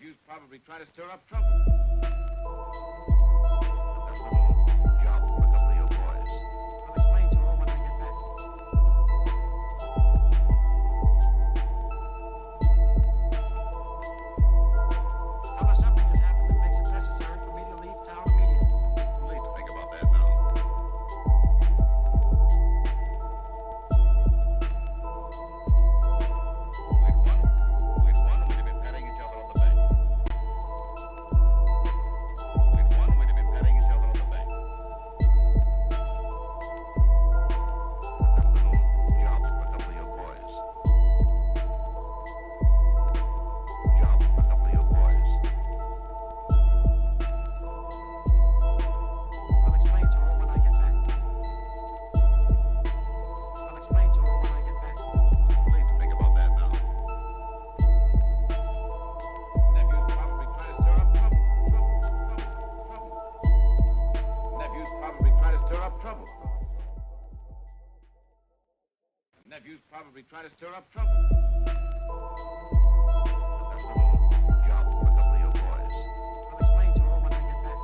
Nephews probably try to stir up trouble. A little job for a couple of your boys. I'll explain to her when I get back. Tell her something has happened that makes it necessary for me to leave town immediately. Too late to think about that now. We'd won, we'd have been patting each other on the back. We'd won, we'd have been patting each other on the back. A little job for a couple of your boys. Job for a couple of your boys. I'll explain to her when I get back. I'll explain to her when I get back. Too late to think about that now. Nephews probably try to stir up trouble. Nephews probably try to stir up trouble. Nephews probably try to stir up trouble. A little job for a couple of your boys. I'll explain to her when I get back.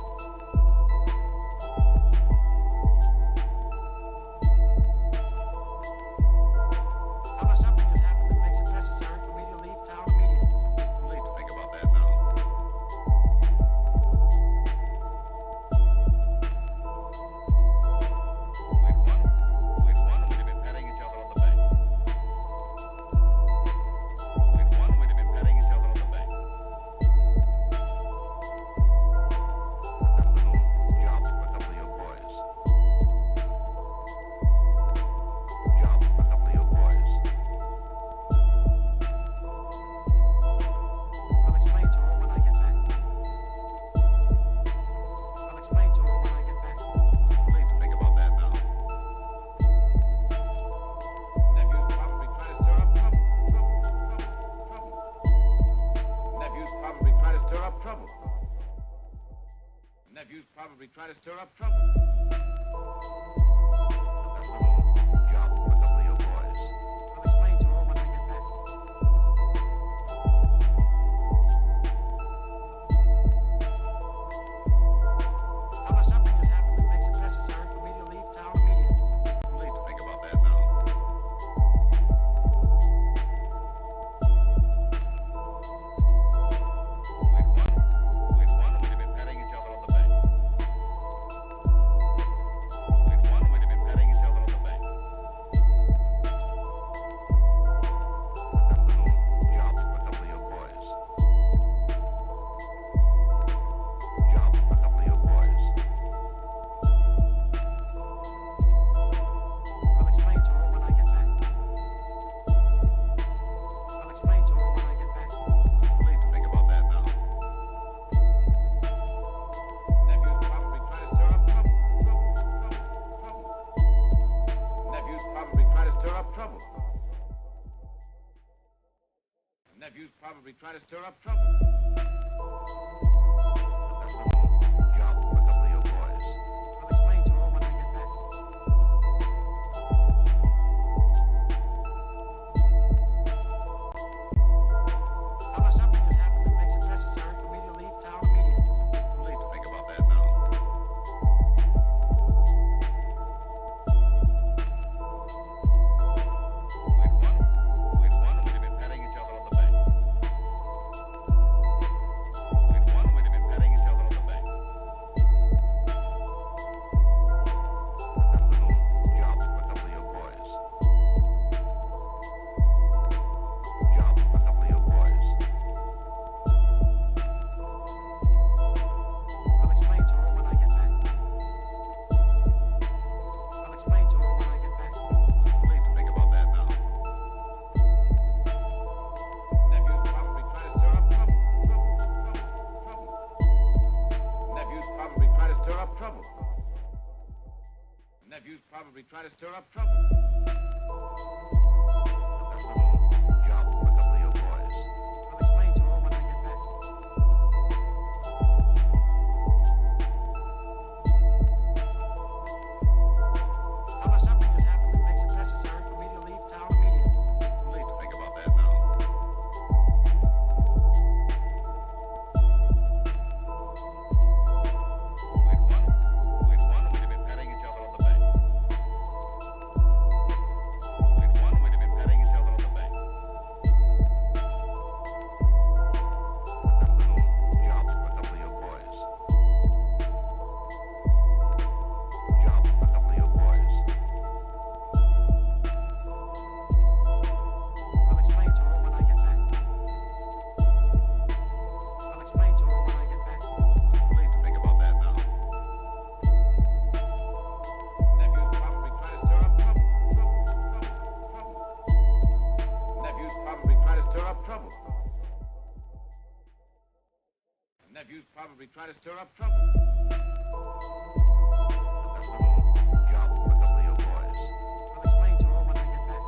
Tell her something has happened that makes it necessary for me to leave town immediately. Too late to think about that now. We'd won, we'd have been patting each other on the back. We'd won, we'd have been patting each other on the back. A little job for a couple of your boys. Job for a couple of your boys. I'll explain to her when I get back. I'll explain to her when I get back. Too late to think about that now. Nephews probably try to stir up trouble. Nephews probably try to stir up trouble. Nephews probably try to stir up trouble. A little job for a couple of your boys. I'll explain to her when I get back. Tell her something has happened that makes it necessary for me to leave town immediately. Too late to think about that now. We'd won, we'd have been patting each other on the back. We'd won, we'd have been patting each other on the back. A little job for a couple of your boys. Job for a couple of your boys. I'll explain to her when I get back. I'll explain to her when I get back. Too late to think about that now. Nephews probably try to stir up trouble. Nephews probably try to stir up trouble. Nephews probably try to stir up trouble. A little job for a couple of your boys. I'll explain to her when I get back. Tell her something has happened that makes it necessary for me to leave town immediately. Too late to think about that now. We'd won, we'd have been patting each other on the back. We'd won, we'd have been patting each other on the back. A little job for a couple of your boys. Job for a couple of your boys. I'll explain to her when I get back. I'll explain to her when I get back. Too late to think about that now. Nephews probably try to stir up trouble. Nephews probably try to stir up trouble. Nephews probably try to stir up trouble. A little job for a couple of your boys. I'll explain to her when I get back. Tell her something has happened that makes it necessary for me to leave town immediately. Too late to think about that now. Nephew's probably trying to stir up trouble. That little job for a couple of your boys. I'll explain to her when I get back.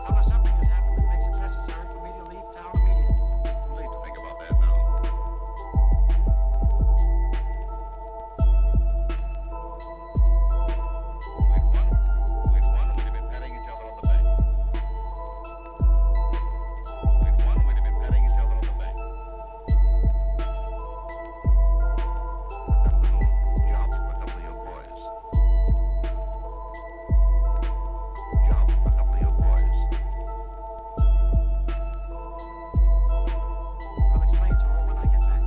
Tell her something has happened that makes it necessary for me to leave town immediately. Too late to think about that now. We'd won, we'd have been patting each other on the back. We'd won, we'd have been patting each other on the back. That little job for a couple of your boys. Job for a couple of your boys. I'll explain to her when I get back.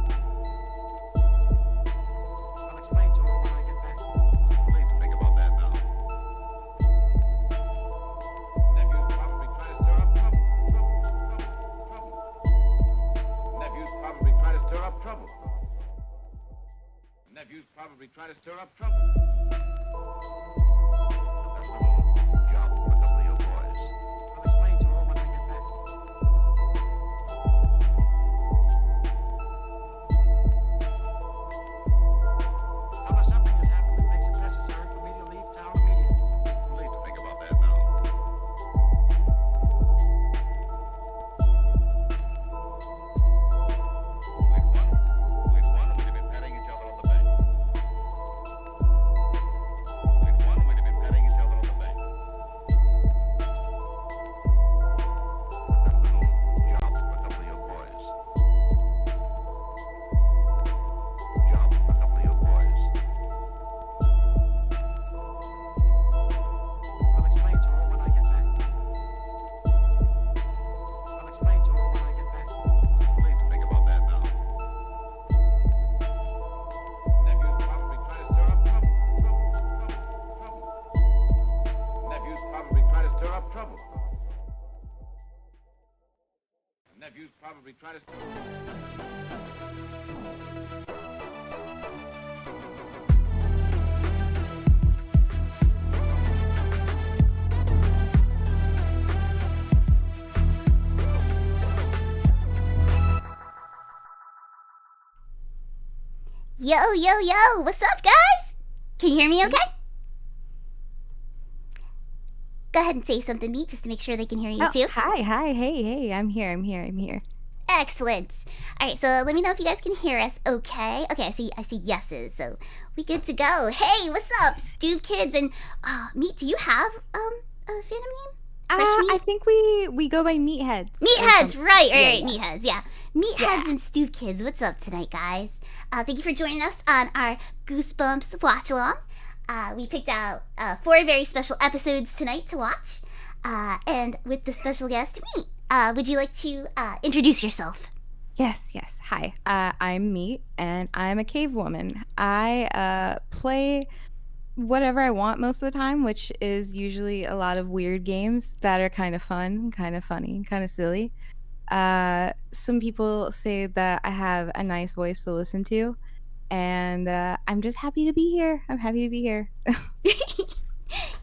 I'll explain to her when I get back. Too late to think about that now. Nephew's probably trying to stir up trouble. Nephew's probably trying to stir up trouble. Nephew's probably trying to stir up trouble. That little job for a couple of your boys. I'll explain to her when I get back. Tell her something has happened that makes it necessary for me to leave town immediately. Too late to think about that now. We'd won, we'd have been patting each other on the back. We'd won, we'd have been patting each other on the back. That little job for a couple of your boys. Job for a couple of your boys. I'll explain to her when I get back. I'll explain to her when I get back. Too late to think about that now. Nephew's probably trying to stir up trouble. Nephew's probably trying to stir up trouble. Nephew's probably trying to Yo, yo, yo, what's up, guys? Can you hear me okay? Go ahead and say something, me, just to make sure they can hear you too. Hi, hey, I'm here. Excellent. All right, so let me know if you guys can hear us okay. Okay, I see yeses, so we good to go. Hey, what's up, Stoop Kids? And, Meat, do you have, a fandom name? Fresh Meat? I think we go by Meatheads. Meatheads, right, Yeah. Meatheads, yeah. Meatheads and Stoop Kids, what's up tonight, guys? Thank you for joining us on our Goosebumps watch-along. We picked out 4 very special episodes tonight to watch, and with the special guest, Meat. Would you like to introduce yourself? Yes. Hi, I'm Meat, and I'm a cave woman. I play whatever I want most of the time, which is usually a lot of weird games that are kind of fun, kind of funny, kind of silly. Some people say that I have a nice voice to listen to, and I'm just happy to be here. I'm happy to be here.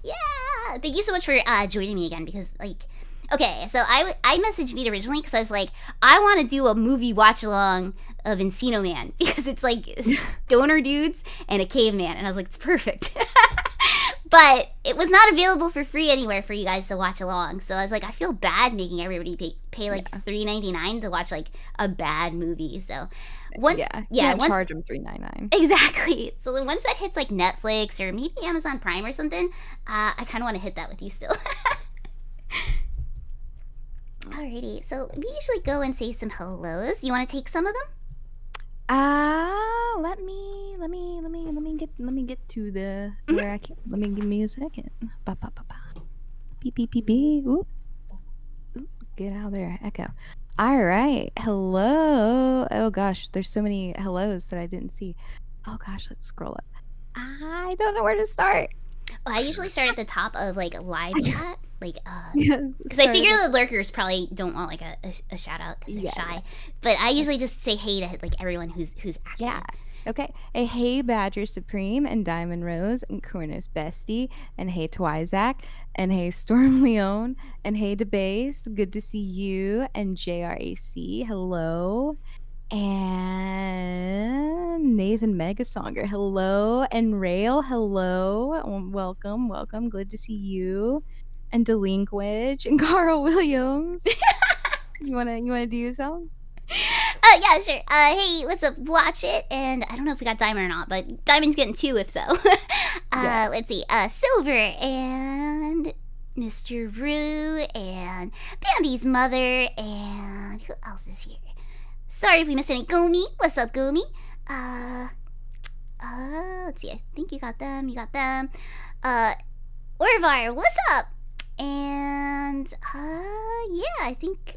Yeah, thank you so much for joining me again, because, like, okay, so I messaged Meat originally because I was like, I want to do a movie watch-along of Encino Man, because it's like stoner dudes and a caveman, and I was like, it's perfect. But it was not available for free anywhere for you guys to watch along, so I was like, I feel bad making everybody pay like $3.99 to watch like a bad movie. So once Can't charge them $3.99. Exactly. So then once that hits like Netflix or maybe Amazon Prime or something, I kind of want to hit that with you still. Alrighty, so we usually go and say some hellos. You want to take some of them? Let me get to the where I can. Give me a second. Ba ba ba ba. Beep beep beep beep. Oop. Get out of there, Echo. All right, hello. Oh gosh, there's so many hellos that I didn't see. Oh gosh, let's scroll up. I don't know where to start. Well, I usually start at the top of like live chat, like Yes, because I figure the lurkers probably don't want like a shout out because they're shy. But I usually just say hey to like everyone who's active. Yeah. Okay. A hey Badger Supreme and Diamond Rose and Kronos Bestie and hey Twyzak and hey Storm Leone and hey DeBase. Good to see you and JRAC. Hello. And Nathan Megasonger. Hello. And Rail. Hello. Welcome. Welcome. Good to see you. And Delinquage and Carl Williams. You wanna do your song? Yeah, sure. Hey, what's up? Watch it. And I don't know if we got Diamond or not, but Diamond's getting 2 if so. Yes. Let's see. Silver and Mr. Rue and Bambi's mother and who else is here? Sorry if we missed any. Gomi. What's up, Gomi? Let's see. I think you got them. Orvar, what's up? And yeah, I think.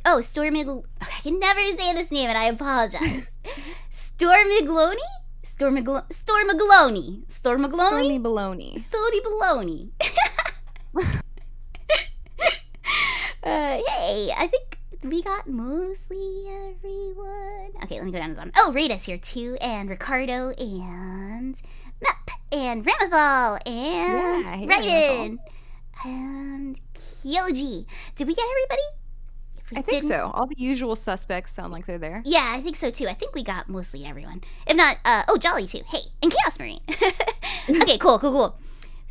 Stormig. I can never say this name, and I apologize. Stormigloni. Stormy Baloney. Hey, I think we got mostly everyone. Okay, let me go down to the bottom. Oh, Rita's here too, and Ricardo, and Mep, and Ramathal, and Yeah, hey, Raiden, and Kyoji. Did we get everybody? If we I think didn't- so. All the usual suspects sound like they're there. Yeah, I think so too. I think we got mostly everyone. If not, Jolly too. Hey, and Chaos Marine. Okay, cool.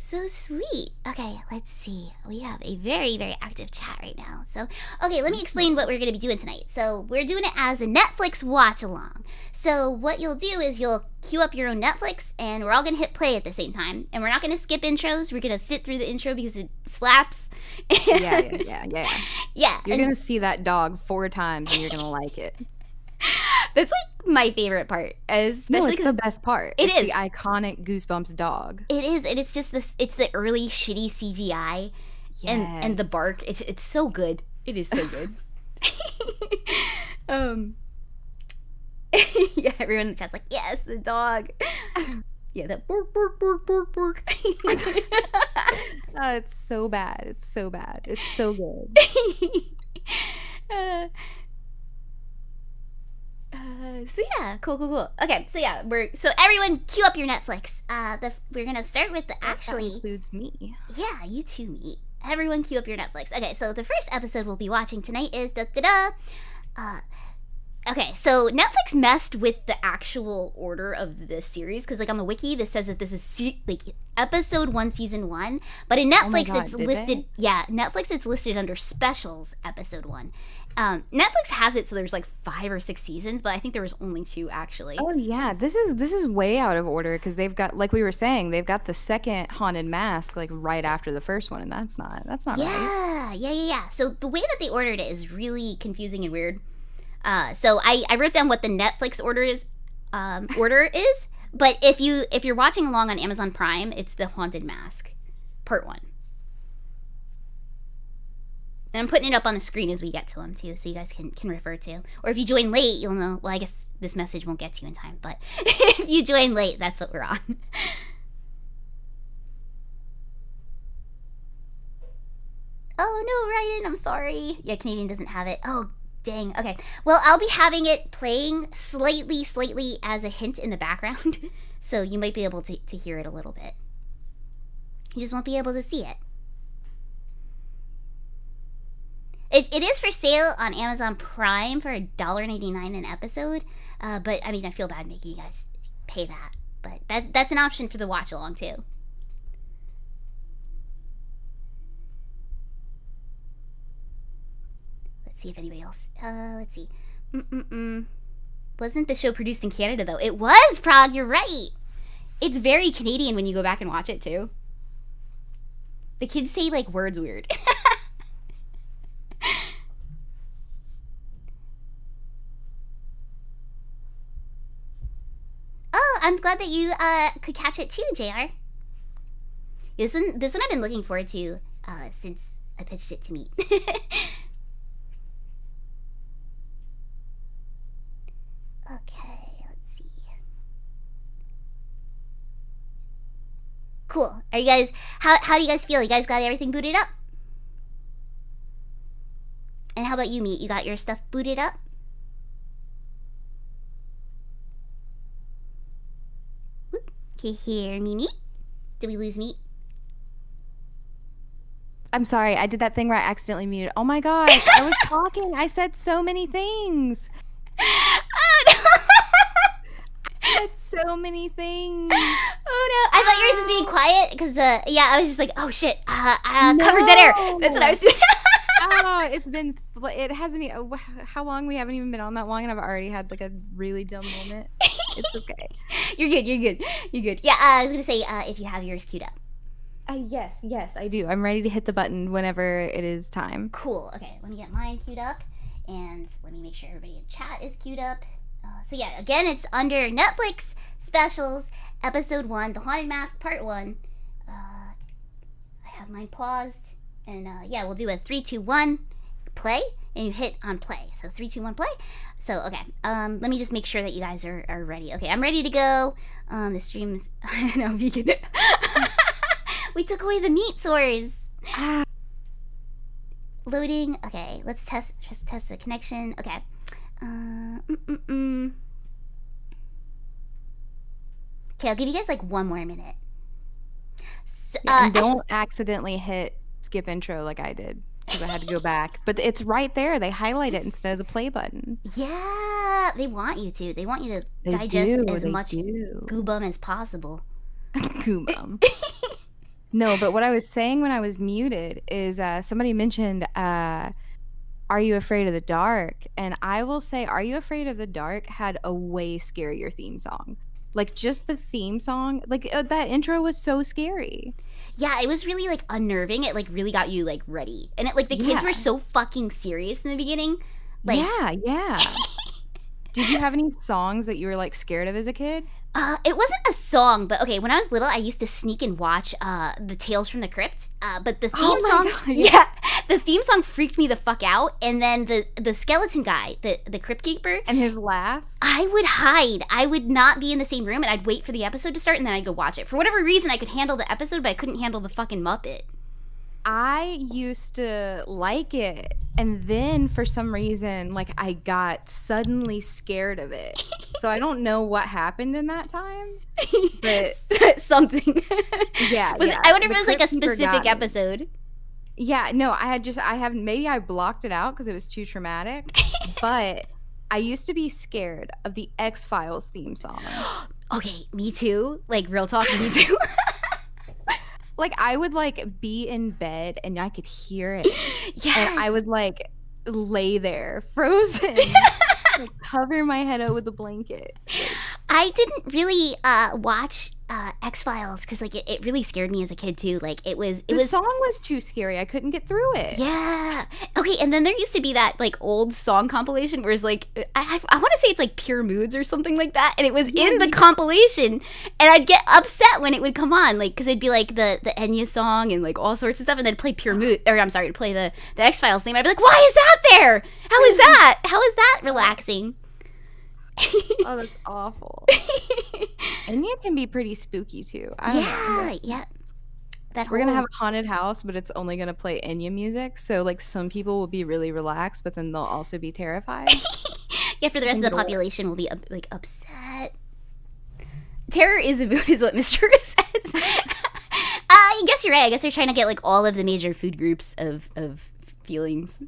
So sweet. Okay, let's see. We have a very, very active chat right now. So, okay, let me explain what we're going to be doing tonight. So, we're doing it as a Netflix watch along. So, what you'll do is you'll queue up your own Netflix, and we're all going to hit play at the same time. And we're not going to skip intros. We're going to sit through the intro because it slaps. Yeah. Yeah. You're gonna see that dog 4 times and you're gonna like it. That's like my favorite part, especially It's the best part. It It's is. the iconic Goosebumps dog. It is, and it's just this. It's the early shitty CGI, and the Yes. bark. It's so good. It is so good. Yeah, everyone in the chat's like, yes, the dog. Yeah, that bork. Oh, it's so bad. It's so good. So yeah, cool. Okay, so yeah, so everyone cue up your Netflix. We're gonna start with the That actually. includes me. Yeah, you too, meet. Everyone cue up your Netflix. Okay, so the first episode we'll be watching tonight is okay, so Netflix messed with the actual order of this series because, like, on the wiki, this says that this is episode 1, season 1, but in Netflix God, it's did listed. they? Yeah, Netflix it's listed under specials, episode 1. Netflix has it so there's like 5 or 6 seasons, but I think there was only 2 actually. Oh yeah, this is way out of order because they've got, like we were saying, they've got the second haunted mask like right after the first one, and that's not right. Yeah. So the way that they ordered it is really confusing and weird. So I wrote down what the Netflix order is, but if you're watching along on Amazon Prime, it's the Haunted Mask, part 1. And I'm putting it up on the screen as we get to them too, so you guys can refer to. Or if you join late, you'll know. Well, I guess this message won't get to you in time, but if you join late, that's what we're on. Oh no, Ryan, I'm sorry. Yeah, Canadian doesn't have it. Oh, dang. Okay. Well, I'll be having it playing slightly as a hint in the background, so you might be able to hear it a little bit. You just won't be able to see it. It is for sale on Amazon Prime for $1.99 an episode, but I mean, I feel bad making you guys pay that, but that's an option for the watch along too. Let's see if anybody else. Let's see. Wasn't the show produced in Canada though? It was, Prague. You're right. It's very Canadian when you go back and watch it too. The kids say like words weird. Oh, I'm glad that you could catch it too, JR. This one I've been looking forward to since I pitched it to Meet. Okay, let's see. Cool. Are you guys how do you guys feel? You guys got everything booted up? And how about you, Meet? You got your stuff booted up? Can you hear me, Meat? Did we lose Meat? I'm sorry, I did that thing where I accidentally muted. Oh my gosh, I was talking. I said so many things. Oh no! I said so many things. Oh no! I thought you were just being quiet because, yeah, I was just like, oh shit, cover dead air. That's what I was doing. It hasn't even, how long? We haven't even been on that long, and I've already had like a really dumb moment. It's okay. You're good. Yeah, I was gonna say, if you have yours queued up. Yes, I do. I'm ready to hit the button whenever it is time. Cool. Okay, let me get mine queued up, and let me make sure everybody in chat is queued up. So yeah, again, it's under Netflix specials, episode 1, The Haunted Mask, part 1. I have mine paused, and yeah, we'll do a 3, 2, 1 play, and you hit on play. So 3, 2, 1 play. So okay, let me just make sure that you guys are ready. Okay, I'm ready to go. The stream's I don't know if you can. We took away the meat sores. Loading. Okay, let's just test the connection. Okay. Okay, I'll give you guys like 1 more minute. So, and don't accidentally hit skip intro like I did because I had to go back. But it's right there. They highlight it instead of the play button. Yeah, they want you to. They want you to digest as much do. goobum as possible. Goobum. No, but what I was saying when I was muted is somebody mentioned, Are You Afraid of the Dark? And I will say, Are You Afraid of the Dark had a way scarier theme song. Like, just the theme song, like, that intro was so scary. Yeah, it was really, like, unnerving. It, like, really got you, like, ready. And, it, like, the kids were so fucking serious in the beginning. Like, yeah. Did you have any songs that you were, like, scared of as a kid? It wasn't a song, but okay, when I was little, I used to sneak and watch the Tales from the Crypt. But the theme song, God. the theme song freaked me the fuck out. And then the skeleton guy, the Crypt Keeper, and his laugh. I would hide. I would not be in the same room, and I'd wait for the episode to start, and then I'd go watch it. For whatever reason, I could handle the episode, but I couldn't handle the fucking Muppet. I used to like it, and then for some reason, like, I got suddenly scared of it. So I don't know what happened in that time, but something. Yeah. I wonder if it was like a specific episode. Yeah, no, maybe I blocked it out because it was too traumatic, but I used to be scared of the X-Files theme song. Okay, me too. Like, real talk, me too. Like, I would, like, be in bed and I could hear it. Yes. And I would, like, lay there frozen. Like, cover my head up with a blanket. I didn't really watch X-Files because, like, it really scared me as a kid, too. Like, the song was too scary. I couldn't get through it. Yeah. Okay, and then there used to be that, like, old song compilation where it's, like, I want to say it's, like, Pure Moods or something like that, and it was in the compilation, and I'd get upset when it would come on, like, because it'd be, like, the Enya song and, like, all sorts of stuff, and then play Pure Mood, or, I'm sorry, to play the X-Files theme. I'd be like, why is that there? How is that? How is that relaxing? Oh, that's awful. Enya can be pretty spooky too. I don't know. Yeah. We're gonna have a haunted house, but it's only gonna play Enya music. So, like, some people will be really relaxed, but then they'll also be terrified. Yeah, for the rest of the population will be like upset. Terror is a mood, is what Mr. says. I guess you're right. I guess they're trying to get like all of the major food groups of feelings.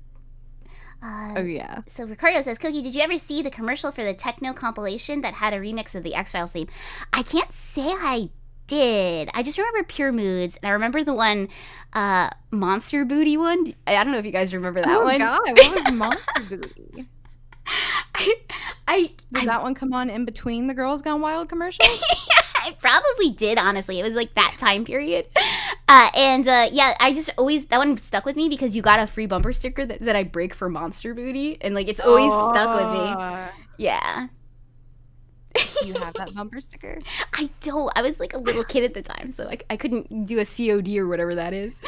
Oh yeah. So Ricardo says, Coqui, did you ever see the commercial for the techno compilation that had a remix of the X-Files theme? I can't say I did. I just remember Pure Moods, and I remember the one Monster Booty one. I don't know if you guys remember that one. Oh god, what was Monster Booty? Did that one come on in between the Girls Gone Wild commercials? I probably did, honestly. It was like that time period. Yeah, I just always, that one stuck with me because you got a free bumper sticker that said I break for Monster Booty, and like it's always stuck with me. Yeah. You have that bumper sticker? I don't. I was like a little kid at the time, so I couldn't do a COD or whatever that is.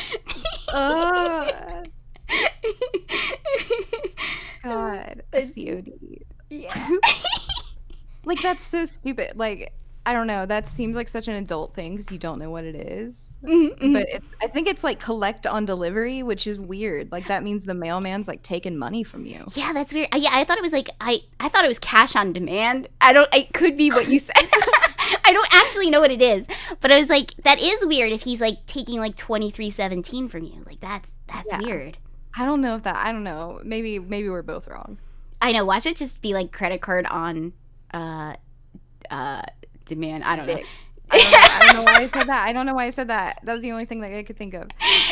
God, a COD. Yeah. Like, that's so stupid. Like, I don't know. That seems like such an adult thing because you don't know what it is. Mm-hmm. But I think it's like collect on delivery, which is weird. Like, that means the mailman's like taking money from you. Yeah, that's weird. Yeah, I thought it was like I thought it was cash on demand. It could be what you said. I don't actually know what it is, but I was like, that is weird if he's like taking like 23.17 from you. Like that's Yeah. weird. I don't know if that. I don't know. Maybe we're both wrong. I know. Watch it just be like credit card on demand. I don't know. I don't know why I said that. I don't know why I said that. That was the only thing that I could think of.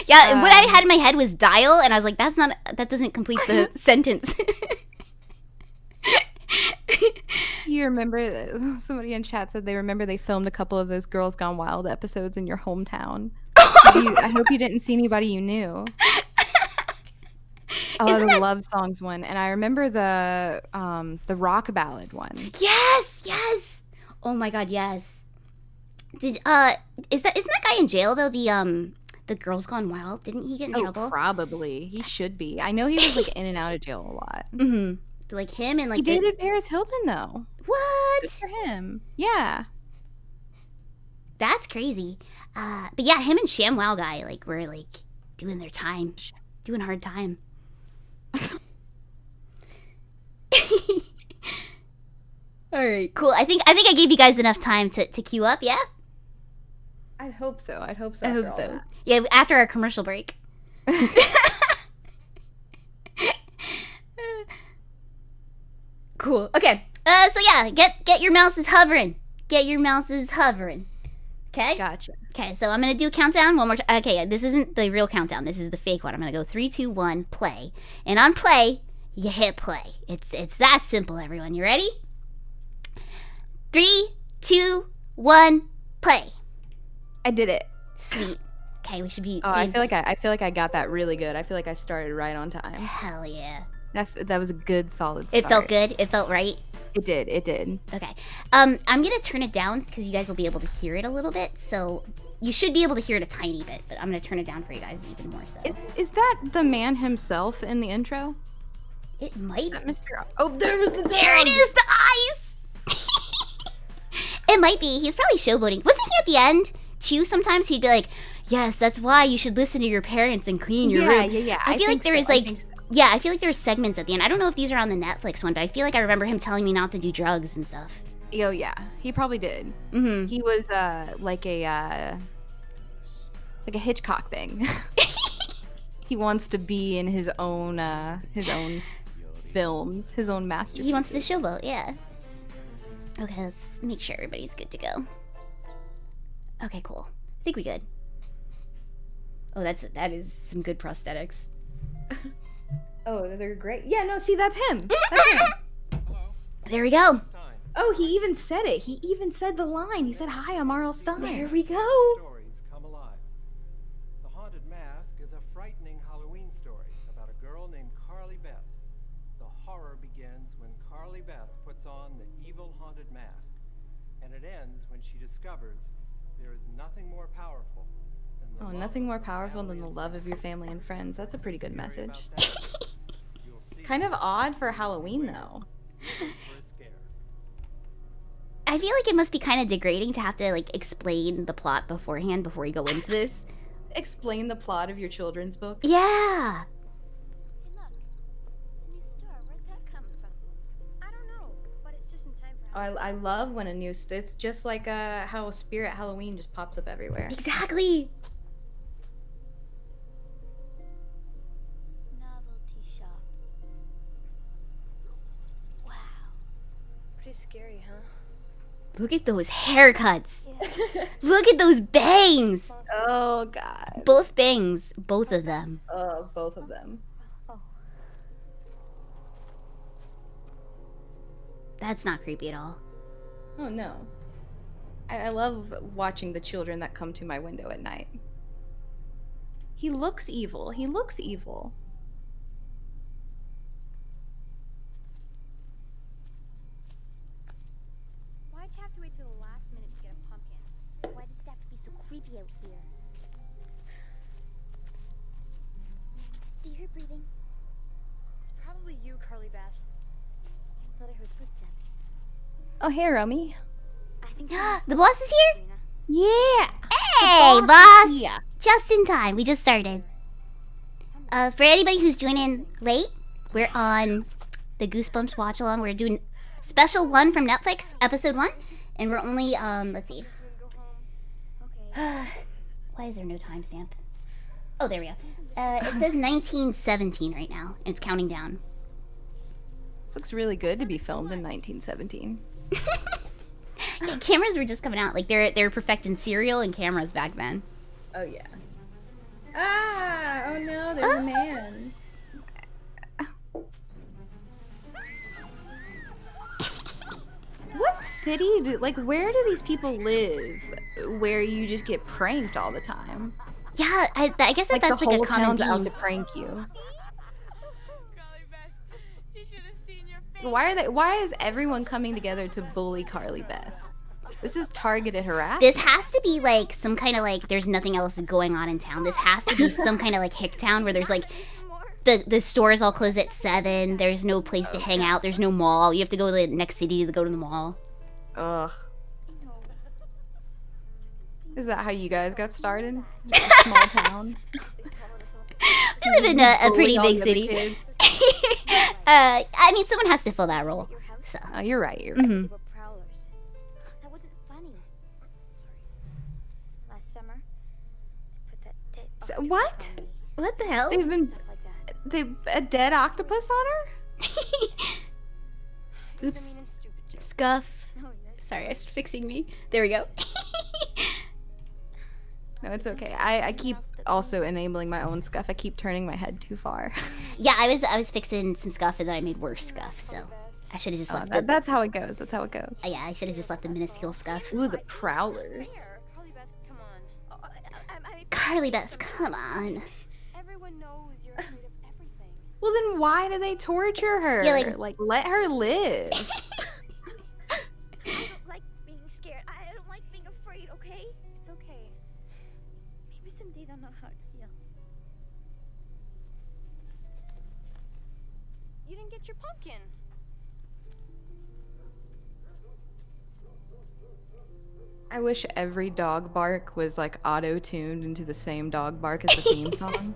Yeah, what I had in my head was dial, and I was like, that doesn't complete the sentence. You remember somebody in chat said they remember they filmed a couple of those Girls Gone Wild episodes in your hometown. I hope you didn't see anybody you knew. Oh, the love songs one, and I remember the rock ballad one. Yes. Oh my god, yes. Isn't that guy in jail though? The Girls Gone Wild, didn't he get in trouble? Probably. He should be. I know he was like in and out of jail a lot. Mm-hmm. Like him and like he dated Paris Hilton though. What? Good for him. Yeah. That's crazy. But yeah, him and ShamWow guy like were like doing their time, doing hard time. All right, cool. I think I gave you guys enough time to queue up. Yeah. I hope so. I hope so. Yeah, after our commercial break. Cool. Okay. So yeah, get your mouses hovering. Get your mouses hovering. Okay. Gotcha. Okay. So I'm gonna do a countdown one more time. Okay. This isn't the real countdown. This is the fake one. I'm gonna go 3, 2, 1, play. And on play, you hit play. It's that simple, everyone. You ready? 3, 2, 1, play. I did it. Sweet. Okay, we should be. Oh, I feel like I got that really good. I feel like I started right on time. Hell yeah. That was a good solid start. It felt good. It felt right. It did. Okay. I'm gonna turn it down because you guys will be able to hear it a little bit. So you should be able to hear it a tiny bit, but I'm gonna turn it down for you guys even more so. Is that the man himself in the intro? It might. Is that Mr. Oh, there was the dog. There it is, the eyes. It might be. He's probably showboating. Wasn't he at the end too? Sometimes he'd be like, "Yes, that's why you should listen to your parents and clean your room." Yeah. I feel like there was like. Yeah, I feel like there's segments at the end. I don't know if these are on the Netflix one, but I feel like I remember him telling me not to do drugs and stuff. Oh yeah, he probably did. Mm-hmm. He was like a Hitchcock thing. He wants to be in his own films, his own masterpieces. He wants to showboat, yeah. Okay, let's make sure everybody's good to go. Okay, cool. I think we good. Oh, that is some good prosthetics. Oh, they're great. Yeah, no, see, that's him. That's him. There we go. Oh, he even said it. He even said the line. He said, "Hi, I'm R.L. Stein." There we go. Stories come alive. The Haunted Mask is a frightening Halloween story about a girl named Carly Beth. The horror begins when Carly Beth puts on the evil haunted mask, and it ends when she discovers there is nothing more powerful than the love Nothing more of powerful than the family love of your family and friends. That's a pretty good Scary message. about that? You'll see Kind of odd for Halloween, though. for a scare. I feel like it must be kind of degrading to have to like explain the plot beforehand before you go into this. Explain the plot of your children's book. Yeah. Hey, look. It's a new store. Where'd that come from? I don't know, but it's just in time for I love when a new... It's just like how Spirit Halloween just pops up everywhere. Exactly. novelty shop. Wow. Pretty scary, huh? Look at those haircuts. Look at those bangs. Oh, God. Both bangs. Both of them. Both of them. That's not creepy at all. Oh, no. I love watching the children that come to my window at night. He looks evil. He looks evil. Why'd you have to wait till the last minute to get a pumpkin? Why does it have to be so creepy out here? Do you hear breathing? It's probably you, Carly Beth. I thought I heard footsteps. Oh, hey, Rummy. I think The boss is here? Yeah. Hey, boss. Yeah. Just in time. We just started. For anybody who's joining late, we're on the Goosebumps watch along. We're doing special one from Netflix, episode 1. And we're only, let's see. Go home. Okay. Why is there no timestamp? Oh, there we go. It says 1917 right now, and it's counting down. This looks really good to be filmed in 1917. Yeah, cameras were just coming out. Like, they're perfecting serial and cameras back then. Oh yeah. Ah! Oh no, there's a man. What city do, like, where do these people live where you just get pranked all the time? Yeah, I guess Like that's the like whole a common town's out theme. to prank you. Golly, Beth, you should have seen your face. Why is everyone coming together to bully Carly Beth? This is targeted harassment. This has to be like some kind of like there's nothing else going on in town. This has to be some kind of like hick town where there's like the stores all close at 7. There's no place to hang out. There's no mall. You have to go to the next city to go to the mall. Ugh. Is that how you guys got started? Small town. We live in a pretty big city. I mean, someone has to fill that role. So. Oh, you're right. You're right. Mhm. They were prowlers. That wasn't funny. Sorry. Last summer, they put that dead So, octopus what? on us. What the hell? They've been Stuff like that. a dead octopus on her? It was Oops. a mean and stupid joke. Scuff. No, you're Sorry, it's fixing me. There we go. No, it's okay. I keep also enabling my own scuff. I keep turning my head too far. Yeah, I was fixing some scuff and then I made worse scuff. So I should have just left the. That's how it goes. That's how it goes. Yeah, I should have just left the minuscule scuff. Ooh, the prowlers. Carly Beth, come on. Carly Beth, come on. Everyone knows you're afraid of everything. Well, then why do they torture her? Yeah, like let her live. I don't like being scared. I don't like being afraid, okay? It's okay. Maybe someday they'll know how it feels. You didn't get your pumpkin. I wish every dog bark was like auto-tuned into the same dog bark as the theme song.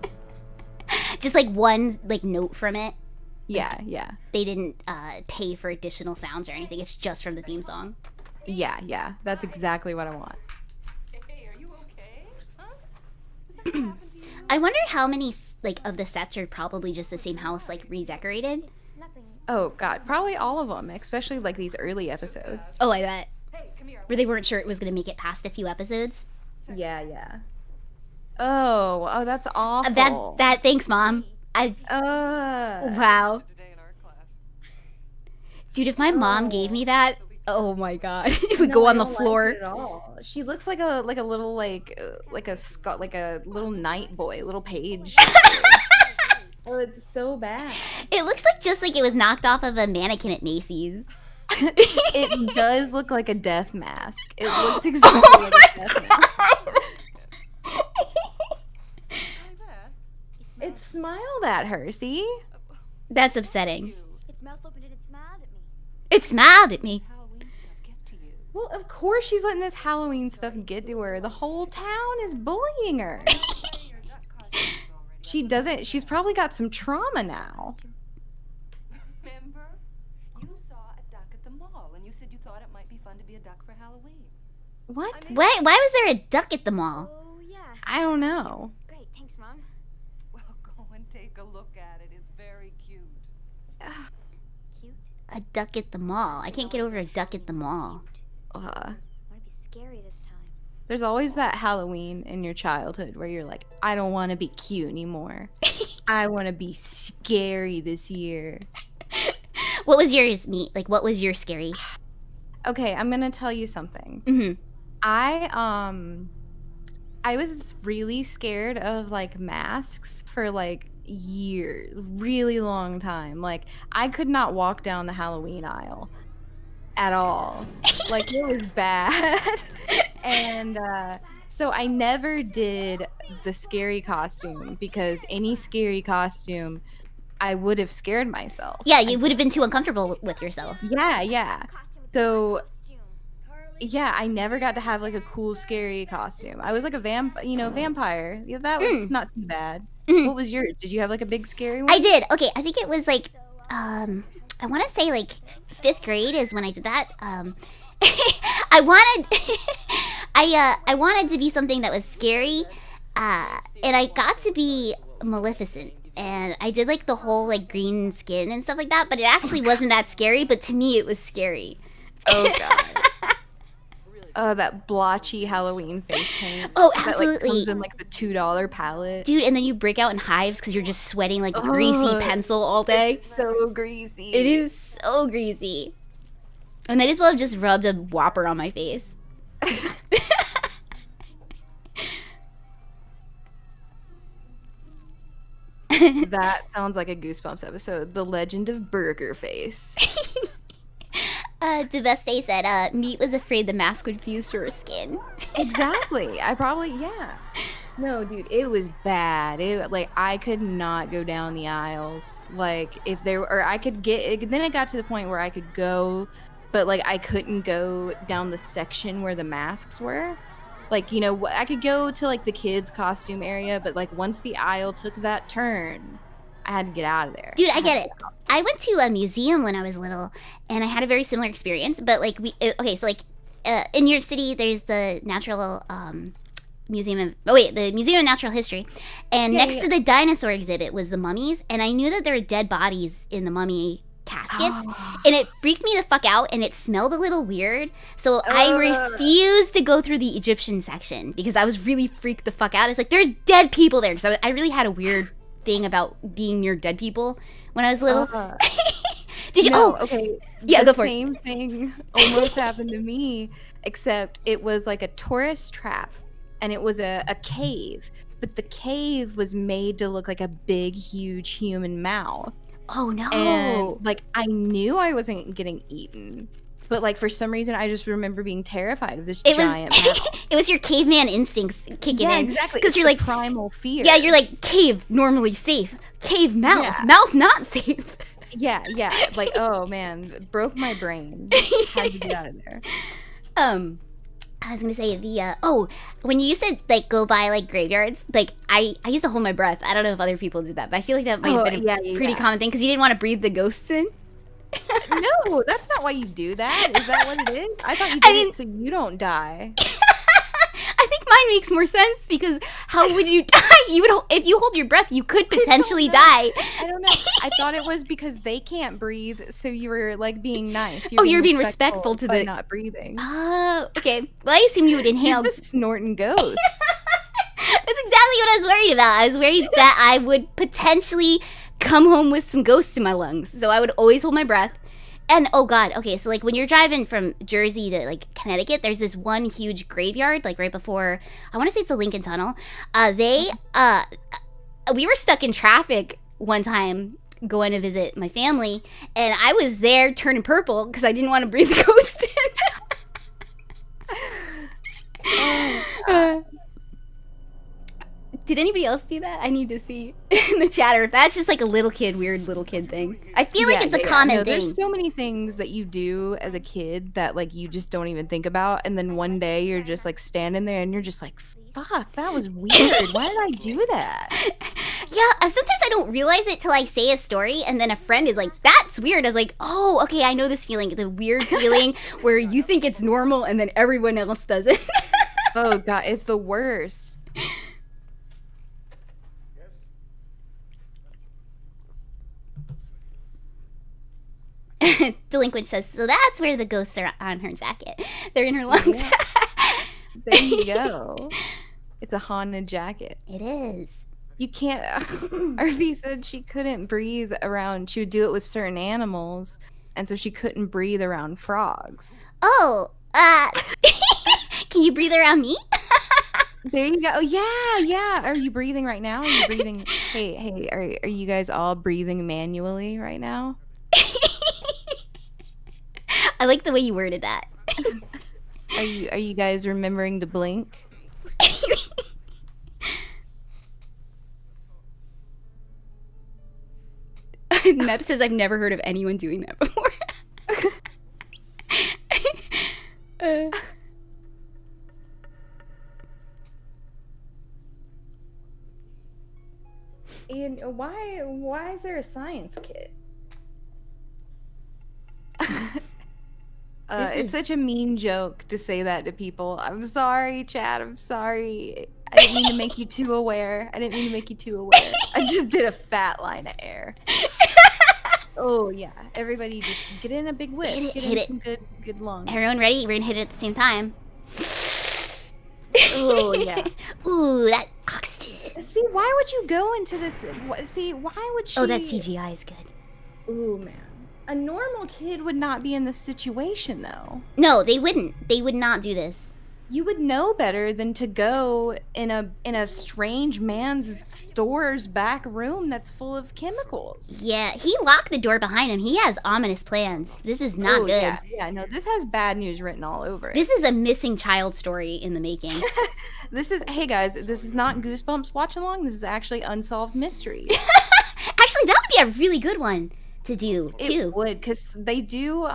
Just like one like note from it. Yeah, yeah. They didn't pay for additional sounds or anything. It's just from the theme song. Yeah, yeah. That's exactly what I want. Hey, are you okay? Huh? Has something happened to you? I wonder how many like of the sets are probably just the same house like redecorated. It's nothing. Oh god, probably all of them, especially like these early episodes. Oh, I bet. Hey, come here. Where they weren't sure it was gonna make it past a few episodes. Yeah, yeah. Oh, that's awful. That thanks, Mom. Wow. Today in art class. Dude, if my mom gave me that, oh my god, it would go on the floor. At all. She looks like a little like a little night boy, little page. Oh, it's so bad. It looks like just like it was knocked off of a mannequin at Macy's. It does look like a death mask. It looks exactly like a death mask. Carly Beth, It smiled at her, see? That's upsetting. Its mouth opened and it smiled at me. It smiled at me. Halloween stuff get to you. Well, of course she's letting this Halloween stuff get to her. The whole town is bullying her. Your duck costumes already. She's probably got some trauma now. Remember? You saw a duck at the mall and you said you thought it might be fun to be a duck for Halloween. What? Why was there a duck at the mall? Oh, yeah. I don't know. Great, thanks, Mom. Well, go and take a look at it. It's very cute. Cute? A duck at the mall. I can't get over a duck at the mall. Want to be scary this time. There's always that Halloween in your childhood where you're like, I don't want to be cute anymore. I want to be scary this year. What was yours, Meat? Like, what was your scary? Okay, I'm gonna tell you something. Mm-hmm. I was really scared of like masks for like years, really long time. Like I could not walk down the Halloween aisle at all. Like it was bad. And so I never did the scary costume because any scary costume I would have scared myself. Yeah, you would have been too uncomfortable with yourself. Yeah, yeah. Costume with So costume. Carly. yeah, I never got to have like a cool scary costume. I was like a vampire. Yeah, that was not too bad. Mm. What was yours? Did you have like a big scary one? I did. Okay, I think it was like, I want to say like 5th grade is when I did that. I wanted I wanted to be something that was scary, and I got to be Maleficent, and I did like the whole like green skin and stuff like that, but it actually wasn't that scary, but to me it was scary. Oh god. Oh, that blotchy Halloween face paint. Oh, That absolutely. like comes in like the $2 palette. Dude, and then you break out in hives because you're just sweating like greasy pencil all day. It's so greasy. It is so greasy. I might as well have just rubbed a Whopper on my face. That sounds like a Goosebumps episode. The Legend of Burger Face. Deveste said, Meat was afraid the mask would fuse to her skin. Exactly. Yeah. No, dude, it was bad. It like I could not go down the aisles. Like if there or I could get then it got to the point where I could go, but like I couldn't go down the section where the masks were. Like, you know, I could go to like the kids costume area, but like once the aisle took that turn, I had to get out of there. Dude, I get it. I went to a museum when I was little, and I had a very similar experience. But like in New York City, there's the Natural Museum of the Museum of Natural History, and next to the dinosaur exhibit was the mummies, and I knew that there were dead bodies in the mummy caskets, and it freaked me the fuck out, and it smelled a little weird. So I refused to go through the Egyptian section because I was really freaked the fuck out. It's like there's dead people there, so I really had a weird thing about being near dead people when I was little. Did you? No, okay. Yeah, the go for it. same thing almost happened to me, except it was like a tourist trap, and it was a cave. But the cave was made to look like a big, huge human mouth. Oh no! And like I knew I wasn't getting eaten, but like for some reason I just remember being terrified of this giant mouth. It was your caveman instincts kicking in. Exactly. Because you're the like primal fear. Yeah, you're like cave normally safe, cave mouth, mouth not safe. Yeah. Like oh man, broke my brain. Had to get out of there. I was gonna say when you used to like go by like graveyards, like I used to hold my breath. I don't know if other people did that, but I feel like that might have been a pretty common thing because you didn't want to breathe the ghosts in. No, that's not why you do that. Is that what it is? I thought you did it so you don't die. I think mine makes more sense because how would you die? You would if you hold your breath, you could potentially die. I don't know. I thought it was because they can't breathe, so you were like being nice. You're being respectful to by the not breathing. Oh, okay. Well, I assume you would inhale. You're just snorting ghosts. That's exactly what I was worried about. I was worried that I would potentially come home with some ghosts in my lungs, so I would always hold my breath. And oh god, okay, so like when you're driving from Jersey to like Connecticut, there's this one huge graveyard, like right before, I want to say it's the Lincoln Tunnel. We were stuck in traffic one time going to visit my family, and I was there turning purple because I didn't want to breathe the ghost in. Did anybody else do that? I need to see in the chat, or if that's just like a weird little kid thing. I feel like it's a common thing. There's so many things that you do as a kid that like you just don't even think about, and then one day you're just like standing there and you're just like, fuck, that was weird. Why did I do that? Yeah, sometimes I don't realize it till I say a story, and then a friend is like, that's weird. I was like, oh, okay, I know this feeling. The weird feeling where you think it's normal and then everyone else does it. Oh god, it's the worst. Delinquent says, so that's where the ghosts are on her jacket. They're in her lungs. Yeah. There you go. It's a haunted jacket. It is. You can't. RV said she couldn't breathe around. She would do it with certain animals, and so she couldn't breathe around frogs. Oh, can you breathe around me? There you go. Yeah. Are you breathing right now? Are you breathing? Hey. Are you guys all breathing manually right now? I like the way you worded that. Are you guys remembering to blink? Mep says I've never heard of anyone doing that before. And why is there a science kit? It's such a mean joke to say that to people. I'm sorry, Chad. I'm sorry. I didn't mean to make you too aware. I just did a fat line of air. Oh yeah. Everybody just get in a big whiff. Hit Get in it. some good lungs. Everyone ready? We're gonna hit it at the same time. Oh yeah. Ooh, that oxygen. See, why would you go into this? See, why would she? Oh, that CGI is good. Ooh man. A normal kid would not be in this situation though. No, they wouldn't. They would not do this. You would know better than to go in a strange man's store's back room that's full of chemicals. Yeah, he locked the door behind him. He has ominous plans. This is not good. Yeah, no, this has bad news written all over it. This is a missing child story in the making. Hey guys, this is not Goosebumps watch along. This is actually Unsolved Mysteries. Actually, that would be a really good one to do too. It would, because they do.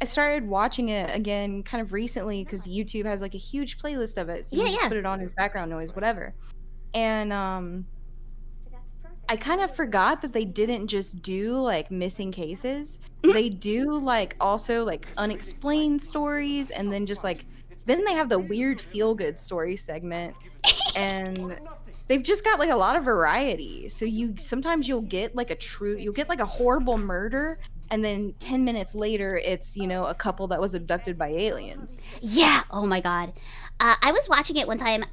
I started watching it again kind of recently because YouTube has like a huge playlist of it. So you just put it on as background noise, whatever. And I kind of forgot that they didn't just do like missing cases. They do like also like unexplained stories, and then just like then they have the weird feel good story segment, and they've just got like a lot of variety. So sometimes you'll get like a horrible murder, and then 10 minutes later it's a couple that was abducted by aliens. Yeah. Oh my god. I was watching it one time.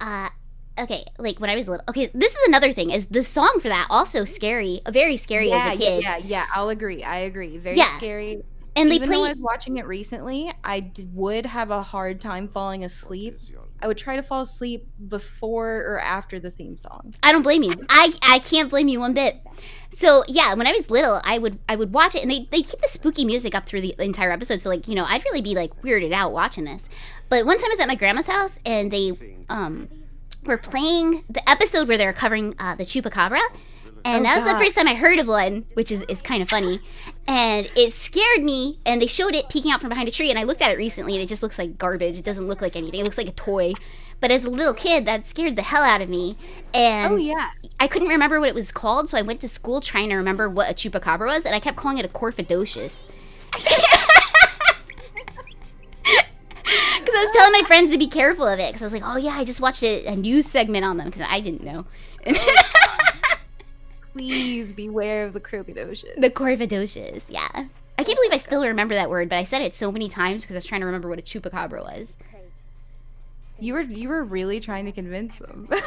Okay, like when I was little. Okay, this is another thing. Is the song for that also scary? Very scary as a kid. Yeah. I'll agree. I agree. Very scary. And Even though I was watching it recently, I would have a hard time falling asleep. I would try to fall asleep before or after the theme song. I don't blame you. I can't blame you one bit. So yeah, when I was little, I would watch it, and they keep the spooky music up through the entire episode. So like I'd really be like weirded out watching this. But one time I was at my grandma's house, and they were playing the episode where they were covering the Chupacabra. And that was the first time I heard of one, which is kind of funny. And it scared me, and they showed it peeking out from behind a tree, and I looked at it recently, and it just looks like garbage. It doesn't look like anything. It looks like a toy. But as a little kid, that scared the hell out of me. And I couldn't remember what it was called, so I went to school trying to remember what a Chupacabra was, and I kept calling it a Corfidocious. Because I was telling my friends to be careful of it, because I was like, oh yeah, I just watched a news segment on them, because I didn't know. Please beware of the Corfidocious. The Corfidocious, yeah. I can't believe I still remember that word, but I said it so many times because I was trying to remember what a Chupacabra was. You were really trying to convince them. Well,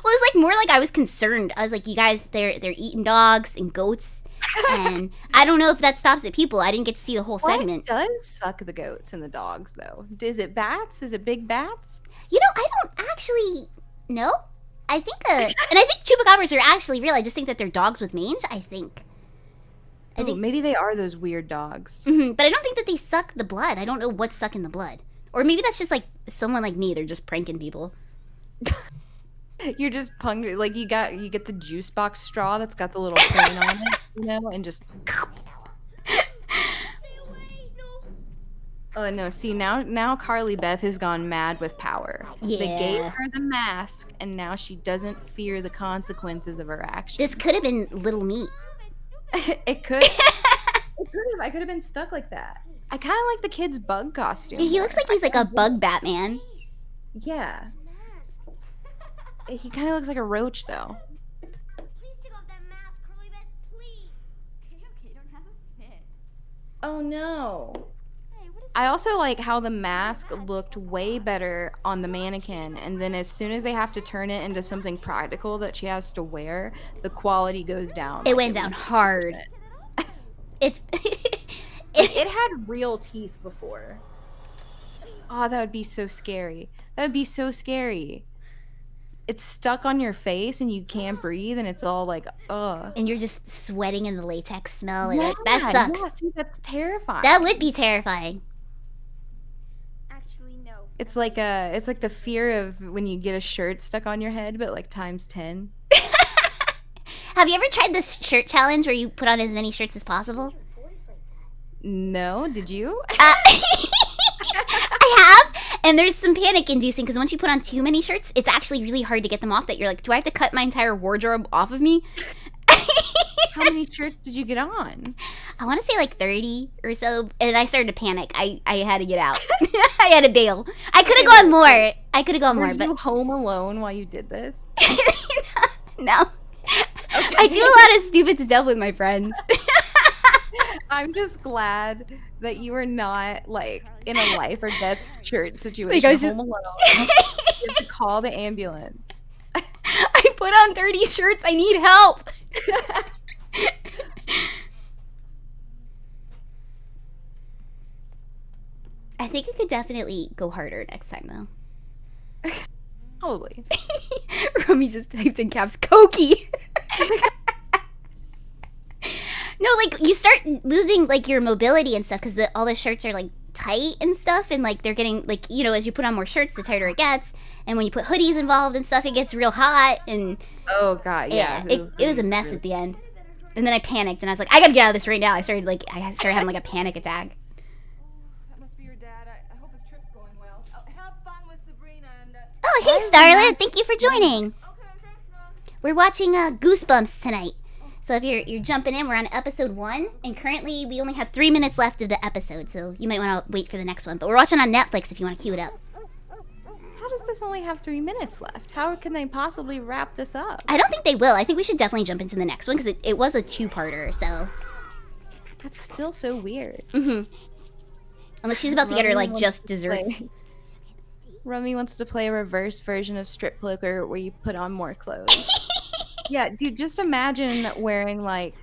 it's like more like I was concerned. I was like, you guys, they're eating dogs and goats, and I don't know if that stops at people. I didn't get to see the whole segment. What does suck the goats and the dogs, though? Is it bats? Is it big bats? I don't actually know. I think and I think Chupacabras are actually real. I just think that they're dogs with mange, I think. I think maybe they are those weird dogs. Mm-hmm, but I don't think that they suck the blood. I don't know what's sucking the blood. Or maybe that's just like someone like me. They're just pranking people. You're just punked. Like you get the juice box straw that's got the little crane on it, and just. Oh no! See now Carly Beth has gone mad with power. Yeah. They gave her the mask, and now she doesn't fear the consequences of her actions. This could have been Little Meat. It could. I could have been stuck like that. I kind of like the kid's bug costume. Yeah, he looks like he's like a bug Batman. Yeah. He kind of looks like a roach, though. Please take off that mask, Curly Beth, please. Okay, don't have a fit. Oh no. I also like how the mask looked way better on the mannequin, and then as soon as they have to turn it into something practical that she has to wear, the quality goes down. It went down hard. It's it had real teeth before. Oh, that would be so scary. That would be so scary. It's stuck on your face and you can't breathe, and it's all like, ugh. And you're just sweating in the latex smell. Yeah, that sucks. Yeah, see, that's terrifying. That would be terrifying. Actually, no. It's like the fear of when you get a shirt stuck on your head, but like times 10. Have you ever tried this shirt challenge where you put on as many shirts as possible? No, did you? I have, and there's some panic inducing because once you put on too many shirts, it's actually really hard to get them off. That you're like, do I have to cut my entire wardrobe off of me? How many shirts did you get on? I want to say like 30 or so, and I started to panic. I had to get out. I had to bail. I could have gone more. I could have gone Were more, but you home alone while you did this? no. I do a lot of stupid stuff with my friends. I'm just glad that you were not like in a life or death shirt situation. Like, I was home just- alone. You have to call the ambulance. I put on 30 shirts. I need help. I think I could definitely go harder next time, though. Probably. Rummy just typed in caps, Coqui. No, like, you start losing, like, your mobility and stuff, because all the shirts are, like, tight and stuff, and, like, they're getting, like, you know, as you put on more shirts, the tighter it gets, and when you put hoodies involved and stuff, it gets real hot, and... Oh, God, yeah. It was a mess at the end. And then I panicked, and I was like, I gotta get out of this right now. I started having, like, a panic attack. That must be your dad. I hope his trip's going well. Have fun with Sabrina and. Oh, hey, Starlet. Thank you for joining. We're watching Goosebumps tonight. So if you're jumping in, we're on episode 1, and currently we only have 3 minutes left of the episode, so you might want to wait for the next one. But we're watching on Netflix if you want to queue it up. How does this only have 3 minutes left? How can they possibly wrap this up? I don't think they will. I think we should definitely jump into the next one, because it was a 2-parter, so... That's still so weird. Mm-hmm. Unless she's about to get her, like, just desserts. Rummy wants to play a reverse version of strip poker where you put on more clothes. Yeah, dude, just imagine wearing like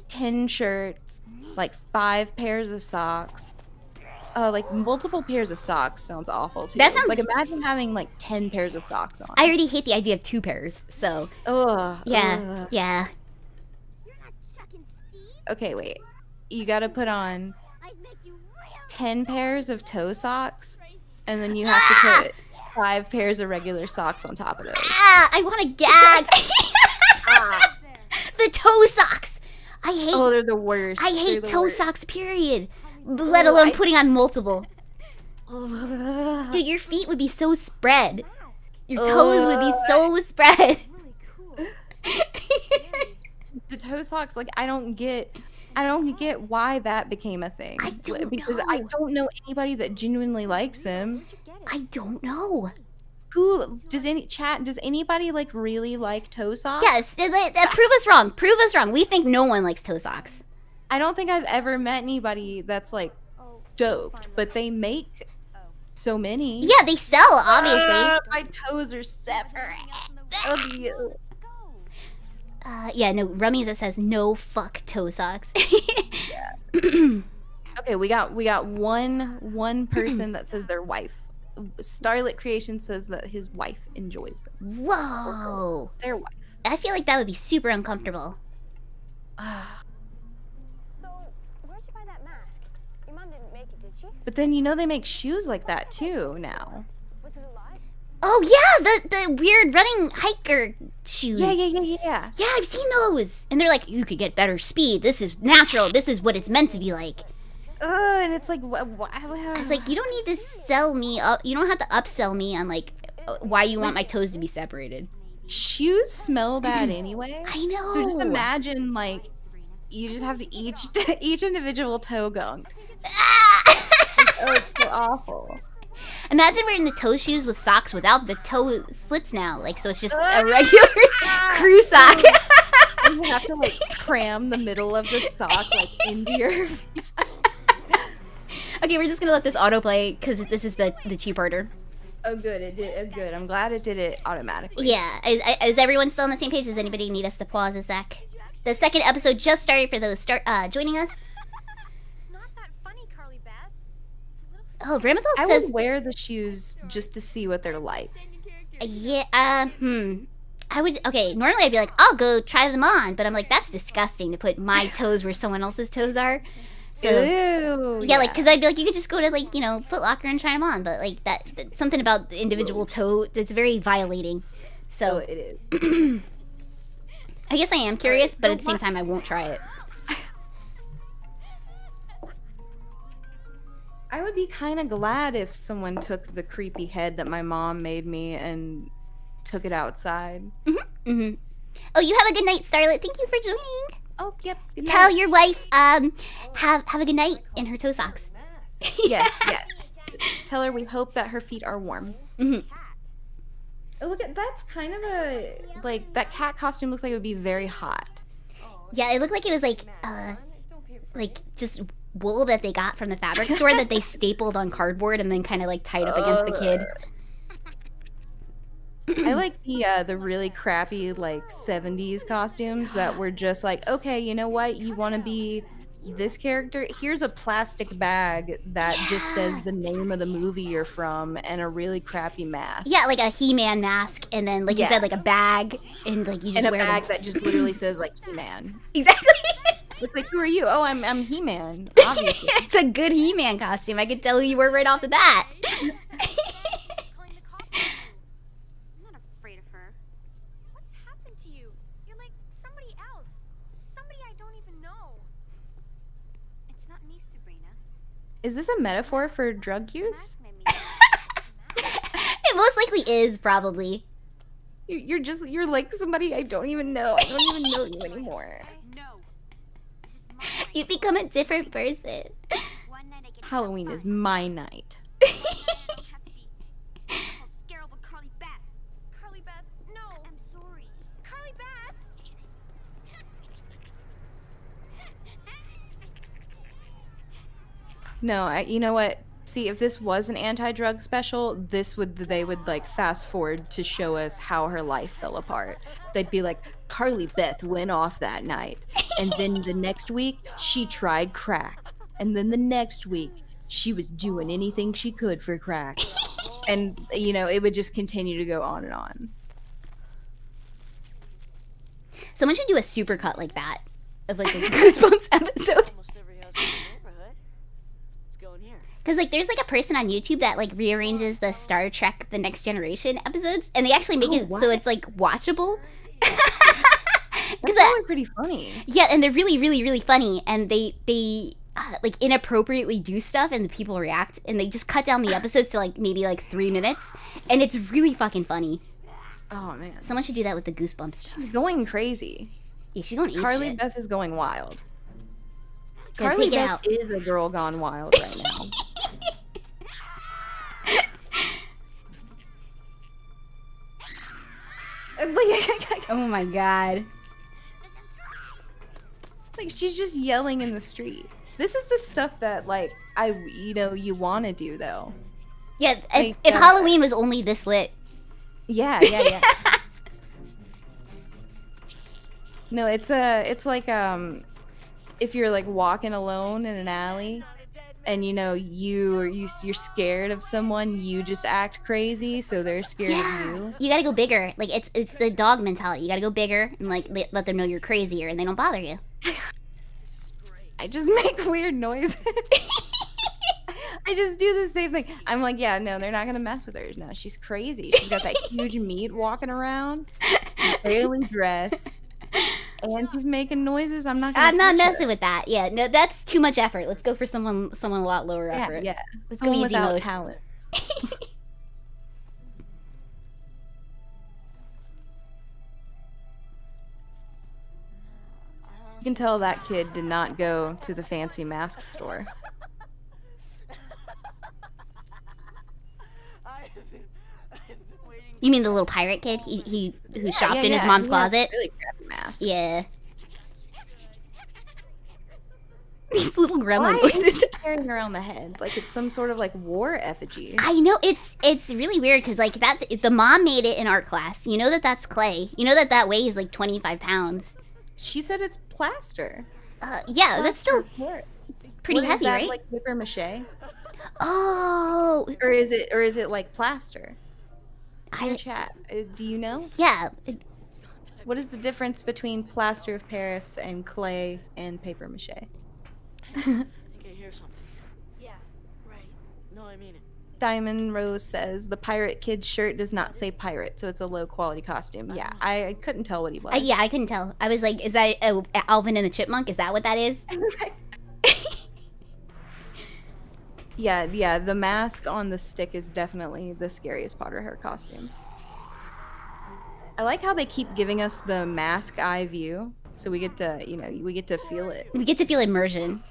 10 shirts, like 5 pairs of socks. Like multiple pairs of socks sounds awful too. That sounds- like, imagine having like 10 pairs of socks on. I already hate the idea of 2 pairs, so... Ugh. Yeah, ugh. yeah. Okay, wait. You gotta put on 10 pairs of toe socks, and then you have to put 5 pairs of regular socks on top of those. Ah, I want to gag. The toe socks. I hate. Oh, they're the worst. I They're hate the toe worst. socks. Period. Let alone putting on multiple. Ugh. Dude, your feet would be so spread. Your toes would be so spread. The toe socks, like, I don't get why that became a thing. I don't because know. I don't know anybody that genuinely likes them. I don't know. Who does anybody like really like toe socks? Yes, prove us wrong. Prove us wrong. We think no one likes toe socks. I don't think I've ever met anybody that's like doped, but they make so many. Yeah, they sell, obviously. My toes are separate. Yeah, no, Rummy's that says no fuck toe socks. Okay, we got one person that says their wife. Starlit Creation says that his wife enjoys them. Whoa. Their wife. I feel like that would be super uncomfortable. So, where'd you buy that mask? Your mom didn't make it, did she? But then you know they make shoes like that too now. Was it alive? Oh yeah, the weird running hiker shoes. Yeah. Yeah, I've seen those. And they're like, you could get better speed. This is natural. This is what it's meant to be like. And it's like, I was like, you don't need to sell me up. You don't have to upsell me on like why you want my toes to be separated. shoes smell bad anyway. I know. So just imagine like you just have to each individual toe gunk. Oh, it's so awful. Imagine wearing the toe shoes with socks without the toe slits now. Like, so it's just a regular crew sock. You have to like cram the middle of the sock like into your. Okay, we're just gonna let this autoplay because this is the two-parter. Oh, good. It did. Oh, good. I'm glad it did it automatically. Yeah. Is everyone still on the same page? Does anybody need us to pause a sec? The second episode just started for those joining us. It's not that funny, Carly Beth. It's a little Oh, Ramathal I says. would wear the shoes just to see what they're like. Yeah. I would. Okay. Normally I'd be like, I'll go try them on, but I'm like, that's disgusting to put my toes where someone else's toes are. So. Ew, Yeah, like, because I'd be like, you could just go to, like, you know, Foot Locker and try them on, but, like, that something about the individual toe that's very violating. So, it is. I guess I am curious, but at the same time, I won't try it. I would be kind of glad if someone took the creepy head that my mom made me and took it outside. Oh, you have a good night, Starlet. Thank you for joining. Oh, yep. good Tell night." your wife, have a good night in her toe socks. Yes, yes. Tell her we hope that her feet are warm. Hmm. Oh, look at that's kind of a like that cat costume looks like it would be very hot. Yeah, it looked like it was like just wool that they got from the fabric store that they stapled on cardboard and then kind of like tied up against the kid. I like the really crappy like 70s costumes that were just like, okay, you know what? You want to be this character? Here's a plastic bag that just says the name of the movie you're from and a really crappy mask. Yeah, like a He-Man mask, and then like you said, like a bag, and like you just And a wear bag them. that just literally says like He-Man. Exactly. It's like, who are you? Oh, I'm He-Man, obviously. It's a good He-Man costume. I could tell who you were right off the bat. Calling the cops on you. I'm not afraid of her. What's happened to you? You're like somebody else. Somebody I don't even know. It's not me, Sabrina. Is this a metaphor for drug use? It most likely is, probably. You're like somebody I don't even know. I don't even know you anymore. No. This is my You become a different person. one night I get Halloween is my night. have to be. I'll scare over Carly Beth. Carly Beth, no. I'm sorry. Carly Beth. No, you know what? See, if this was an anti-drug special, they would like fast forward to show us how her life fell apart. They'd be like, Carly Beth went off that night, and then the next week she tried crack, and then the next week she was doing anything she could for crack, and you know it would just continue to go on and on. Someone should do a supercut like that of like a Goosebumps episode. Almost every house in the neighborhood. Let's go in here. Because like there's like a person on YouTube that like rearranges the Star Trek The Next Generation episodes, and they actually make it so it's like watchable. That's probably pretty funny. Yeah, and they're really, really, really funny, and they like inappropriately do stuff, and the people react, and they just cut down the episodes to like maybe like 3 minutes, and it's really fucking funny. Oh man, Someone should do that with the Goosebumps stuff. she's going crazy. Yeah, she's going ape Carly shit. Beth is going wild. Yeah, Carly take it Beth out. is a girl gone wild right now. Oh my god. Like she's just yelling in the street. This is the stuff that like you want to do though. Yeah, Like, if Halloween was only this lit. Yeah. No, it's like if you're like walking alone in an alley and you know you're scared of someone, you just act crazy so they're scared of you. You gotta go bigger. Like it's the dog mentality. You gotta go bigger and like let them know you're crazier, and they don't bother you. I just make weird noises. I just do the same thing. I'm like, yeah, no, they're not gonna mess with her. No, she's crazy. She's got that huge meat walking around, barely dressed, and she's making noises. I'm not messing with that. Yeah, no, that's too much effort. Let's go for someone a lot lower effort. Yeah, Let's go someone easy without mode. talents. You can tell that kid did not go to the fancy mask store. You mean the little pirate kid? He who shopped in his yeah, mom's he has closet? Really crappy mask. Yeah. These little gremlin Why voices. is he carrying around the head like it's some sort of like war effigy? I know it's really weird because like that the mom made it in art class. You know that's clay. You know that weighs like 25 pounds. She said it's plaster. Yeah, that's still pretty What, heavy, is that, right? Like paper mache, Oh, or is it like plaster? I Chat. Do you know? yeah. What is the difference between plaster of Paris and clay and paper mache? I think I hear something. Yeah, right. No, I mean it. Diamond Rose says the pirate kid's shirt does not say pirate, so it's a low quality costume. Yeah, I couldn't tell what he was. Yeah, I couldn't tell. I was like, is that Alvin and the Chipmunk? Is that what that is? Yeah, the mask on the stick is definitely the scariest part of her costume. I like how they keep giving us the mask eye view. so we get to, we get to feel it. We get to feel immersion.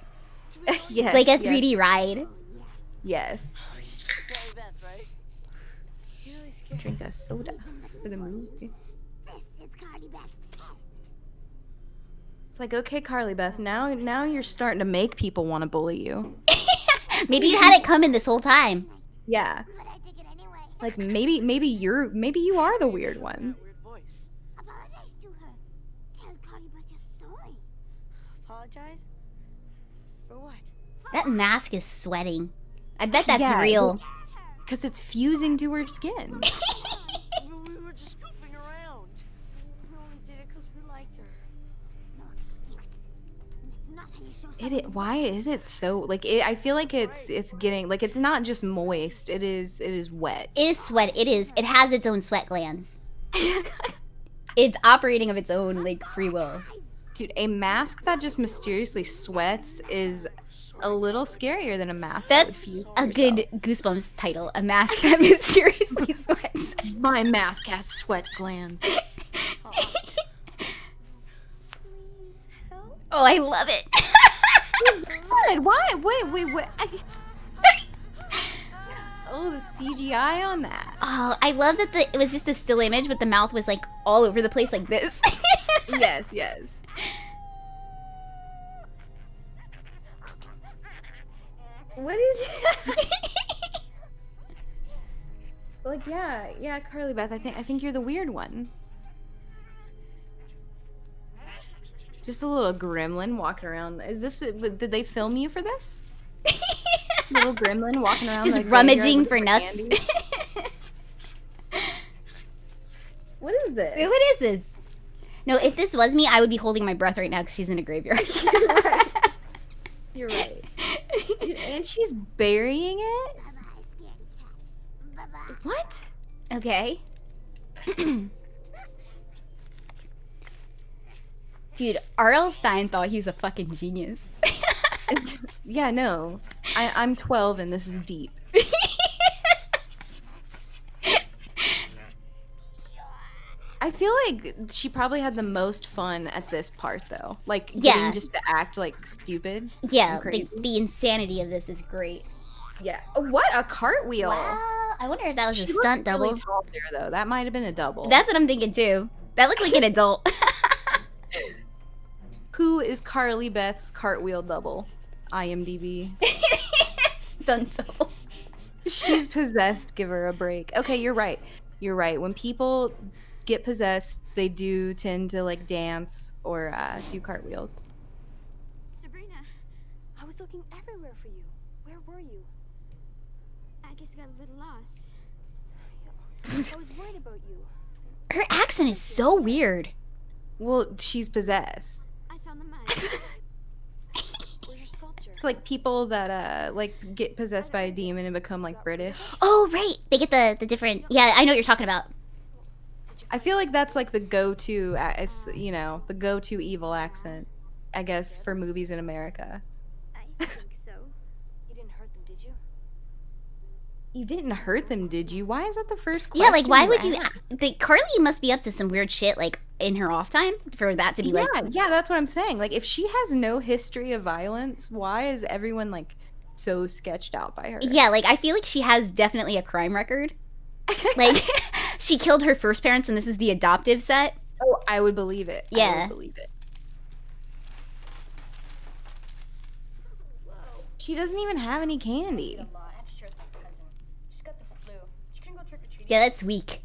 Yes, It's like a yes, 3D ride. Yes. Carly Beth, right? You're really scared. Drink a soda for the movie. This is Carly Beth's pet. It's like, okay, Carly Beth, now you're starting to make people want to bully you. Maybe you had it coming this whole time. Yeah. But I dig it anyway. Like maybe you are the weird one. Weird voice. Apologize to her. Tell Carly Beth you're sorry. Apologize? For what? That mask is sweating. I bet that's Yeah, real. Because it's fusing to her skin. We were just goofing around. We only did it because we liked her. It's no excuse. It's not how you show Why is it so like it? I feel like it's getting like it's not just moist. It is wet. It is sweat. It is. It has its own sweat glands. It's operating of its own like free will. Dude, a mask that just mysteriously sweats is a little scarier than a mask. That's that would a fuse good yourself. Goosebumps title. A mask that mysteriously sweats. My mask has sweat glands. Oh, I love it. What? Why? Wait. Oh, the CGI on that. Oh, I love that it was just a still image, but the mouth was like all over the place like this. Yes. What is like yeah, Carly Beth, I think you're the weird one. Just a little gremlin walking around. Did they film you for this? Little gremlin walking around Just like rummaging graveyard for with nuts. candy. What is this? What is this? No, if this was me, I would be holding my breath right now because she's in a graveyard. You're right. And she's burying it? Bye-bye, scaredy cat. Bye-bye. What? Okay. Dude, R.L. Stein thought he was a fucking genius. Yeah, no. I'm 12 and this is deep. I feel like she probably had the most fun at this part, though. Like, Yeah. getting just to act, like, stupid. Yeah, and crazy. the insanity of this is great. Yeah. Oh, what? A cartwheel. Wow. I wonder if that was She a stunt looked really double. tall there, though. That might have been a double. That's what I'm thinking, too. That looked like an adult. Who is Carly Beth's cartwheel double? IMDb. Stunt double. She's possessed. Give her a break. Okay, you're right. You're right. When people get possessed, they do tend to like dance or do cartwheels. Sabrina, I was looking everywhere for you. Where were you? I guess I got a little lost. I was worried about you. Her accent is so weird. Well, she's possessed. I found the mask. Where's your sculpture? It's like people that like get possessed by a demon and become like British. Oh, right. They get the different... Yeah, I know what you're talking about. I feel like that's like the go-to, the go-to evil accent, I guess, for movies in America. I think so. You didn't hurt them, did you? You didn't hurt them, did you? Why is that the first Yeah, question? like, why would you... ask? Carly must be up to some weird shit, like, in her off time for that to be, like... Yeah, that's what I'm saying. Like, if she has no history of violence, why is everyone, like, so sketched out by her? Yeah, like, I feel like she has definitely a crime record. Like, she killed her first parents, and this is the adoptive set. Oh, I would believe it. I Yeah. would believe it. She doesn't even have any candy. I had to share with my cousin. She's got the flu. She couldn't go trick or treating. Yeah, that's weak.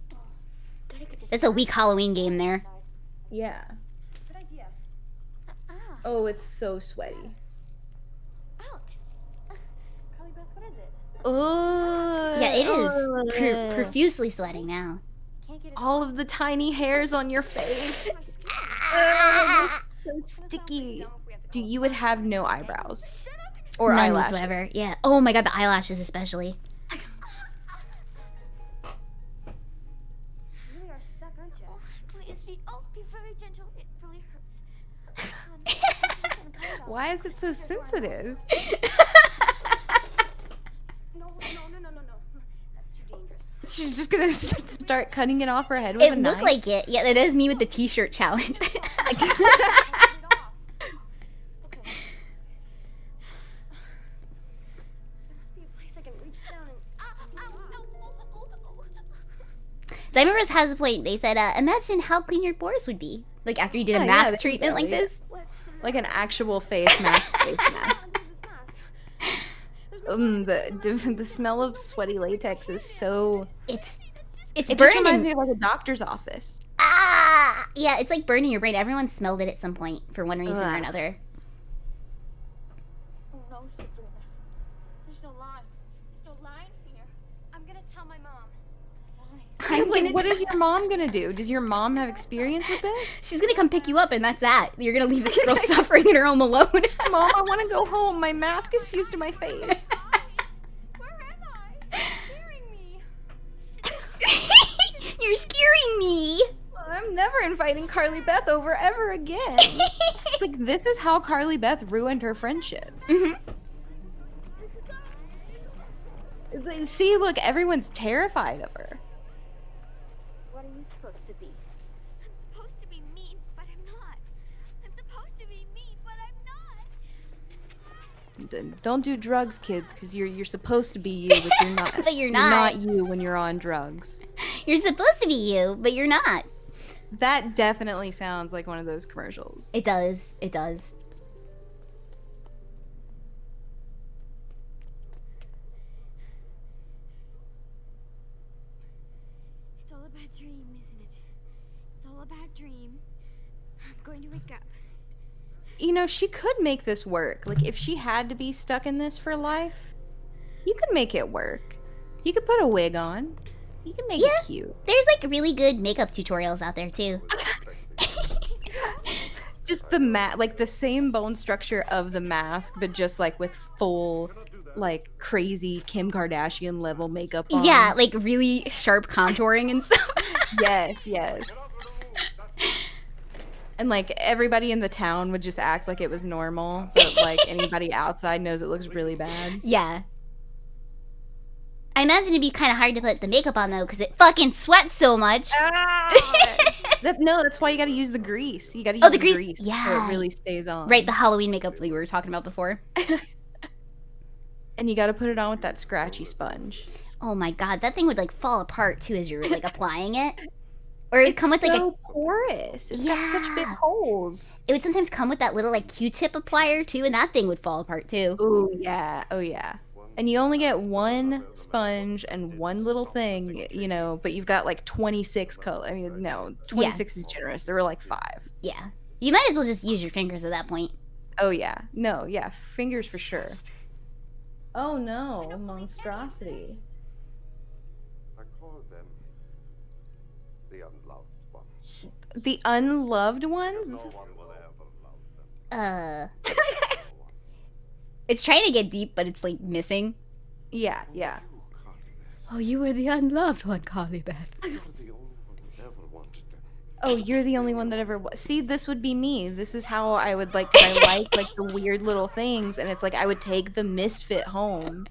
That's a weak Halloween game there. Yeah. Good idea. Oh, it's so sweaty. Ouch. Carly Beth, what is it? Oh. Yeah, it is profusely sweating now. Can't get it. All of the tiny hairs on your face. So sticky. Dude, you would have no eyebrows. Or None eyelashes. whatsoever. Yeah. Oh my god, the eyelashes especially. You really are stuck, aren't you? Please be very gentle. It really hurts. Why is it so sensitive? No. That's too dangerous. She's just gonna start cutting it off her head with a It knife. looked like it. Yeah, that is me with the t-shirt challenge. Diamond Rose has a point. They said, imagine how clean your pores would be. Like after you did a mask there you treatment go. like this. Like an actual face mask. Face mask. The smell of sweaty latex is so. It's It just burning. reminds me of like a doctor's office. Ah! Yeah, it's like burning your brain. Everyone smelled it at some point for one reason or Ugh. another. Oh no, Sabrina. There's no line. There's no line here. I'm gonna tell my mom. I'm Like, gonna what is your mom gonna do? Does your mom have experience with this? She's gonna come pick you up and that's that. You're gonna leave this girl suffering in her home alone. Mom, I want to go home. My mask is fused to my face. Where am I? You're scaring me. You're scaring me. I'm never inviting Carly Beth over ever again. It's like, this is how Carly Beth ruined her friendships. See, look, everyone's terrified of her. What are you supposed to be? I'm supposed to be mean, but I'm not. I'm supposed to be mean, but I'm not. Don't do drugs, kids, because you're supposed to be you, but you're not. But you're You're not. not you when you're on drugs. You're supposed to be you, but you're not. That definitely sounds like one of those commercials. It does. It does. It's all a bad dream, isn't it? It's all a bad dream. I'm going to wake up. You know, she could make this work. Like, if she had to be stuck in this for life, you could make it work. You could put a wig on. You can make it cute. There's like really good makeup tutorials out there too. Just the like the same bone structure of the mask, but just like with full, like crazy Kim Kardashian level makeup on. Yeah, like really sharp contouring and stuff. Yes. And like everybody in the town would just act like it was normal, but like anybody outside knows it looks really bad. Yeah. I imagine it'd be kind of hard to put the makeup on though, because it fucking sweats so much. No, that's why you gotta use the grease. You gotta use the the grease. so Yeah. it really stays on. Right, the Halloween makeup that we were talking about before. And you gotta put it on with that scratchy sponge. Oh my god, that thing would like fall apart too as you're like applying it. Or it'd come with like a porous. It's got such big holes. It would sometimes come with that little like Q-tip applier too, and that thing would fall apart too. Oh yeah. And you only get one sponge and one little thing, you know, but you've got like 26 color. I mean, no, 26 is generous. There were like 5. Yeah. You might as well just use your fingers at that point. Oh yeah. No, yeah, fingers for sure. Oh no, monstrosity. I call them the unloved ones. The unloved ones? No one will ever love them. It's trying to get deep, but it's like missing. Yeah. Oh, you were the unloved one, Carly Beth. You're the only one who ever wanted them. Oh, you're the only one that ever see, this would be me. This is how I would like, 'cause I like the weird little things, and it's like I would take the misfit home.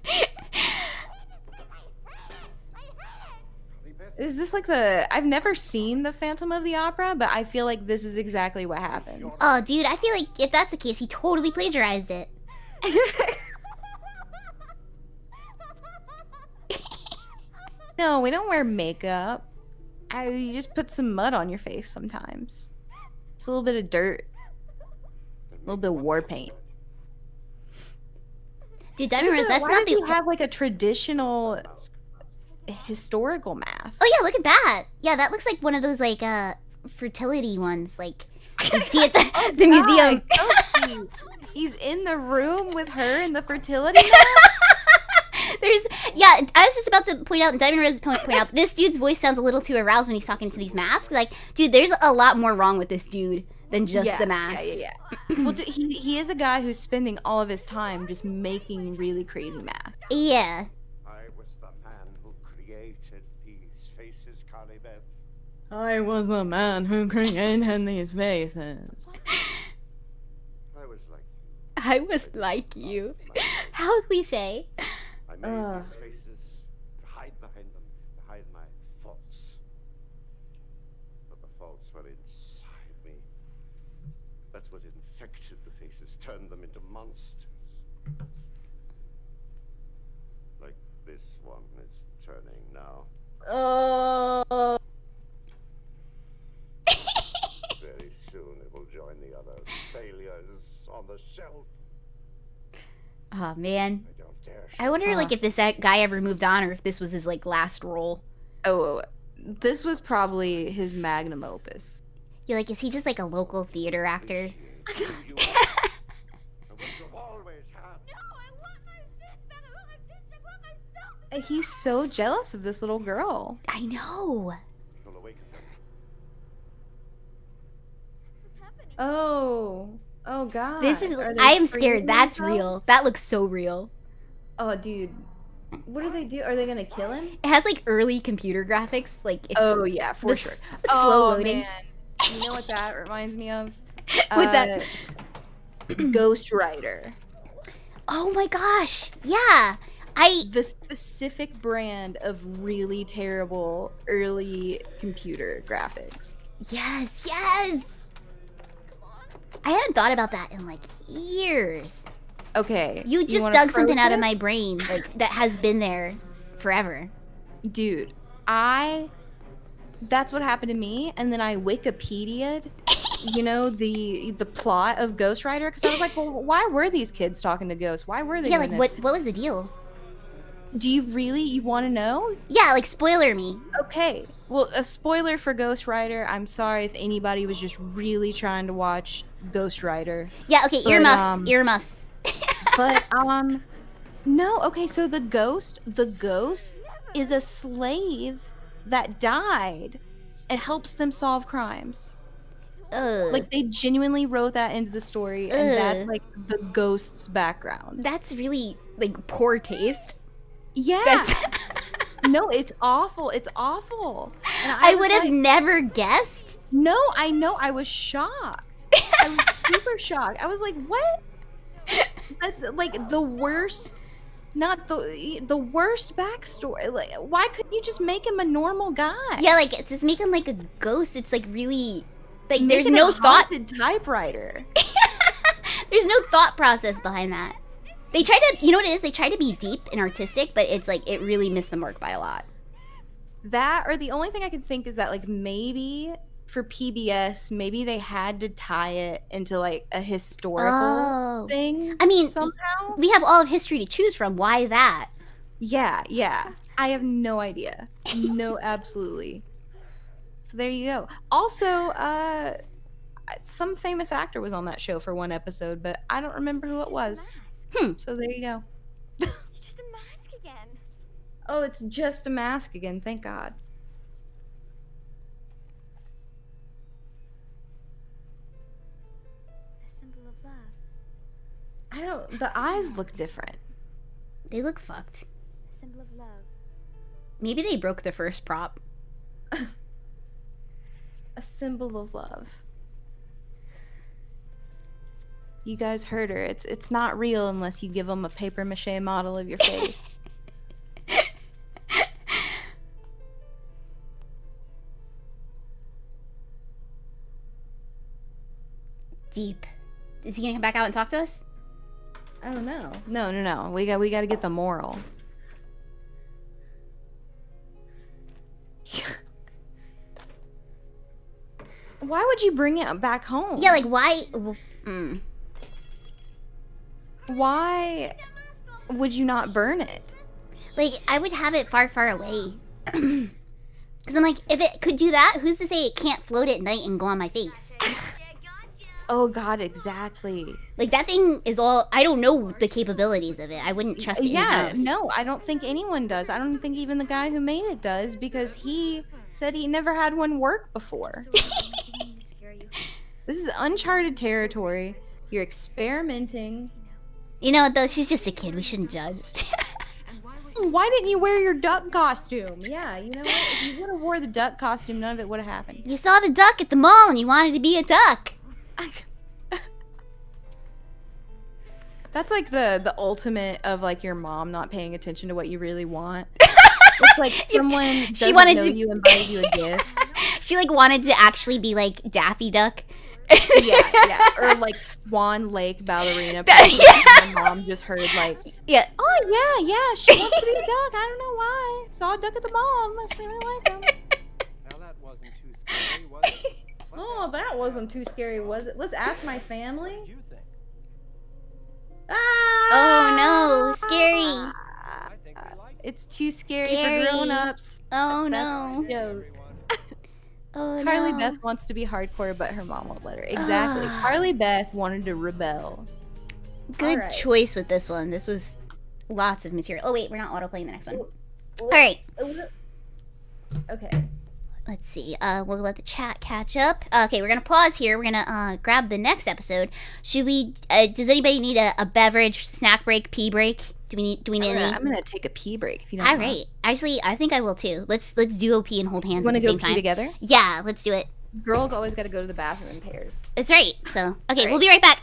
Is this like I've never seen the Phantom of the Opera, but I feel like this is exactly what happens. Oh, dude, I feel like if that's the case, he totally plagiarized it. No, we don't wear makeup. You just put some mud on your face sometimes. Just a little bit of dirt. A little bit of war paint. Dude, Diamond Rose, that's Why not does the... he have like a traditional historical mask? Oh yeah, look at that. Yeah, that looks like one of those like fertility ones. Like you see at the museum. Coqui. He's in the room with her in the fertility mask. I was just about to point out, and Diamond Rose point out, this dude's voice sounds a little too aroused when he's talking to these masks. Like, dude, there's a lot more wrong with this dude than just the masks. Yeah. Well, he is a guy who's spending all of his time just making really crazy masks. Yeah. I was the man who created these faces, Carly Beth. I was the man who created these faces. I was like you. How cliche. I made these faces to hide behind them, to hide my faults. But the faults were inside me. That's what infected the faces, turned them into monsters. Like this one is turning now. the shelf. Oh man. I don't dare I show wonder like if this guy ever moved on or if this was his like last role. Oh, this was probably his magnum opus. You're like, is he just like a local theater actor? who you are and what you've always had. No, I want my fish back. I want my fish back. I want myself. He's so jealous of this little girl. I know. You'll awaken them. What's happening? Oh god. This is. Are they I am freezing scared. That's themselves? real. That looks so real. Oh, dude. What do they do? Are they gonna kill him? It has like early computer graphics. Like it's Oh yeah, for the sure. slow loading. Man. You know what that reminds me of? What's that? Ghost Rider. Oh my gosh. Yeah. The specific brand of really terrible early computer graphics. Yes. I haven't thought about that in like years. Okay. You just wanna dug pro something out of tip? my brain like that has been there forever. Dude, that's what happened to me, and then I Wikipedia'd, you know, the plot of Ghost Rider, because I was like, well, why were these kids talking to ghosts? Why were they Yeah, doing like this? what was the deal? Do you want to know? Yeah, like spoiler me. Okay. Well, a spoiler for Ghost Rider. I'm sorry if anybody was just really trying to watch Ghost Rider. Yeah, okay, But, earmuffs. But no, okay, so the ghost is a slave that died and helps them solve crimes. Ugh. Like they genuinely wrote that into the story, and that's Ugh. like the ghost's background. That's really like poor taste. Yeah. That's No, it's awful. It's awful. And I was would have like, never guessed. No, I know. I was shocked. I was super shocked. I was like, what? That's like the worst, not the worst backstory. Like, why couldn't you just make him a normal guy? Yeah, like just make him like a ghost. It's like really like Make there's it no a thought. haunted typewriter. There's no thought process behind that. They try to, you know what it is? They try to be deep and artistic, but it's like it really missed the mark by a lot. That, or the only thing I could think is that like maybe for PBS, maybe they had to tie it into like a historical thing. I mean, somehow we have all of history to choose from. Why that? Yeah. I have no idea. No, absolutely. So there you go. Also, some famous actor was on that show for one episode, but I don't remember who it was. So there you go. It's just a mask again. Oh, it's just a mask again. Thank God. A symbol of love. The eyes look different. They look fucked. A symbol of love. Maybe they broke the first prop. A symbol of love. You guys heard her. It's not real unless you give them a paper mache model of your face. Deep. Is he gonna come back out and talk to us? I don't know. No. We got to get the moral. Why would you bring it back home? Yeah, like why? Why would you not burn it? Like I would have it far, far away. Because I'm like, if it could do that, who's to say it can't float at night and go on my face? Oh God, exactly. Like that thing is all. I don't know the capabilities of it. I wouldn't trust it. Yeah, in-house. no, I don't think anyone does. I don't think even the guy who made it does, because he said he never had one work before. This is uncharted territory. You're experimenting. You know what though? She's just a kid. We shouldn't judge. Why didn't you wear your duck costume? Yeah, you know what? If you would have wore the duck costume, none of it would have happened. You saw the duck at the mall and you wanted to be a duck. That's like the ultimate of like your mom not paying attention to what you really want. It's like someone She wanted know to you invited you a gift. She like wanted to actually be like Daffy Duck. yeah, or like Swan Lake ballerina. My mom just heard like, yeah, oh yeah, she wants to be a duck. I don't know why. Saw a duck at the mall. Must really like him. Now that wasn't too scary, was it? Oh, that wasn't too scary, was it? Let's ask my family. What do you think? Oh no, scary. I think we like It's too scary, Scary. for grown-ups. Oh That's no. the joke. everyone. Oh Carly no. Beth wants to be hardcore, but her mom won't let her. Exactly. Ah. Carly Beth wanted to rebel. Good Alright. choice with this one. This was lots of material. Oh wait, we're not autoplaying the next one. All right. Okay. Let's see. We'll let the chat catch up. Okay, we're gonna pause here. We're gonna grab the next episode. Should we? Does anybody need a beverage, snack break, pee break? Do we need any? I'm gonna take a pee break if you don't All mind. right. Actually, I think I will too. Let's duo pee and hold hands You at want the to go same pee time. together? Yeah, let's do it. Girls always got to go to the bathroom in pairs. That's right. So, okay, All we'll be right back.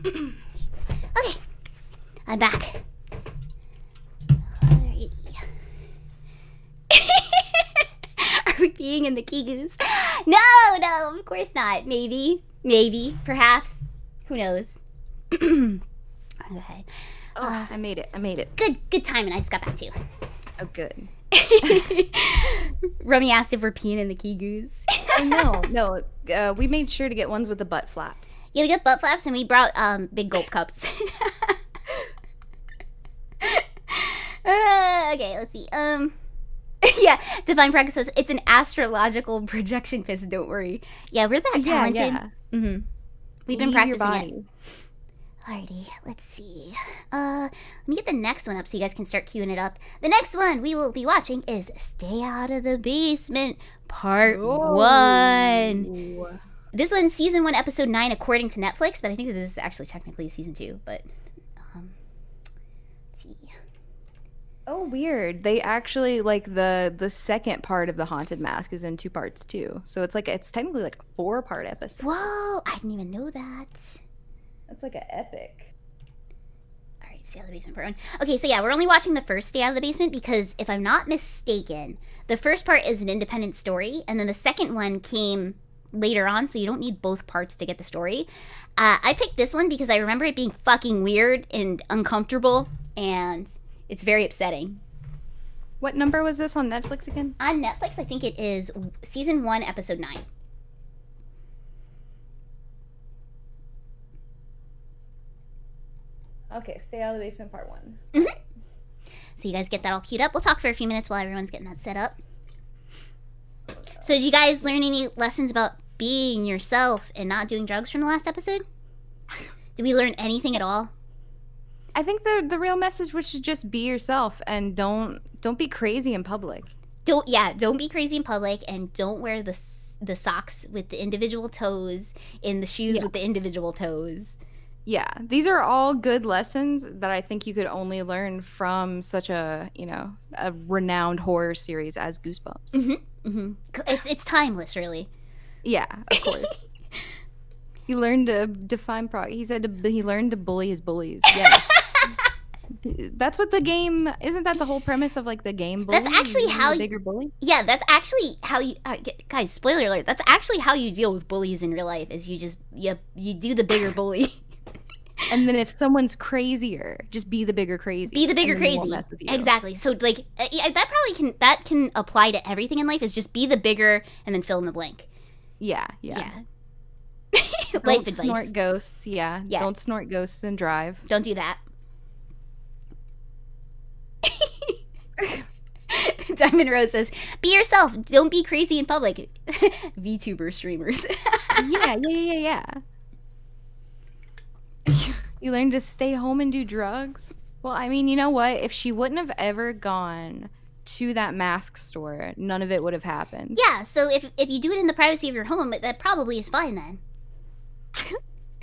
Okay, I'm back. Alrighty. Are we being in the Kigus? No, of course not. Maybe, perhaps. Who knows? Okay. Oh, I made it. Good timing. I just got back to you. Oh, good. Rummy asked if we're peeing in the Kigus. Oh, no. We made sure to get ones with the butt flaps. Yeah, we got butt flaps and we brought big gulp cups. Okay, let's see. Yeah, Divine Practice says it's an astrological projection fist. Don't worry. Yeah, we're that talented. Yeah. Mm-hmm. We've been Leave your practicing it. body. Alrighty, let's see. Let me get the next one up so you guys can start queuing it up. The next one we will be watching is Stay Out of the Basement Part 1. This one's season 1, episode 9, according to Netflix, but I think that this is actually technically season 2. But let's see. Oh, weird. They actually, like, the second part of the Haunted Mask is in 2 parts too. So it's technically like a 4-part episode. Whoa, I didn't even know that. That's like an epic. All right, Stay Out of the Basement Part 1. Okay, so yeah, we're only watching the first Stay Out of the Basement because if I'm not mistaken, the first part is an independent story, and then the second one came later on, so you don't need both parts to get the story. I picked this one because I remember it being fucking weird and uncomfortable, and it's very upsetting. What number was this on Netflix again? On Netflix, I think it is season 1, episode 9. Okay, Stay Out of the Basement Part 1. Mm-hmm. So you guys get that all queued up. We'll talk for a few minutes while everyone's getting that set up. So did you guys learn any lessons about being yourself and not doing drugs from the last episode? Did we learn anything at all? I think the real message was to just be yourself and don't be crazy in public. Don't be crazy in public, and don't wear the socks with the individual toes in the shoes with the individual toes. Yeah, these are all good lessons that I think you could only learn from such a renowned horror series as Goosebumps. Mm-hmm. Mm-hmm. It's timeless, really. Yeah, of course. He learned to define he said he learned to bully his bullies. Yes. That's what the game, isn't that the whole premise of like the game Bully? That's actually how bigger bully? Yeah, that's actually how you guys, spoiler alert, that's actually how you deal with bullies in real life, is you just you do the bigger bully. And then if someone's crazier, just be the bigger crazy. Be the bigger and then they won't crazy. mess with you. Exactly. So like that can apply to everything in life, is just be the bigger and then fill in the blank. Yeah. Life Don't advice. snort ghosts. Yeah. Don't snort ghosts and drive. Don't do that. Diamond Rose says, be yourself. Don't be crazy in public. VTuber streamers. Yeah. You learn to stay home and do drugs? Well, I mean, you know what? If she wouldn't have ever gone to that mask store, none of it would have happened. Yeah, so if you do it in the privacy of your home, that probably is fine then.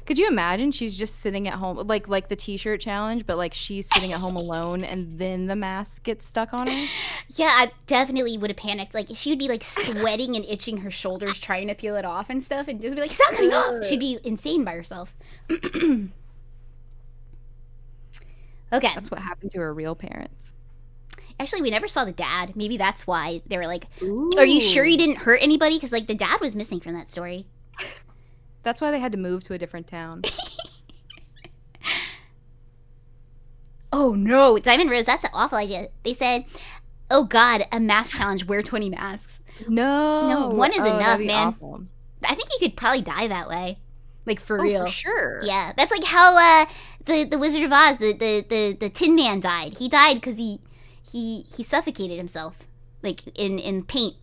Could you imagine she's just sitting at home, like the t-shirt challenge, but like she's sitting at home alone and then the mask gets stuck on her? Yeah, I definitely would have panicked. Like, she would be like sweating and itching her shoulders trying to peel it off and stuff and just be like, it's not coming off. She'd be insane by herself. Okay. That's what happened to her real parents. Actually, we never saw the dad. Maybe that's why they were like, are you sure you didn't hurt anybody? Because, like, the dad was missing from that story. That's why they had to move to a different town. Oh, no. Diamond Rose, that's an awful idea. They said, oh, God, a mask challenge. Wear 20 masks. No. One is enough, man. Awful. I think you could probably die that way. Like, for real. For sure. Yeah. That's like how the Wizard of Oz, the Tin Man died. He died because he suffocated himself, like, in paint.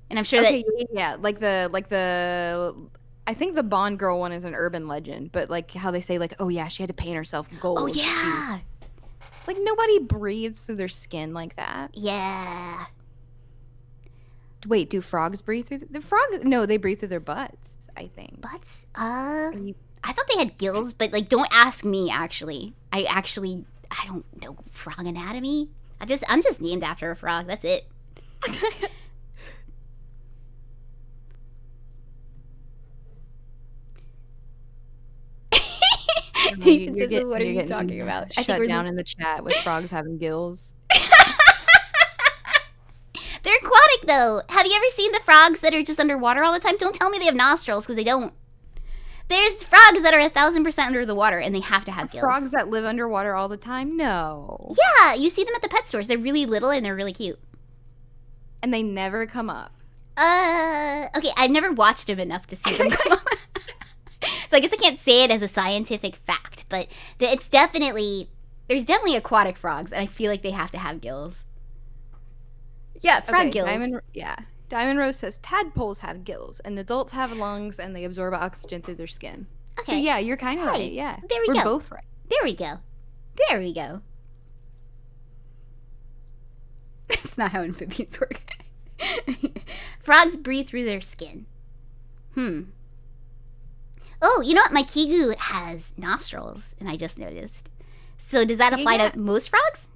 And I'm sure Yeah. Like the I think the Bond girl one is an urban legend, but like how they say, like, oh yeah, she had to paint herself gold. Oh yeah. Like, nobody breathes through their skin like that. Yeah. Wait, do frogs breathe through the frogs? No, they breathe through their butts, I think. Butts? I thought they had gills, but like, don't ask me. Actually, I don't know frog anatomy. I'm just named after a frog. That's it. Nathan says, what are you talking about? Shut down in the chat with frogs having gills. They're aquatic, though. Have you ever seen the frogs that are just underwater all the time? Don't tell me they have nostrils, because they don't. There's frogs that are 1,000% under the water, and they have to have gills. Frogs that live underwater all the time? No. Yeah, you see them at the pet stores. They're really little, and they're really cute. And they never come up. Okay, I've never watched them enough to see them come up. So I guess I can't say it as a scientific fact, but there's definitely aquatic frogs, and I feel like they have to have gills. Yeah, frog gills. Diamond Rose says tadpoles have gills, and adults have lungs, and they absorb oxygen through their skin. Okay. So yeah, you're kind of right. Yeah, there we go. We're both right. There we go. That's not how amphibians work. Frogs breathe through their skin. Oh, you know what? My Kigu has nostrils, and I just noticed. So does that apply to most frogs?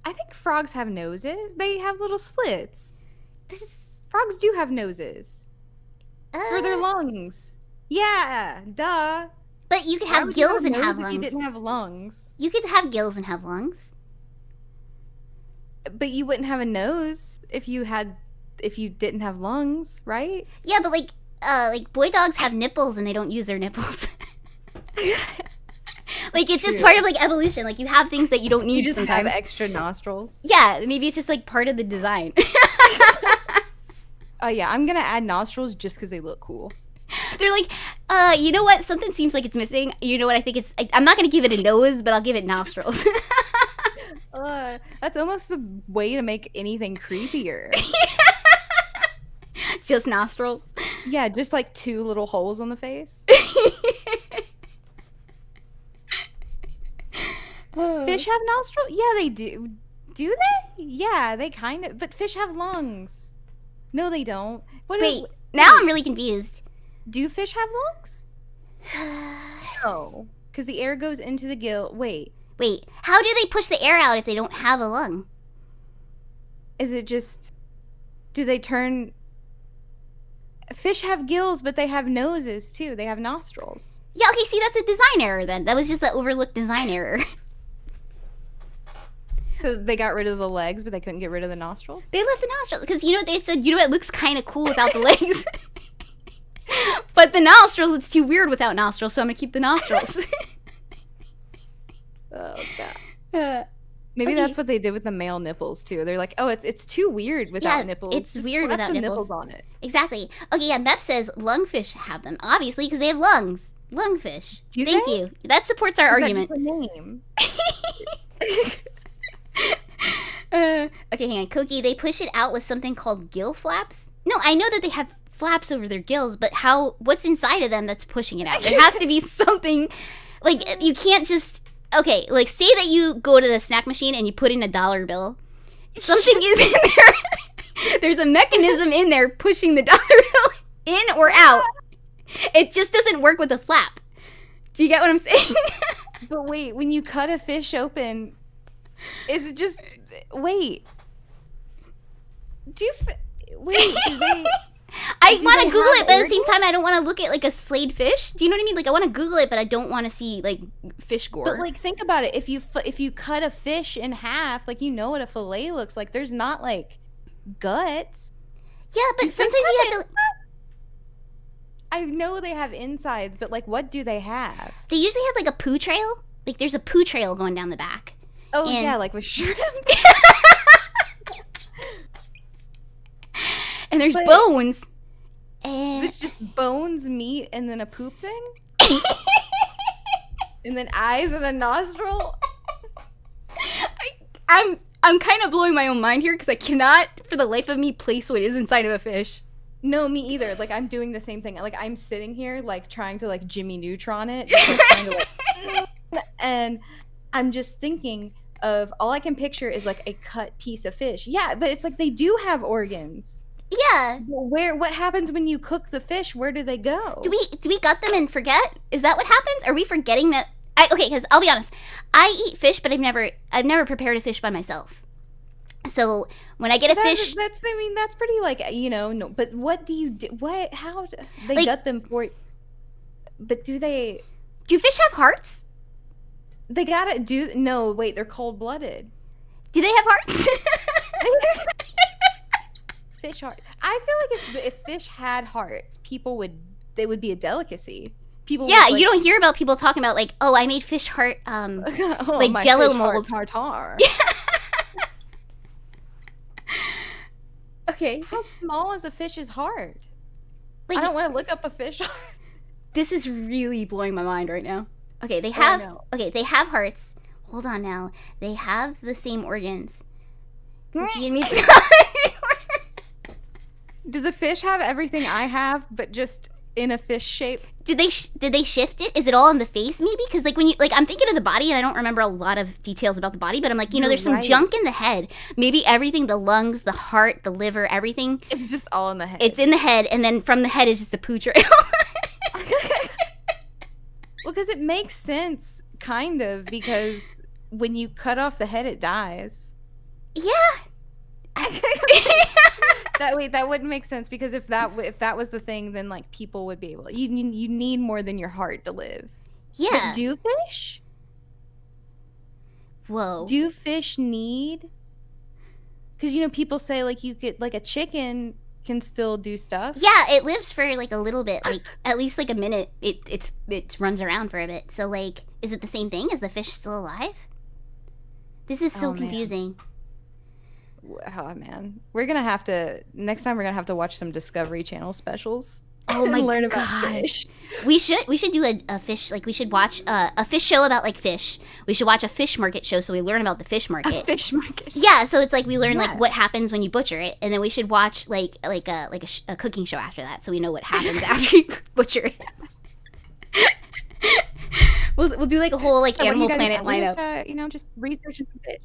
I think frogs have noses. They have little slits. Frogs do have noses. For their lungs. Yeah, duh. But you could have gills and have lungs. You didn't have lungs. You could have gills and have lungs. But you wouldn't have a nose if you didn't have lungs, right? Yeah, but like boy dogs have nipples and they don't use their nipples. Like, it's just part of, like, evolution. Like, you have things that you don't need. You just sometimes. have extra nostrils. Yeah, maybe it's just, like, part of the design. Oh, yeah, I'm gonna add nostrils just because they look cool. They're like, you know what? Something seems like it's missing. You know what? I think it's... I'm not gonna give it a nose, but I'll give it nostrils. That's almost the way to make anything creepier. Just nostrils? Yeah, just, like, 2 little holes on the face. Fish have nostrils? Yeah, they do. Do they? Yeah, they kind of. But fish have lungs. No, they don't. Wait, now I'm really confused. Do fish have lungs? No, because the air goes into the gill. Wait, how do they push the air out if they don't have a lung? Is it just... Do they turn... Fish have gills, but they have noses, too. They have nostrils. Yeah, okay, see, that's a design error, then. That was just an overlooked design error. So they got rid of the legs, but they couldn't get rid of the nostrils? They left the nostrils, because, you know what they said? You know, it looks kind of cool without the legs. But the nostrils, it's too weird without nostrils, so I'm going to keep the nostrils. Oh, God. Maybe that's what they did with the male nipples, too. They're like, oh, it's too weird without nipples. It's just weird without some nipples on it. Exactly. Okay, yeah, Mep says lungfish have them, obviously, because they have lungs. Lungfish. Thank you. That supports our argument. That's just a name. Okay, hang on. Coqui, they push it out with something called gill flaps. No, I know that they have flaps over their gills, but what's inside of them that's pushing it out? There has to be something, like, you can't just, okay, like, say that you go to the snack machine and you put in a $1 bill. Something is in there. There's a mechanism in there pushing the $1 bill in or out. It just doesn't work with a flap. Do you get what I'm saying? But wait, when you cut a fish open, it's just, wait. Wait, I want to Google it, but at the same time, I don't want to look at, like, a slayed fish. Do you know what I mean? Like, I want to Google it, but I don't want to see, like, fish gore. But, like, think about it. If you cut a fish in half, like, you know what a fillet looks like. There's not, like, guts. Yeah, but sometimes you have to... I know they have insides, but, like, what do they have? They usually have, like, a poo trail. Like, there's a poo trail going down the back. Oh, yeah, like with shrimp. And there's bones. And it's just bones, meat, and then a poop thing? And then eyes and a nostril? I'm kind of blowing my own mind here because I cannot, for the life of me, place what is inside of a fish. No, me either. Like, I'm doing the same thing. Like, I'm sitting here, like, trying to, like, Jimmy Neutron it. Trying to, like, and I'm just thinking of, all I can picture is, like, a cut piece of fish. Yeah, but it's like they do have organs. Yeah. What happens when you cook the fish? Where do they go? Do we gut them and forget? Is that what happens? Are we forgetting that? Okay, because I'll be honest. I eat fish, but I've never prepared a fish by myself. So when I get a fish, that's pretty, like, you know. No, but what do you do? How they like, gut them for? But do fish have hearts? They gotta do. No, wait, they're cold-blooded. Do they have hearts? Fish heart. I feel like if fish had hearts, they would be a delicacy. People. Yeah, would, like, you don't hear about people talking about, like, oh, I made fish heart, like Jello mold. Tartar. Okay. How small is a fish's heart? Like, I don't want to look up a fish heart. This is really blowing my mind right now. Okay, they have they have hearts. Hold on now. They have the same organs. Does a fish have everything I have, but just in a fish shape? Did they shift it? Is it all in the face maybe? Because, like, when you, like, I'm thinking of the body and I don't remember a lot of details about the body, but I'm like, there's some junk in the head. Maybe everything, the lungs, the heart, the liver, everything. It's just all in the head. It's in the head, and then from the head is just a poo trail. Well, because it makes sense, kind of, because when you cut off the head, it dies. Yeah. That wouldn't make sense, because if that was the thing, then, like, people would be able. You need more than your heart to live. Yeah. But do fish? Whoa. Do fish need? Because, people say, like, you could, like, a chicken can still do stuff. Yeah, it lives for, like, a little bit, like, at least, like, a minute. It runs around for a bit. So, like, is it the same thing? Is the fish still alive? This is so confusing. Oh man, next time we're gonna have to watch some Discovery Channel specials. Oh my learn God. about fish. We should do a fish, like, we should watch a fish show about, like, fish. We should watch a fish market show so we learn about the fish market. A fish market. Yeah, so it's like we learn like what happens when you butcher it, and then we should watch like a cooking show after that, so we know what happens after you butcher it. We'll do like a whole like Animal Planet lineup. Just researching some fish.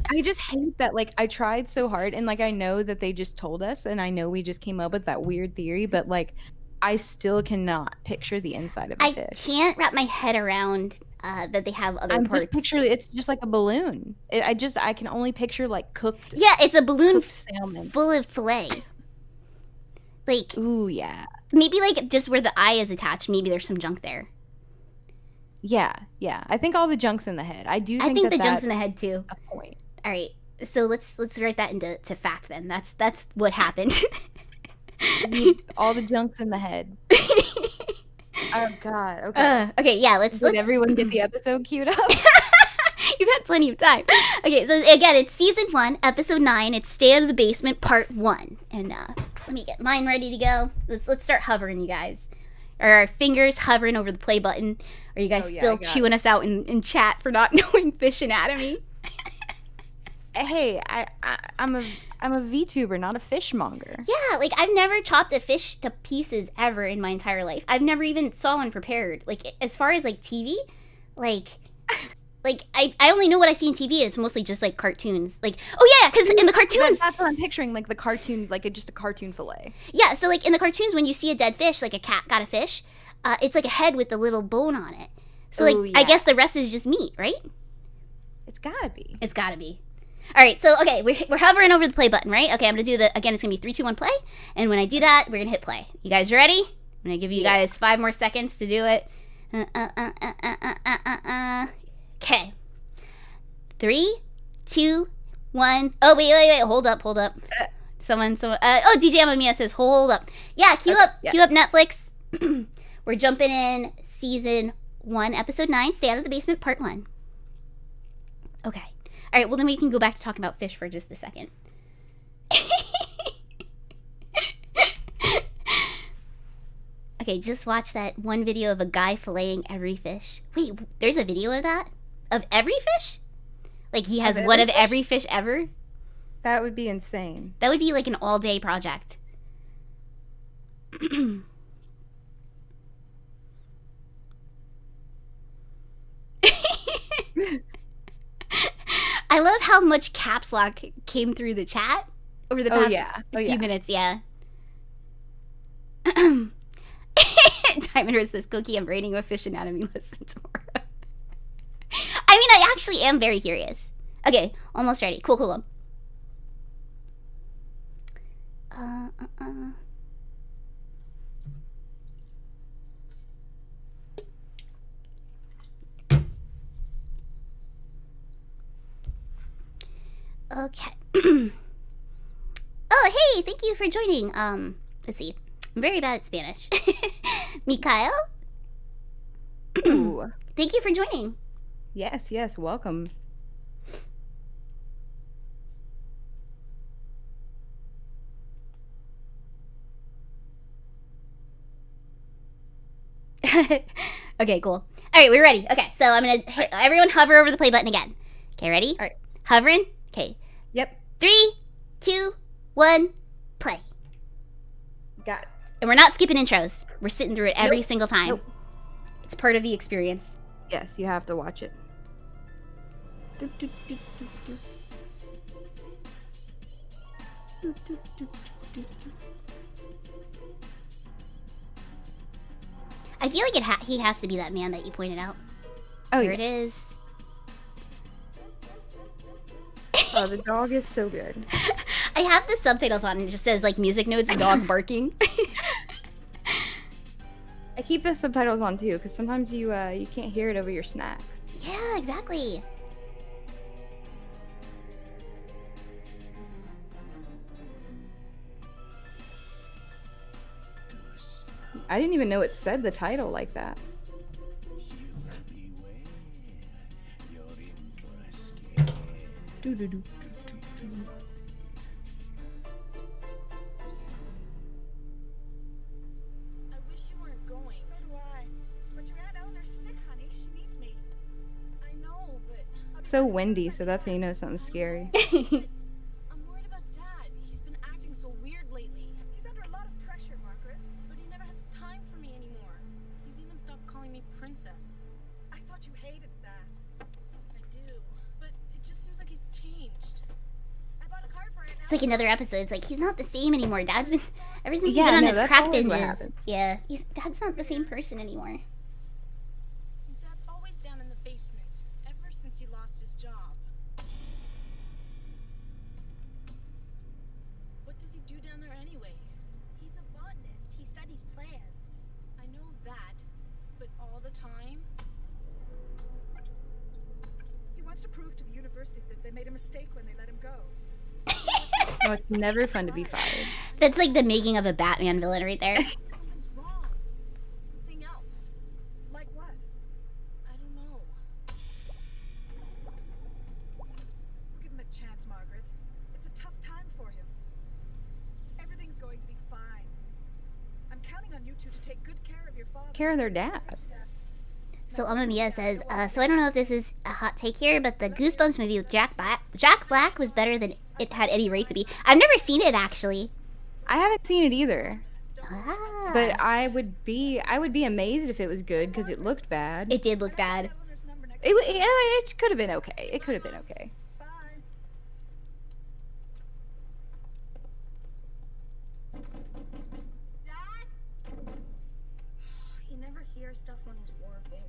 I just hate that, like, I tried so hard, and, like, I know that they just told us, and I know we just came up with that weird theory, but, like, I still cannot picture the inside of a fish. I can't wrap my head around that they have other parts. Just picturing it's just like a balloon. I can only picture, like, cooked. Yeah, it's a balloon salmon full of fillet. Like, ooh, yeah. Maybe, like, just where the eye is attached, maybe there's some junk there. Yeah. I think all the junk's in the head. I think the junk's in the head too. A point. All right, so let's write that into fact then. That's what happened. All the junk's in the head. Oh God. Okay. Okay. Yeah. Let's everyone get the episode queued up. You've had plenty of time. Okay. So again, it's season 1, episode 9. It's Stay Out of the Basement, part 1. And let me get mine ready to go. Let's start hovering, you guys. Are our fingers hovering over the play button? Are you guys still chewing us out in chat for not knowing fish anatomy? Hey, I'm a VTuber, not a fishmonger. Yeah, like I've never chopped a fish to pieces ever in my entire life. I've never even saw one prepared. Like as far as like TV, like I only know what I see in TV, and it's mostly just like cartoons. Like, oh yeah, because in the cartoons, That's what I'm picturing, like the cartoon, like just a cartoon fillet. yeah. So like in the cartoons, when you see a dead fish, like a cat got a fish, it's like a head with a little bone on it. So like Ooh, I yeah. guess the rest is just meat, right? It's gotta be. It's gotta be. All right, so okay, we're hovering over the play button, right? Okay, I'm gonna do again. It's gonna be 3, 2, 1, play, and when I do that, we're gonna hit play. You guys ready? I'm gonna give you guys 5 more seconds to do it. Okay. 3, 2, 1. Oh wait. Hold up. Someone. Oh, DJ Amamiya says hold up. Yeah, cue up Netflix. We're jumping in season 1, episode 9. Stay out of the basement, part 1. Okay. All right. Well, then we can go back to talking about fish for just a second. Okay, just watch that one video of a guy filleting every fish. Wait, there's a video of that? Of every fish? Like he has one of every fish ever? That would be insane. That would be like an all-day project. I love how much caps lock came through the chat over the past few minutes, yeah. Diamond Rose says, Coqui, I'm writing a fish anatomy lesson tomorrow. I mean, I actually am very curious. Okay, almost ready. Cool. Okay. Oh, hey, thank you for joining. Let's see. I'm very bad at Spanish. Mikhail? Ooh. Thank you for joining. Yes, welcome. Okay, cool. All right, we're ready. Okay, so I'm going to hit everyone hover over the play button again. Okay, ready? All right. Hovering? Okay. Yep. 3, 2, 1, play. Got it. And we're not skipping intros. We're sitting through it every single time. Nope. It's part of the experience. Yes, you have to watch it. I feel like he has to be that man that you pointed out. Oh, Here yeah. it is. Oh, the dog is so good. I have the subtitles on and it just says like music notes and dog barking. I keep the subtitles on too, because sometimes you can't hear it over your snacks. Yeah, exactly. I didn't even know it said the title like that. I wish you weren't going. So do I. But your Aunt Eleanor's sick, honey. She needs me. I know, but It's so windy, so that's how you know something's scary. I'm worried about Dad. He's been acting so weird lately. He's under a lot of pressure, Margaret. But he never has time for me anymore. He's even stopped calling me princess. I thought you hated that. I do. But it just seems like he's changed. I bought a card for it. It's like another episode. It's like he's not the same anymore. Dad's been ever since he's Yeah, been on no, his that's crack always what binges. happens. Yeah, Dad's not the same person anymore. Dad's always down in the basement, ever since he lost his job. What does he do down there anyway? He's a botanist. He studies plants. I know that, but all the time? He wants to prove to the university that they made a mistake when they let him go. Oh, it's never fun to be fired. That's like the making of a Batman villain right there. Something's wrong. Something else. Like what? I don't know. Give him a chance, Margaret. It's a tough time for him. Everything's going to be fine. I'm counting on you two to take good care of your father. Care of their dad. So Amamiya says, so I don't know if this is a hot take here, but the Goosebumps movie with Jack Black was better than it had any right to be. I've never seen it actually. I haven't seen it either. Ah. But I would be amazed if it was good because it looked bad. It did look bad. It could have been okay. It could have been okay. Bye. Dad? He never hears stuff when he's working.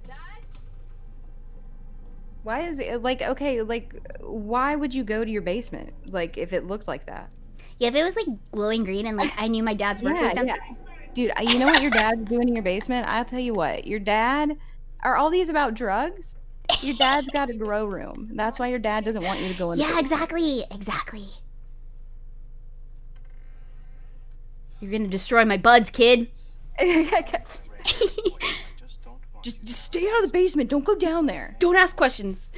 Dad? Why is it like okay? Like, why would you go to your basement? Like, if it looked like that? Yeah, if it was like glowing green and like I knew my dad's work was down there. Dude, you know what your dad's doing in your basement? I'll tell you what. Your dad, are all these about drugs? Your dad's got a grow room. That's why your dad doesn't want you to go in. Yeah, exactly. You're gonna destroy my buds, kid. Just stay out of the basement. Don't go down there. Don't ask questions.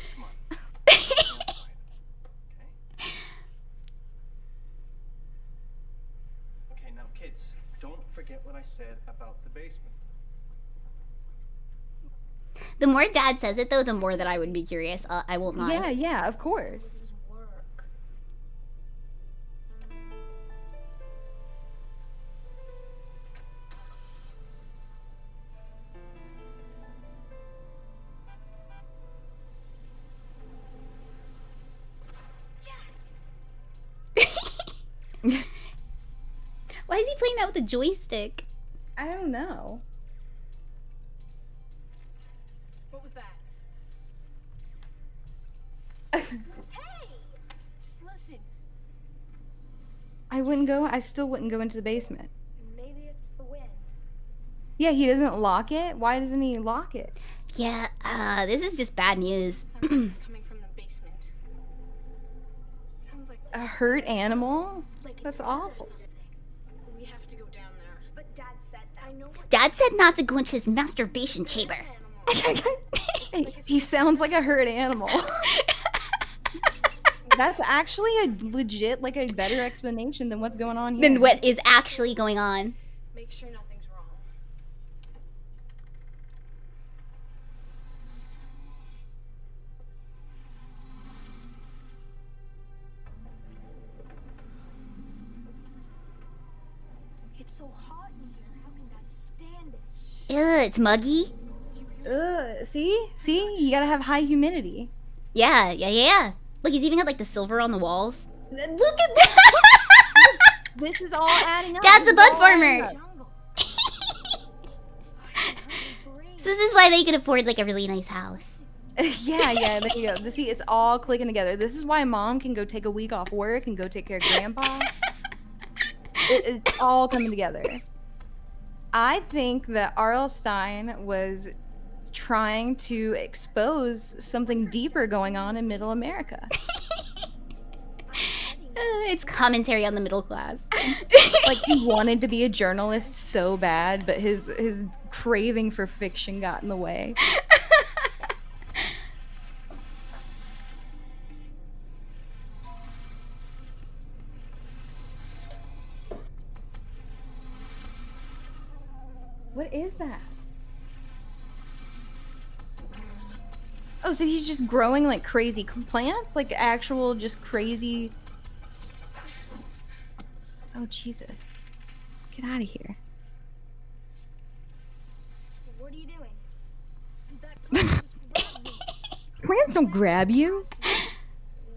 Okay, now kids, don't forget what I said about the basement. The more dad says it though, the more that I would be curious. I won't lie. Yeah, of course. Why is he playing that with a joystick? I don't know. What was that? Hey! Just listen. I still wouldn't go into the basement. Maybe it's the wind. Yeah, he doesn't lock it. Why doesn't he lock it? Yeah, this is just bad news. Sounds like it's coming from the basement. Sounds like A hurt animal? Like That's it's hurt or awful. something. we have to go down there. But Dad said that. I know what Dad said not to go into his masturbation chamber. He sounds like a hurt animal. That's actually a legit, like a better explanation than what's going on here. Then what is actually going on? Make sure nothing's wrong. it's so hot in here. How can Dad stand it? Ugh, it's muggy. See? You gotta have high humidity. Yeah. Look, he's even got like the silver on the walls. Look at this! This is all adding up. Dad's This a is bud all farmer. adding up. Jungle. So this is why they can afford like a really nice house. Yeah, there you go. See, it's all clicking together. This is why Mom can go take a week off work and go take care of Grandpa. It's all coming together. I think that R.L. Stine was trying to expose something deeper going on in Middle America. It's commentary on the middle class. Like he wanted to be a journalist so bad, but his craving for fiction got in the way. What is that? Oh, so he's just growing like crazy plants? Like actual just crazy... Oh, Jesus. Get out of here. What are you doing? Plants don't grab you.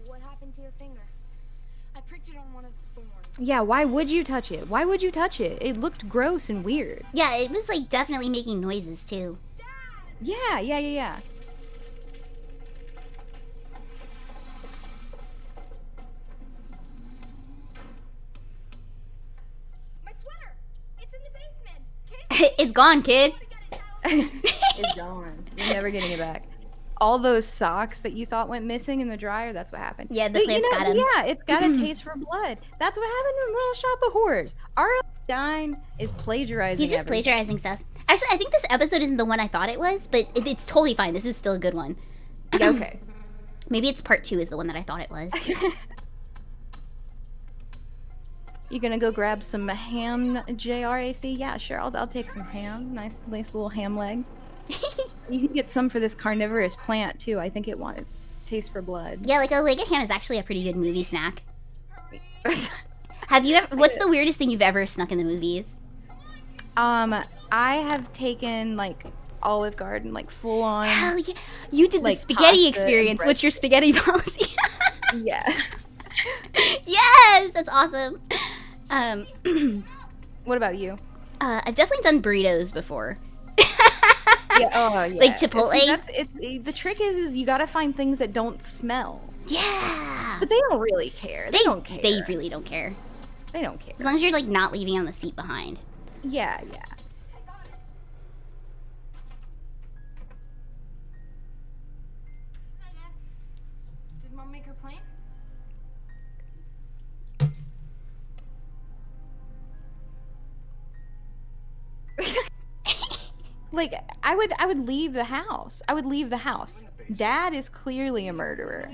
What happened to your finger? I pricked it on one of the thorns. Yeah, why would you touch it? Why would you touch it? It looked gross and weird. Yeah, it was like definitely making noises too. Yeah. My sweater! It's in the basement! Kid, It's gone, kid. It's gone. You're never getting it back. All those socks that you thought went missing in the dryer, that's what happened. Yeah, the plants got 'em. Yeah, it's got a taste for blood. That's what happened in Little Shop of Horrors. R.L. Stine is plagiarizing He's just everything. plagiarizing stuff. Actually, I think this episode isn't the one I thought it was, but it's totally fine. This is still a good one. Yeah, okay. Maybe it's part 2 is the one that I thought it was. You gonna go grab some ham, JRAC? Yeah, sure. I'll take some ham. Nice little ham leg. You can get some for this carnivorous plant too. I think it wants taste for blood. Yeah, like a leg of ham is actually a pretty good movie snack. Have you ever? What's the weirdest thing you've ever snuck in the movies? I have taken like Olive Garden, like full on. Hell yeah! You did the like, spaghetti pasta experience. and What's your spaghetti policy? Yeah. Yes, that's awesome. What about you? I've definitely done burritos before. Yeah. Oh yeah. Like Chipotle. See, the trick is you gotta find things that don't smell. Yeah. But they don't really care. They don't care. They really don't care. They don't care. As long as you're like not leaving on the seat behind. Yeah. Did Mom make her plane? Like I would leave the house. Dad is clearly a murderer.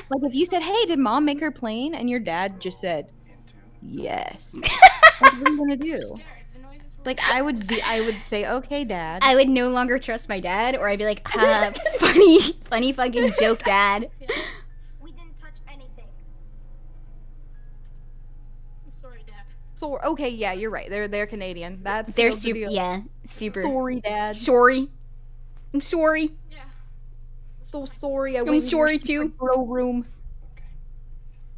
Like if you said, "Hey, did Mom make her plane?" and your dad just said, "Yes." Like, what are you gonna do? Like I would say, "Okay, Dad." I would no longer trust my dad, or I'd be like, funny fucking joke, Dad. We didn't touch anything. I'm sorry, Dad. So okay, yeah, you're right. They're Canadian. They're no big super, deal. yeah, super. Sorry, Dad. Sorry. I'm sorry. Yeah. So sorry. I'm sorry too. Bro room.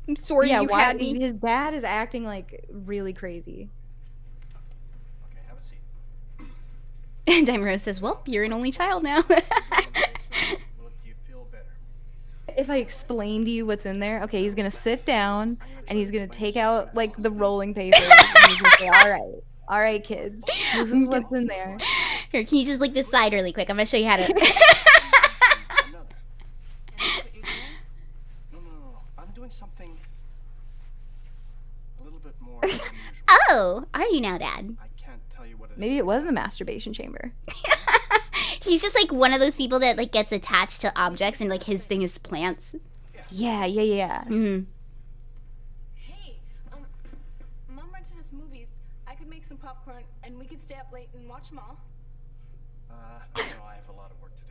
I'm sorry Yeah, you why? had me. His dad is acting like really crazy. Okay, have a seat. And Rose says, "Well, you're an only child now." Will you feel better? If I explain to you what's in there, okay, he's gonna sit down and he's gonna take out like the rolling papers and he's gonna say, all right, kids, this is what's in there. Here, can you just lick this side really quick? I'm gonna show you how to. Another. No. I'm doing something a little bit more unusual. Oh, are you now, Dad? I can't tell you what it is. Maybe it was the masturbation chamber. He's just like one of those people that like gets attached to objects, and like his thing is plants. Yeah. Mm-hmm. Hey, Mom rented us movies. I could make some popcorn, and we could stay up late and watch them all. No, I have a lot of work to do.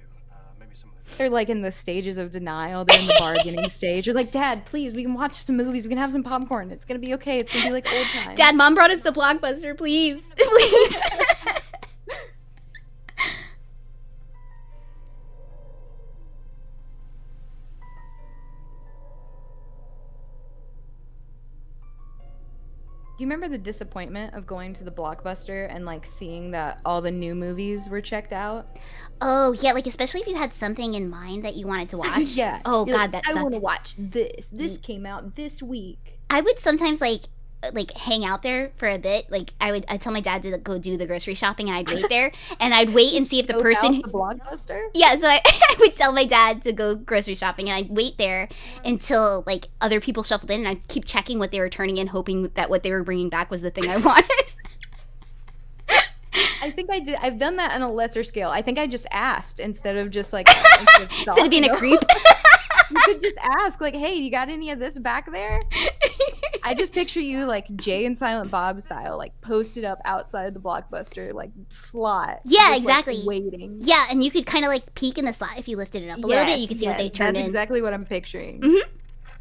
Maybe some of the. They're like in the stages of denial. They're in the bargaining stage. They're like, Dad, please, we can watch some movies. We can have some popcorn. It's gonna be okay. It's gonna be like old times. Dad, Mom brought us to Blockbuster, please, please. Do you remember the disappointment of going to the Blockbuster and like seeing that all the new movies were checked out? Oh yeah, like especially if you had something in mind that you wanted to watch. Yeah. Oh You're God, like, that I sucked. want to watch this. This came out this week. I would sometimes like hang out there for a bit. Like I'd tell my dad to go do the grocery shopping, and I'd wait there, and I'd wait and see if the Go person. out the Blockbuster. Yeah, so I would tell my dad to go grocery shopping, and I'd wait there until like other people shuffled in, and I'd keep checking what they were turning in, hoping that what they were bringing back was the thing I wanted. I think I did. I've done that on a lesser scale. I think I just asked instead of just like Instead of being a creep. You could just ask, like, "Hey, you got any of this back there?" I just picture you like Jay and Silent Bob style, like posted up outside the Blockbuster, like slot. Yeah, just, like, exactly. waiting. Yeah, and you could kind of like peek in the slot if you lifted it up a little bit. You could see what they turned That's in. exactly what I'm picturing. Mm-hmm.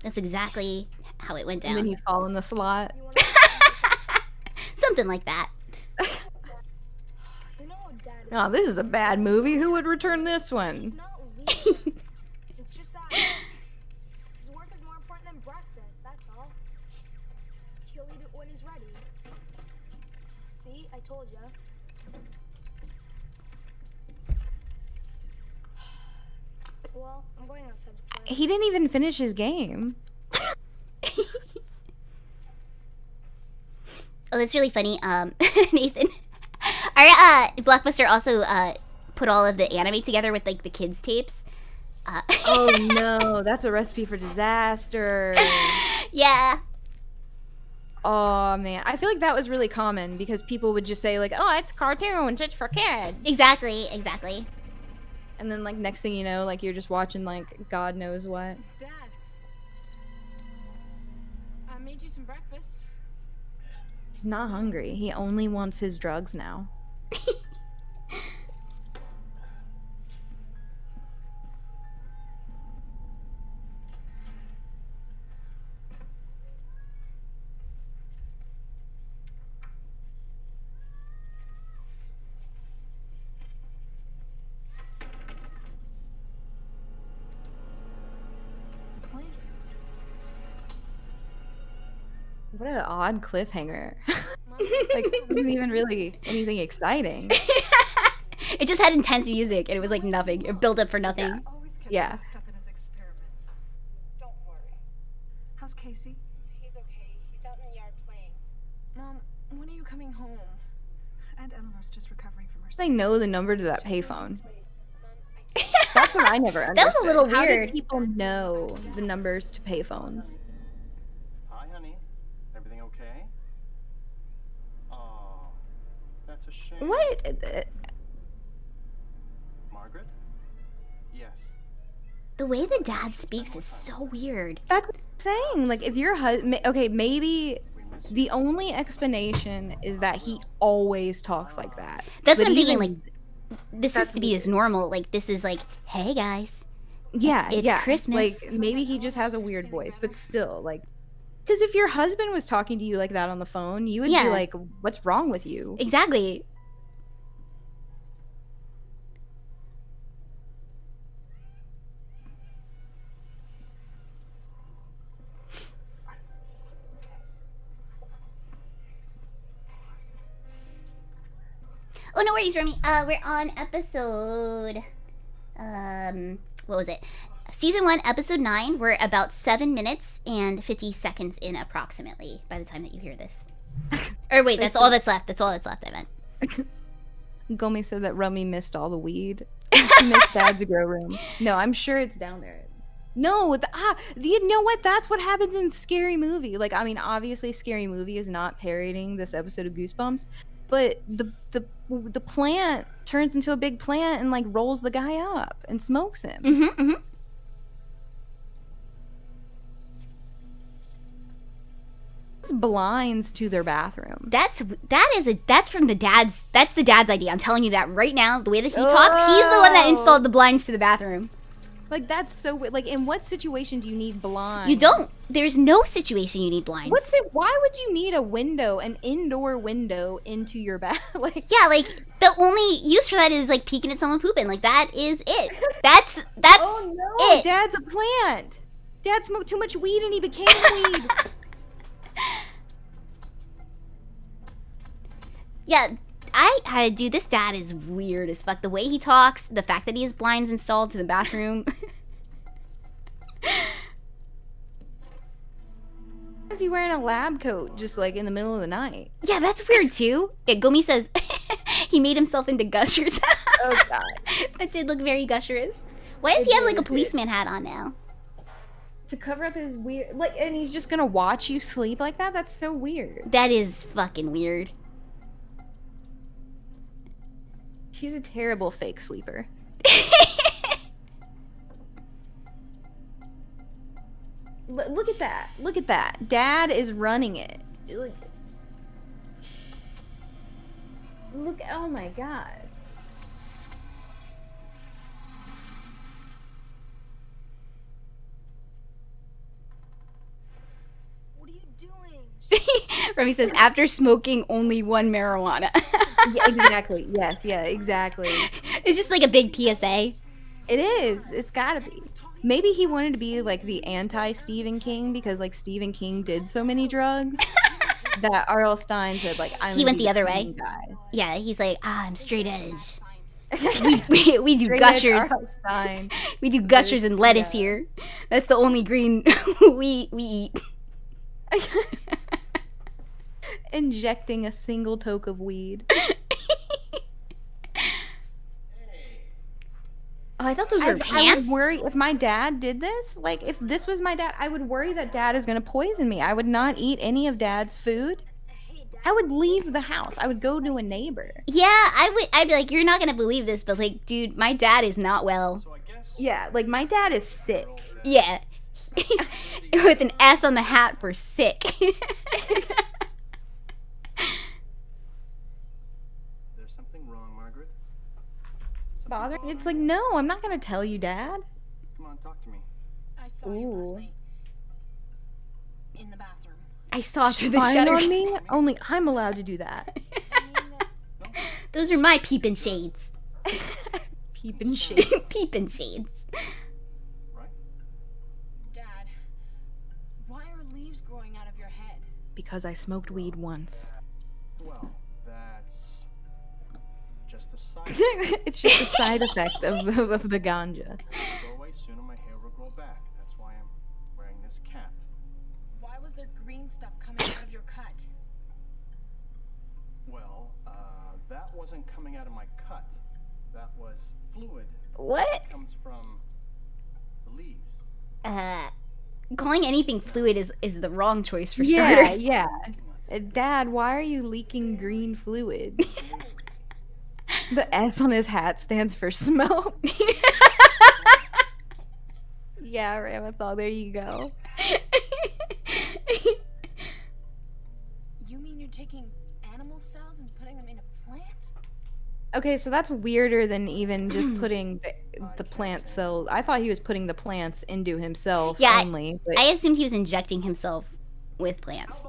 That's exactly how it went down. And then you fall in the slot. Something like that. You know, Dad. Oh, this is a bad movie. Who would return this one? It's not weak. It's just that his work is more important than breakfast, that's all. He'll eat it when he's ready. See, I told ya. Well, I'm going outside to play. He didn't even finish his game. Oh, that's really funny. Nathan, our Blockbuster also put all of the anime together with like the kids tapes. Oh no, that's a recipe for disaster. Yeah. Oh man, I feel like that was really common because people would just say like, "Oh, it's cartoons, it's for kids." Exactly. And then like next thing you know, like you're just watching like God knows what. Dad, I made you some breakfast. He's not hungry. He only wants his drugs now. plane. What an odd cliffhanger. Like, it wasn't even really anything exciting. It just had intense music, and it was like nothing. It built up for nothing. Always gets Yeah. wrapped up in his experiments. Don't worry. How's Casey? He's okay. He's out in the yard playing. Mom, when are you coming home? And Eleanor's just recovering from her. They know the number to that payphone. That's what I never understood. That was a little How weird. did people know the numbers to payphones? Hi, honey. Everything okay? Oh, that's a shame. What? Margaret? Yes. The way the dad speaks is so weird. That's what I'm saying. Like, if your husband, okay, maybe the only explanation is that he always talks like that. That's But what I'm thinking. even- Like, this has to be his normal. Like, this is like, hey guys, yeah, it's yeah. Christmas. Like, maybe he just has a weird voice, but still, like, because if your husband was talking to you like that on the phone, you would Yeah. be like, "What's wrong with you?" Exactly. Oh, no worries, Rummy. We're on episode, what was it? Season 1, episode 9. We're about 7 minutes and 50 seconds in approximately by the time that you hear this. Or wait, that's all that's left. That's all that's left, I meant. Gomi said that Rummy missed all the weed. She missed Dad's grow room. No, I'm sure it's down there. No, you know what? That's what happens in Scary Movie. Like, I mean, obviously, Scary Movie is not parodying this episode of Goosebumps, but the plant turns into a big plant and like rolls the guy up and smokes him. Mm-hmm, mm-hmm. Blinds to their bathroom. That's from the dad's. That's the dad's idea. I'm telling you that right now. The way that he talks, he's the one that installed the blinds to the bathroom. Like, that's so weird. Like, in what situation do you need blinds? You don't. There's no situation you need blinds. Why would you need a window, an indoor window into your bath? Like, yeah, like the only use for that is like peeking at someone pooping. Like that is it. That's oh no, it. Dad's a plant. Dad smoked too much weed and he became weed. Yeah, dude, this dad is weird as fuck. The way he talks, the fact that he has blinds installed to the bathroom. Is he wearing a lab coat just like in the middle of the night? Yeah, that's weird too. Yeah, Gomi says he made himself into gushers. Oh god. That did look very gusherish. Why does he have like a policeman hat on now? To cover up his weird, like, and he's just gonna watch you sleep like that? That's so weird. That is fucking weird. She's a terrible fake sleeper. Look at that. Look at that. Dad is running it. Look, oh my god. What are you doing? Remy says, after smoking only one marijuana. Yeah, exactly. Yes, yeah, exactly. It's just like a big PSA. It is. It's gotta be. Maybe he wanted to be like the anti-Stephen King because like Stephen King did so many drugs that R.L. Stein said like He went the other way. Guy. Yeah, he's like, I'm straight edge. we do Straight gushers. edge R.L. Stein. We do gushers and lettuce here. That's the only green we eat. Injecting a single toke of weed. Oh, I thought those were I pants. would worry if my dad did this. Like, if this was my dad, I would worry that Dad is going to poison me. I would not eat any of Dad's food. I would leave the house. I would go to a neighbor. Yeah, I'd be like, you're not gonna believe this, but like, dude, my dad is not well. Yeah, like, my dad is sick. Yeah. With an S on the hat for sick. There's something wrong, Margaret. Bother? It's like, no, I'm not going to tell you, Dad. Come on, talk to me. I saw you last night. In the bathroom. I saw through the Spying shutters. on me? Only I'm allowed to do that. Those are my peeping shades. Peeping shades. Peeping shades. Right? Dad, keeps growing out of your head? Because I smoked weed once. Well, that's just the side. It's just a side effect of the ganja. Go away soon and my hair will grow back. That's why I'm wearing this cap. Why was there green stuff coming out of your cut? Well, that wasn't coming out of my cut. That was fluid. What? It comes from the leaves. Calling anything fluid is the wrong choice for Yeah, starters. yeah. Dad, why are you leaking green fluid? The S on his hat stands for smoke. Yeah, Ramathal, there you go. You mean you're taking animal cells and putting them in a plant? Okay, so that's weirder than even just putting the plant cells. I thought he was putting the plants into himself Yeah, only. But I assumed he was injecting himself with plants.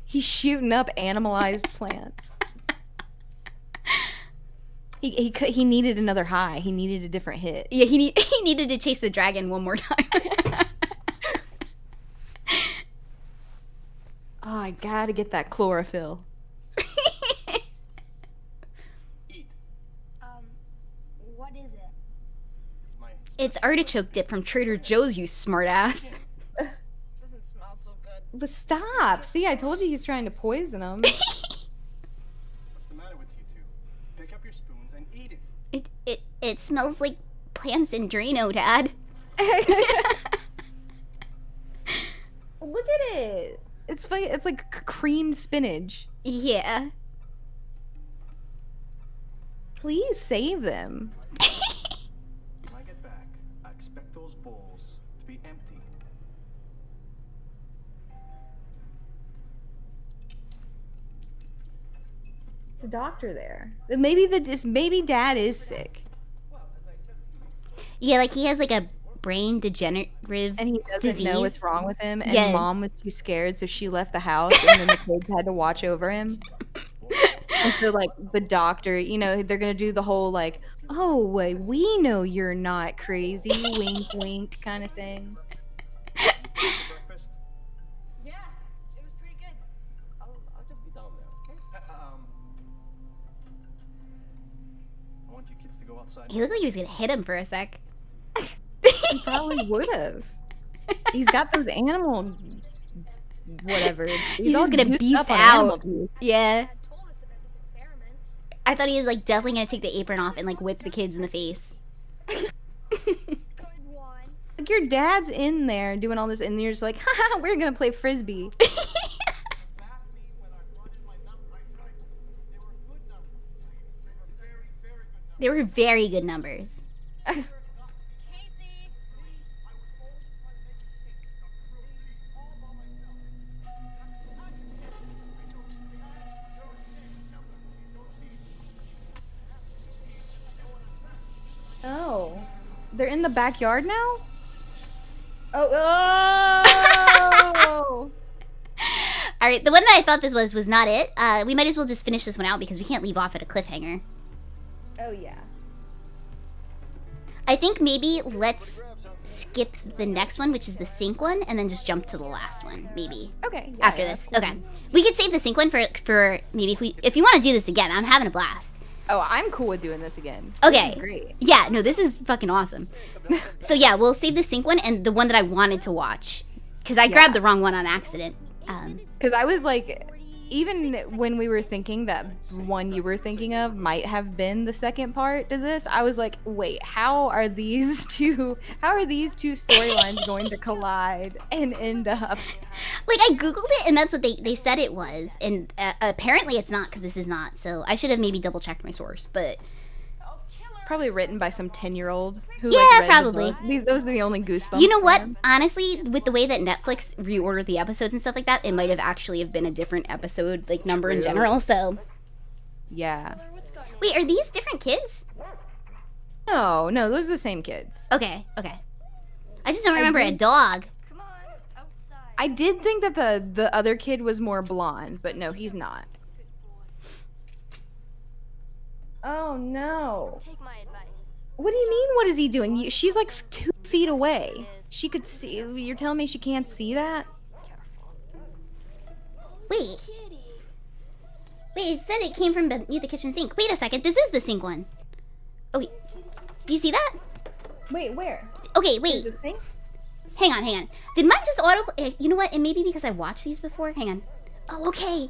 he's shooting up animalized plants. He needed another high. He needed a different hit. Yeah, he needed to chase the dragon one more time. Oh, I gotta get that chlorophyll. What is it? It's my It's artichoke dip from Trader Joe's, you smartass. Doesn't smell so good. But stop! See, I told you he's trying to poison him. What's the matter with you two? Pick up your spoons and eat it. It smells like plants in Drano, Dad. Look at it. It's like creamed spinach. Yeah. Please save them. When I get back, I expect those bowls to be empty. The doctor there. Maybe Dad is sick, Yeah, like he has like a brain degenerative and he doesn't disease. know what's wrong with him. And Yeah. Mom was too scared, so she left the house, and then the kids had to watch over him. And so, like, the doctor, they're gonna do the whole like, "Oh, wait, we know you're not crazy," wink, wink, kind of thing. Breakfast? Yeah, it was pretty good. I'll just be down there, okay? I want you kids to go outside. He looked like he was gonna hit him for a sec. He probably would have. He's got those animal, whatever. He's all just gonna used beast up on animal out. juice. Yeah. Dad told us about his experiments. I thought he was like definitely gonna take the apron off and like whip the kids in the face. Good one. Like, your dad's in there doing all this, and you're just like, haha, we're gonna play frisbee. They were very good numbers. Casey. Oh, they're in the backyard now? Oh. All right, the one that I thought this was not it. We might as well just finish this one out because we can't leave off at a cliffhanger. Oh, yeah. I think maybe let's skip the next one, which is the sink one, and then just jump to the last one, maybe. Okay. Yeah, After yeah, this. that's Okay. cool. We could save the sink one for maybe if you want to do this again. I'm having a blast. Oh, I'm cool with doing this again. This Okay. is great. Yeah, no, this is fucking awesome. So yeah, we'll save the sink one and the one that I wanted to watch. Because I grabbed the wrong one on accident. Because I was like, even when we were thinking that one you were thinking of might have been the second part to this, I was like, wait, how are these two storylines going to collide and end up? Like, I googled it and that's what they said it was. And apparently it's not, because this is not. So I should have maybe double checked my source. But Probably written by some 10-year-old who Yeah, like, read the probably. book. Those are the only Goosebumps. you know what? fans. Honestly, with the way that Netflix reordered the episodes and stuff like that, it might have actually have been a different episode, like, number in True. general. So, Yeah. wait, are these different kids? No, those are the same kids. Okay. I just don't remember a dog. Come on, outside. I did think that the other kid was more blonde, but no, he's not. Oh no. Take my advice. What do you mean, what is he doing? She's like 2 feet away. She could see. You're telling me she can't see that? Wait. Wait, it said it came from beneath the kitchen sink. Wait a second, this is the sink one. Oh, wait. Do you see that? Wait, where? Okay, wait. The sink? Hang on. Did mine just auto... You know what? It may be because I watched these before. Hang on. Oh, okay.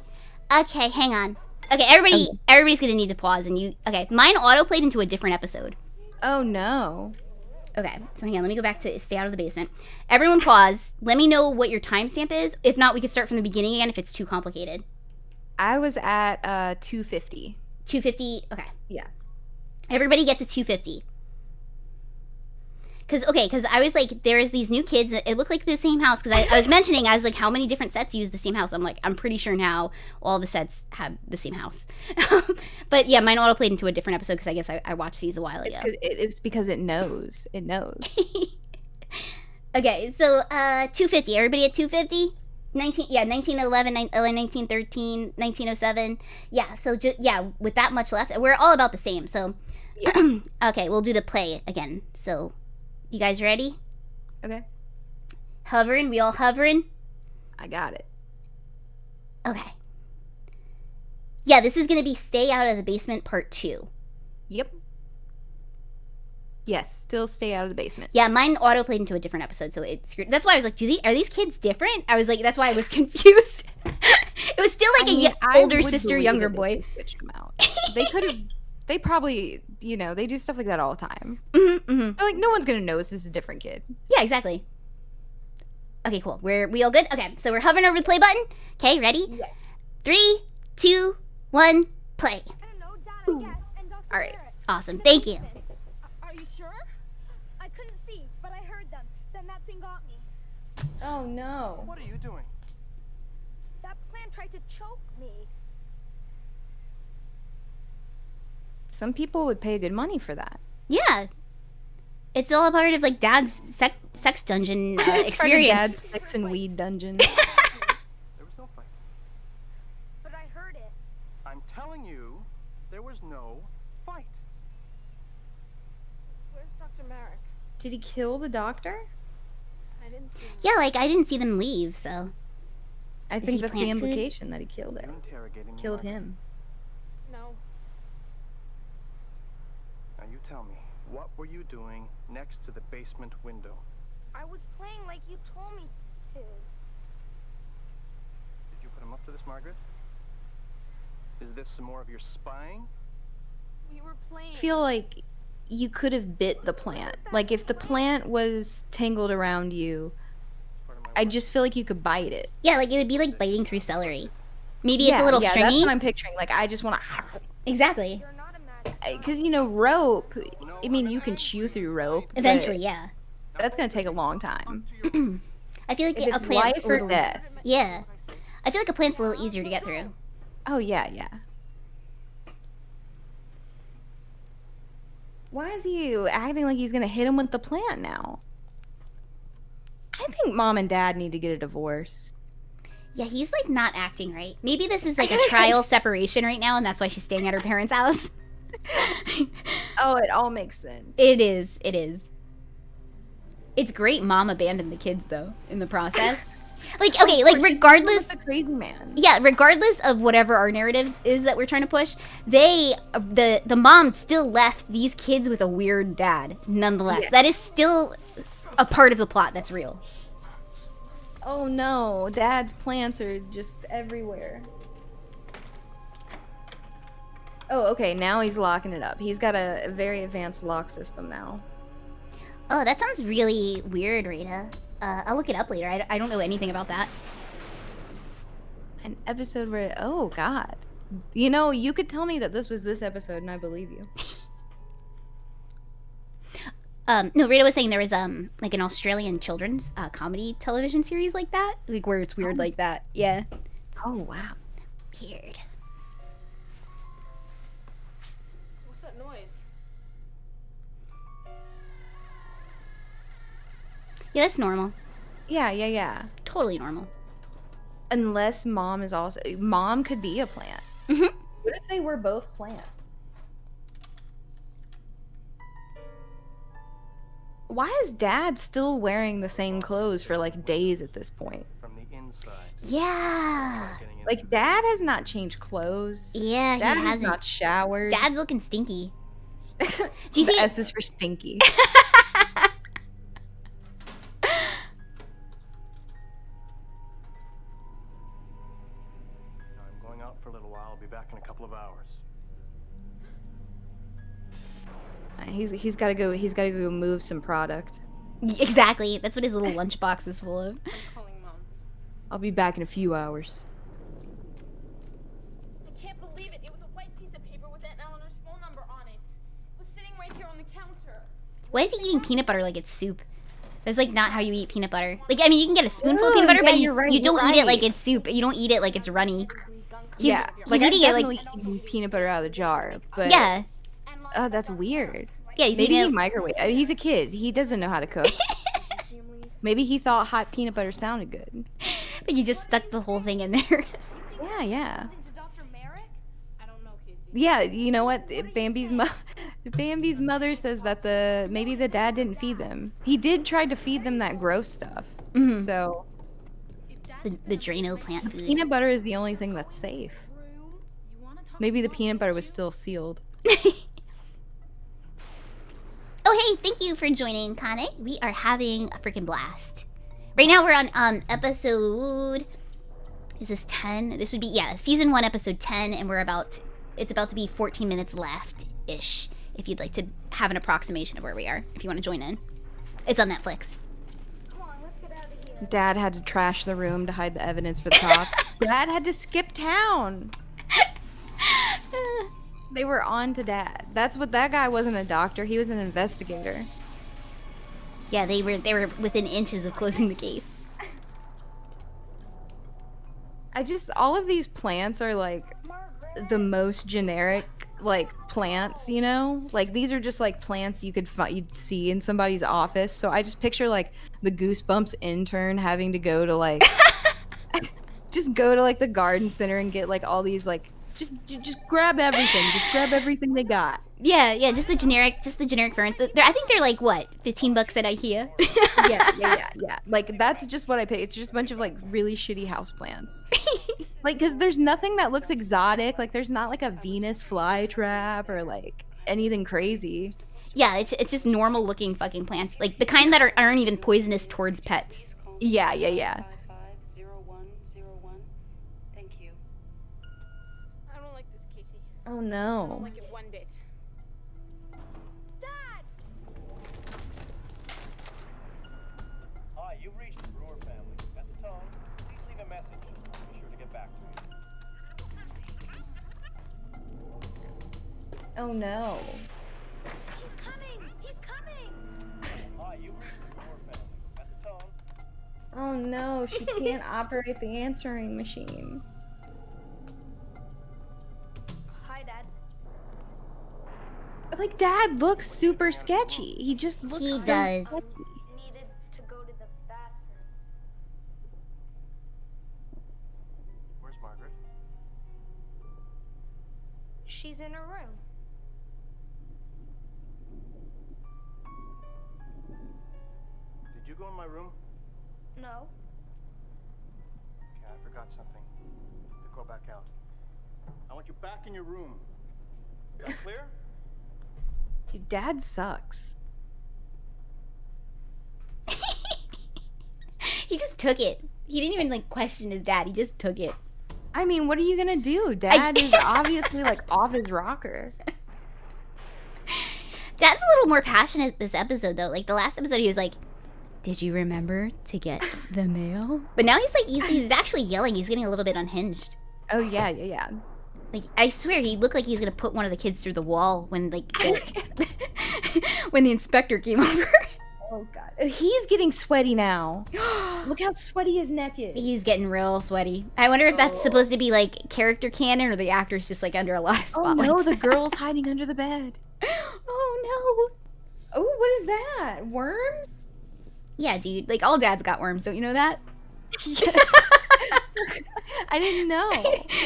Okay, hang on. Okay, everybody's gonna need to pause and you... Okay, mine auto-played into a different episode. Oh, no. Okay, so hang on, let me go back to stay out of the basement. Everyone pause. Let me know what your timestamp is. If not, we could start from the beginning again if it's too complicated. I was at 250. 250? Okay. Yeah. Everybody gets a 250. Because I was like, there's these new kids that it looked like the same house. Because I was mentioning, I was like, how many different sets use the same house? I'm like, I'm pretty sure now all the sets have the same house. But yeah, mine auto played into a different episode because I guess I watched these a while ago. It's because it knows. It knows. Okay, so 250. Everybody at 250? 1911, 1913, 1907. Yeah, so with that much left, we're all about the same. So, yeah. Okay, we'll do the play again. So, you guys ready? Okay. Hovering, we all hovering? I got it. Okay. Yeah, this is gonna be Stay Out of the Basement Part 2. Yep. Yes, still stay out of the basement. Yeah, mine auto played into a different episode, so it's screwed. That's why I was like, are these kids different? I was like, that's why I was confused. It was still like older sister, younger boy. They switched them out. They could have. They probably, they do stuff like that all the time. Mm-hmm. They're like, no one's gonna notice this is a different kid. Yeah, exactly. Okay, cool. We all good? Okay, so we're hovering over the play button. Okay, ready? Yeah. 3, 2, 1, play. I don't know, Dad, I guess, and Dr. All right. Barrett. Awesome. Thank you. Are you sure? I couldn't see, but I heard them. Then that thing got me. Oh no. What are you doing? That plant tried to choke me. Some people would pay good money for that. Yeah. It's all a part of like Dad's sex dungeon It's experience. part of Dad's sex and weed dungeon. There was no fight. But I heard it. I'm telling you, there was no fight. Where's Dr. Merrick? Did he kill the doctor? I didn't see him. Yeah, like I didn't see them leave, so. I Does think he that's the plant food? implication that he killed her. You interrogating me, Killed Margaret? him. No. Now you tell me, what were you doing next to the basement window? I was playing like you told me to. Did you put him up to this, Margaret? Is this some more of your spying? We were playing. I feel like you could have bit the plant. Like if the plant was tangled around you, I just feel like you could bite it. Yeah, like it would be like biting through celery. Maybe it's a little That's stringy. what I'm picturing. Like I just want to. Exactly. You're not a magic. Because rope. I mean, you can chew through rope. but Eventually, yeah. That's gonna take a long time. I feel like If a it's plant's life a or little. death. Yeah. I feel like a plant's a little easier to get through. Oh yeah. Why is he acting like he's gonna hit him with the plant now? I think Mom and Dad need to get a divorce. Yeah, he's like not acting right. Maybe this is like a trial separation right now, and that's why she's staying at her parents' house. Oh, it all makes sense. It is. It's great Mom abandoned the kids, though, in the process. Like, okay, like, regardless... The crazy man. Yeah, regardless of whatever our narrative is that we're trying to push, the mom still left these kids with a weird dad, nonetheless. Yeah. That is still a part of the plot that's real. Oh no, Dad's plants are just everywhere. Oh, okay, now he's locking it up. He's got a very advanced lock system now. Oh, that sounds really weird, Rita. I'll look it up later. I don't know anything about that. An episode where, oh god. You could tell me that this was this episode and I believe you. No, Rita was saying there was like an Australian children's comedy television series like that, like where it's weird like that. Yeah. Oh wow. Weird. What's that noise? Yeah, that's normal. Yeah. Totally normal. Unless Mom is also... Mom could be a plant. Mm-hmm. What if they were both plants? why is Dad still wearing the same clothes for like days at this point? From the inside. Yeah. Like Dad has not changed clothes. Yeah, Dad he has hasn't. not showered. Dad's looking stinky. Do you The see? S is for stinky. I'm going out for a little while. I'll be back in a couple of hours. He's got to go. He's got to go move some product. Exactly. That's what his little lunchbox is full of. I'm calling Mom. I'll be back in a few hours. I can't believe it. It was a white piece of paper with Aunt Eleanor's phone number on it. It was sitting right here on the counter. Why is he eating peanut butter like it's soup? That's like not how you eat peanut butter. Like, I mean, you can get a spoonful of peanut butter, yeah, but you're right, you don't you're eat it like right. it's soup. You don't eat it like it's runny. He's, Yeah, he's like I've eating it definitely like eaten peanut butter out of the jar, but yeah, oh, that's weird. yeah. He's Maybe eating he it. microwave. I mean, he's a kid. He doesn't know how to cook. Maybe he thought hot peanut butter sounded good. But you just stuck the whole thing in there. Yeah, yeah. To Dr. Merrick? I don't know, Casey. Yeah, you know what? Bambi's mother says that maybe the dad didn't feed them. He did try to feed them that gross stuff. Mhm. So The Drano plant food. peanut butter is the only thing that's safe. Maybe the peanut butter was still sealed. Oh, hey, thank you for joining, Kane. We are having a freaking blast. Right now we're on episode, is this 10? This would be, yeah, season 1, episode 10, and it's about to be 14 minutes left-ish, if you'd like to have an approximation of where we are, if you want to join in. It's on Netflix. Dad had to trash the room to hide the evidence for the cops. Dad had to skip town. They were on to Dad. That guy wasn't a doctor. He was an investigator. Yeah, they were within inches of closing the case. All of these plants are like the most generic like plants, you know? Like these are just like plants you'd see in somebody's office. So I just picture like the Goosebumps intern having to go to like just go to like the garden center and get like all these like just grab everything. Just grab everything they got. Yeah, just the generic ferns. I think they're like what, $15 at IKEA. Yeah. Like that's just what I pay. It's just a bunch of like really shitty houseplants. Like, cause there's nothing that looks exotic. Like there's not like a Venus flytrap or like anything crazy. Yeah, it's just normal looking fucking plants. Like the kind that aren't even poisonous towards pets. Yeah. I don't like this, Casey. Oh I don't no. like it one bit. Hi, you've reached the Brewer family. At the tone, please leave a message. I'll be sure to get back to you. Oh no. He's coming! He's coming! Hi, you've reached the Brewer family. At the tone, Oh no, she can't operate the answering machine. Hi, Dad. Like Dad looks super sketchy. He just looks He so does. sketchy. Needed to go to the bathroom. where's Margaret? She's in her room. Did you go in my room? No. Okay, I forgot something. Go back out. I want you back in your room. That clear? Dude, Dad sucks. He just took it. He didn't even like question his dad. He just took it. I mean, what are you gonna do? Dad is obviously like off his rocker. Dad's a little more passionate this episode though. Like the last episode, he was like, "Did you remember to get the mail?" But now he's actually yelling. He's getting a little bit unhinged. Oh yeah. Like I swear, he looked like he was gonna put one of the kids through the wall when like when the inspector came over. Oh god. He's getting sweaty now. Look how sweaty his neck is. He's getting real sweaty. I wonder if that's supposed to be like character canon or the actor's just like under a lot of Oh spotlights. no, the girl's hiding under the bed. Oh no. Oh, what is that? Worms? Yeah, dude. Like all dads got worms. Don't you know that? I didn't know.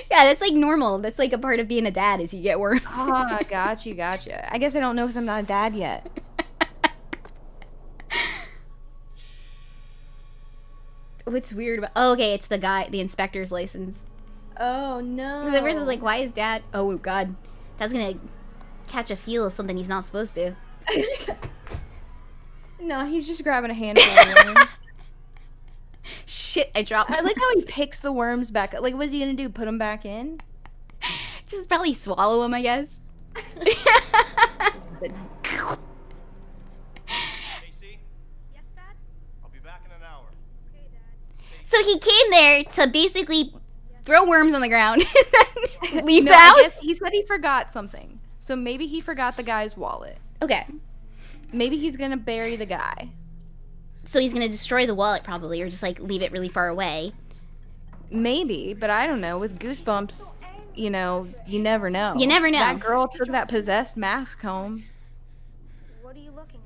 Yeah, that's like normal. That's like a part of being a dad is you get worms. Ah, gotcha. I guess I don't know because I'm not a dad yet. What's weird about? Oh, okay, it's the guy, the inspector's license. Oh no. Because at first I was like, why is Dad? Oh God, Dad's gonna catch a feel of something he's not supposed to. No, he's just grabbing a handful of worms. Shit, I dropped. I like how he picks the worms back up. Like, what's he gonna do? Put them back in? Just probably swallow him, I guess. Casey, Yes, Dad? I'll be back in an hour. Okay, Dad. So he came there to basically throw worms on the ground and then leave No, the I house. guess he said he forgot something. So maybe he forgot the guy's wallet. Okay, Maybe he's gonna bury the guy. so he's gonna destroy the wallet probably, or just like leave it really far away. Maybe, but I don't know. With Goosebumps, you know, you never know. You never know. That girl took that possessed mask home. What are you looking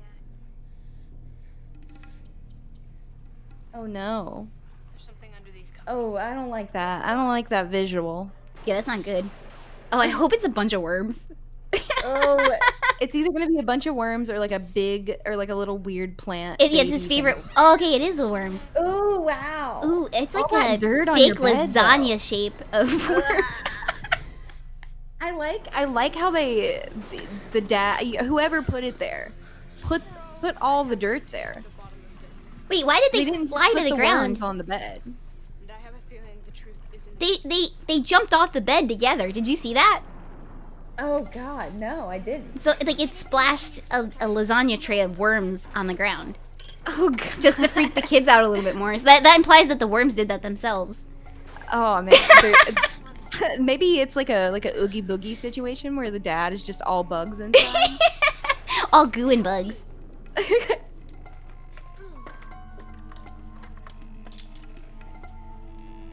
at? Oh no. There's something under these covers. Oh, I don't like that. I don't like that visual. Yeah, that's not good. Oh, I hope it's a bunch of worms. Oh, it's either gonna be a bunch of worms or like a big or like a little weird plant. Yeah, it's his baby favorite. thing. Oh, okay, it is the worms. Oh wow. Ooh, it's like All that a dirt on big your bed, lasagna shape of worms. I like how the dad, whoever put it there, put all the dirt there. Wait, why did they didn't fly put to the ground? worms on the bed. And I have a feeling the truth isn't. They jumped off the bed together. Did you see that? Oh God, no, I didn't. So like it splashed a lasagna tray of worms on the ground, Oh God. just to freak the kids out a little bit more. So that implies that the worms did that themselves. Oh man. Maybe it's like a oogie boogie situation where the dad is just all bugs inside. All goo and bugs.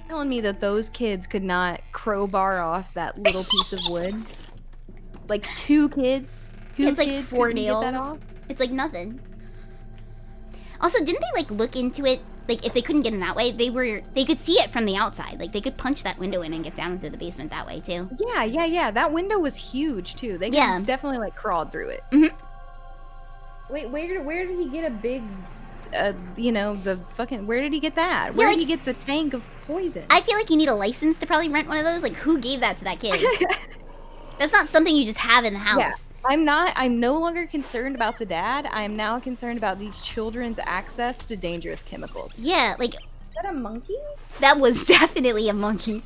Telling me that those kids could not crowbar off that little piece of wood. Like two kids. It's like kids 4 couldn't get that nails. off? It's like nothing. Also, didn't they like look into it? Like if they couldn't get in that way, they could see it from the outside. Like they could punch that window in and get down into the basement that way too. Yeah. That window was huge too. They Yeah. could definitely like crawled through it. Mhm. Wait, where did he get a big, the fucking? Where did he get that? Yeah, Where like- did he get the tank of poison? I feel like you need a license to probably rent one of those. Like who gave that to that kid? That's not something you just have in the house. Yeah. I'm no longer concerned about the dad. I am now concerned about these children's access to dangerous chemicals. Yeah, like Is that a monkey? that was definitely a monkey.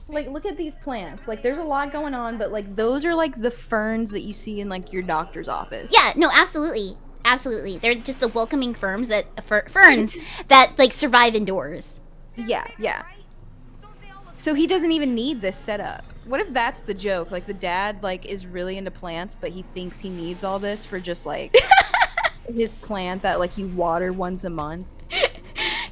Like, look at these plants. Like, there's a lot going on, but like, those are like the ferns that you see in like your doctor's office. Yeah, no, absolutely. Absolutely. They're just the welcoming ferns that ferns that like survive indoors. Yeah. So he doesn't even need this setup. What if that's the joke? Like the dad like is really into plants, but he thinks he needs all this for just like his plant that like you water once a month.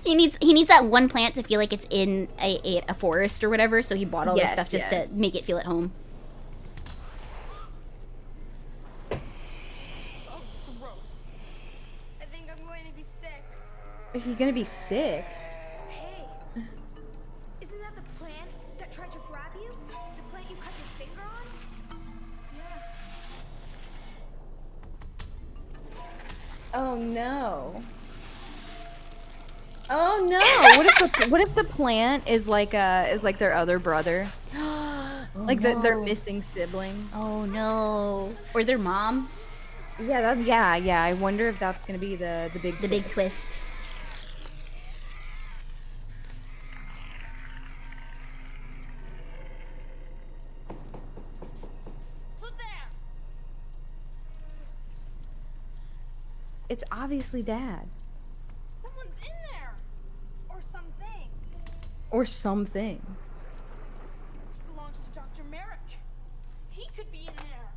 He needs that one plant to feel like it's in a forest or whatever, so he bought all this Yes, stuff just yes. to make it feel at home. Oh, gross. I think I'm going to be sick. Is he gonna be sick? Hey, isn't that the plant that tried to grab you? The plant you cut your finger on? Yeah. Oh no. Oh no! What if the plant is like their other brother? Like their missing sibling. Oh no. Or their mom. Yeah. I wonder if that's gonna be the big twist. Who's there? It's obviously dad Someone's in there. Or something. or something. This belongs to Dr. Merrick. He could be in there.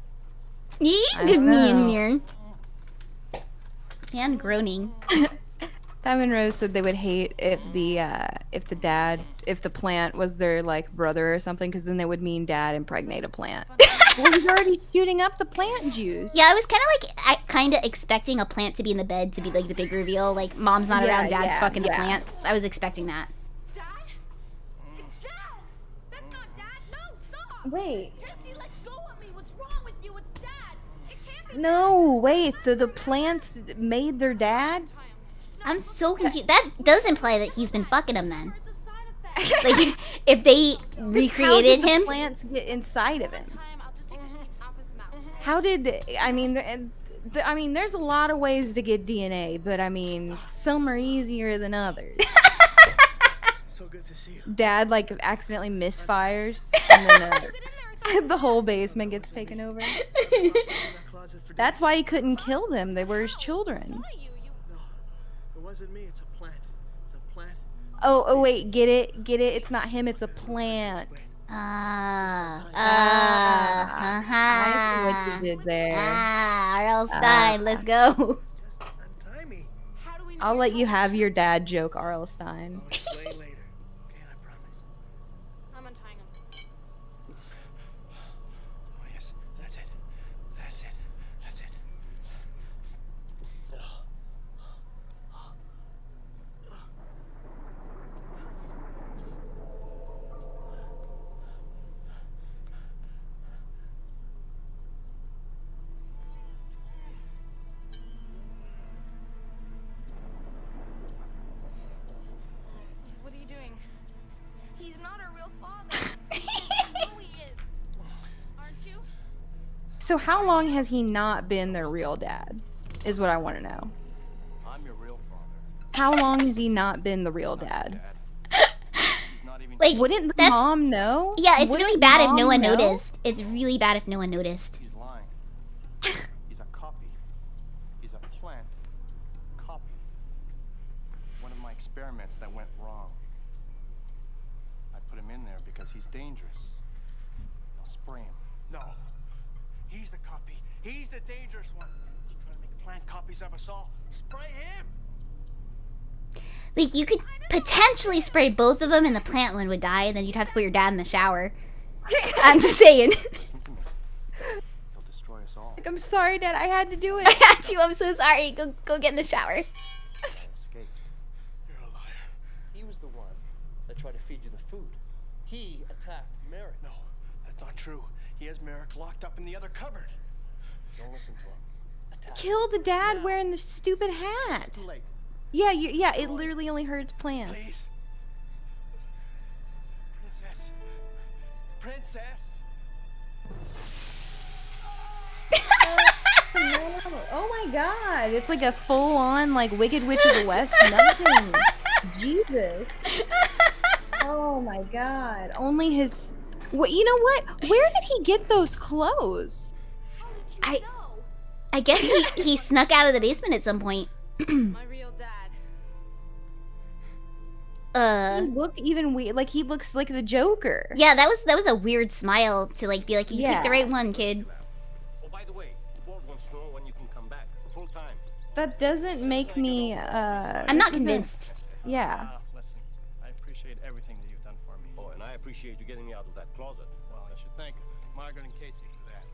You I could don't be in know. here. And groaning. Diamond Rose said they would hate if the plant was their like brother or something, because then they would mean dad impregnate a plant. Well, he's already shooting up the plant juice. Yeah, I was kind of expecting a plant to be in the bed to be like the big reveal. Like mom's not Yeah, around, dad's yeah, fucking the yeah. plant. I was expecting that. Dad? It's Dad! That's not Dad! No, stop! Wait. Casey, let go of me! What's wrong with you? It's Dad! It can't be No, wait. The plants made their dad. I'm so confused. That does imply that he's been fucking him then. Like, if they recreated How did him. the plants get inside of him? How did I mean? I mean, there's a lot of ways to get DNA, but I mean, some are easier than others. So good to see you. Dad like accidentally misfires, and then the whole basement gets taken over. That's why he couldn't kill them. They were his children. No, it wasn't me. It's a plant. It's a plant. Oh wait, get it? It's not him. It's a plant. I I see what you did there. R.L. Stein, let's go. Untie me. I'll let you have your dad joke, R.L. Stein. I'll explain later. Okay, I promise. I'm untying him. Oh yes, that's it. That's it. That's it. What are you doing? He's not our real father. You know he is. Aren't you? So how long has he not been their real dad? Is what I want to know. I'm your real father. How long has he not been the real dad? He's not even. Like, Wouldn't the that's, mom know? yeah, it's really Wouldn't bad if mom no one know? noticed. It's really bad if no one noticed. He's lying. He's a copy. He's a plant copy. One of my experiments that went wrong. I put him in there because he's dangerous. I'll spray him. No. He's the copy. He's the dangerous one. He's trying to make plant copies of us all. Spray him! Like, you could potentially spray both of them and the plant one would die, and then you'd have to put your dad in the shower. I'm just saying. Listen to me. He'll destroy us all. Like, I'm sorry, Dad. I had to do it. I had to. I'm so sorry. Go get in the shower. I escaped. You're a liar. He was the one that tried to feed you the food. He attacked Merrick. No, that's not true. He has Merrick locked up in the other cupboard. Don't listen to him. Attack. Kill the dad wearing the stupid hat. Too late. Yeah, yeah. It literally only hurts plants. Please. Princess. Princess. Oh my God! It's like a full-on like Wicked Witch of the West nothing. Jesus. Oh my God! Only his. What? You know what? Where did he get those clothes? I guess he snuck out of the basement at some point. My real dad. He look even weird. Like he looks like the Joker. Yeah, that was a weird smile to like be like, you picked the right one, kid. Oh, by the way, the board wants to know when you can come back full time. That doesn't make me. I'm not convinced. Yeah. Listen, I appreciate everything that you've done for me. Oh, and I appreciate you getting me out of that closet. Well, I should thank Margaret and Casey for that.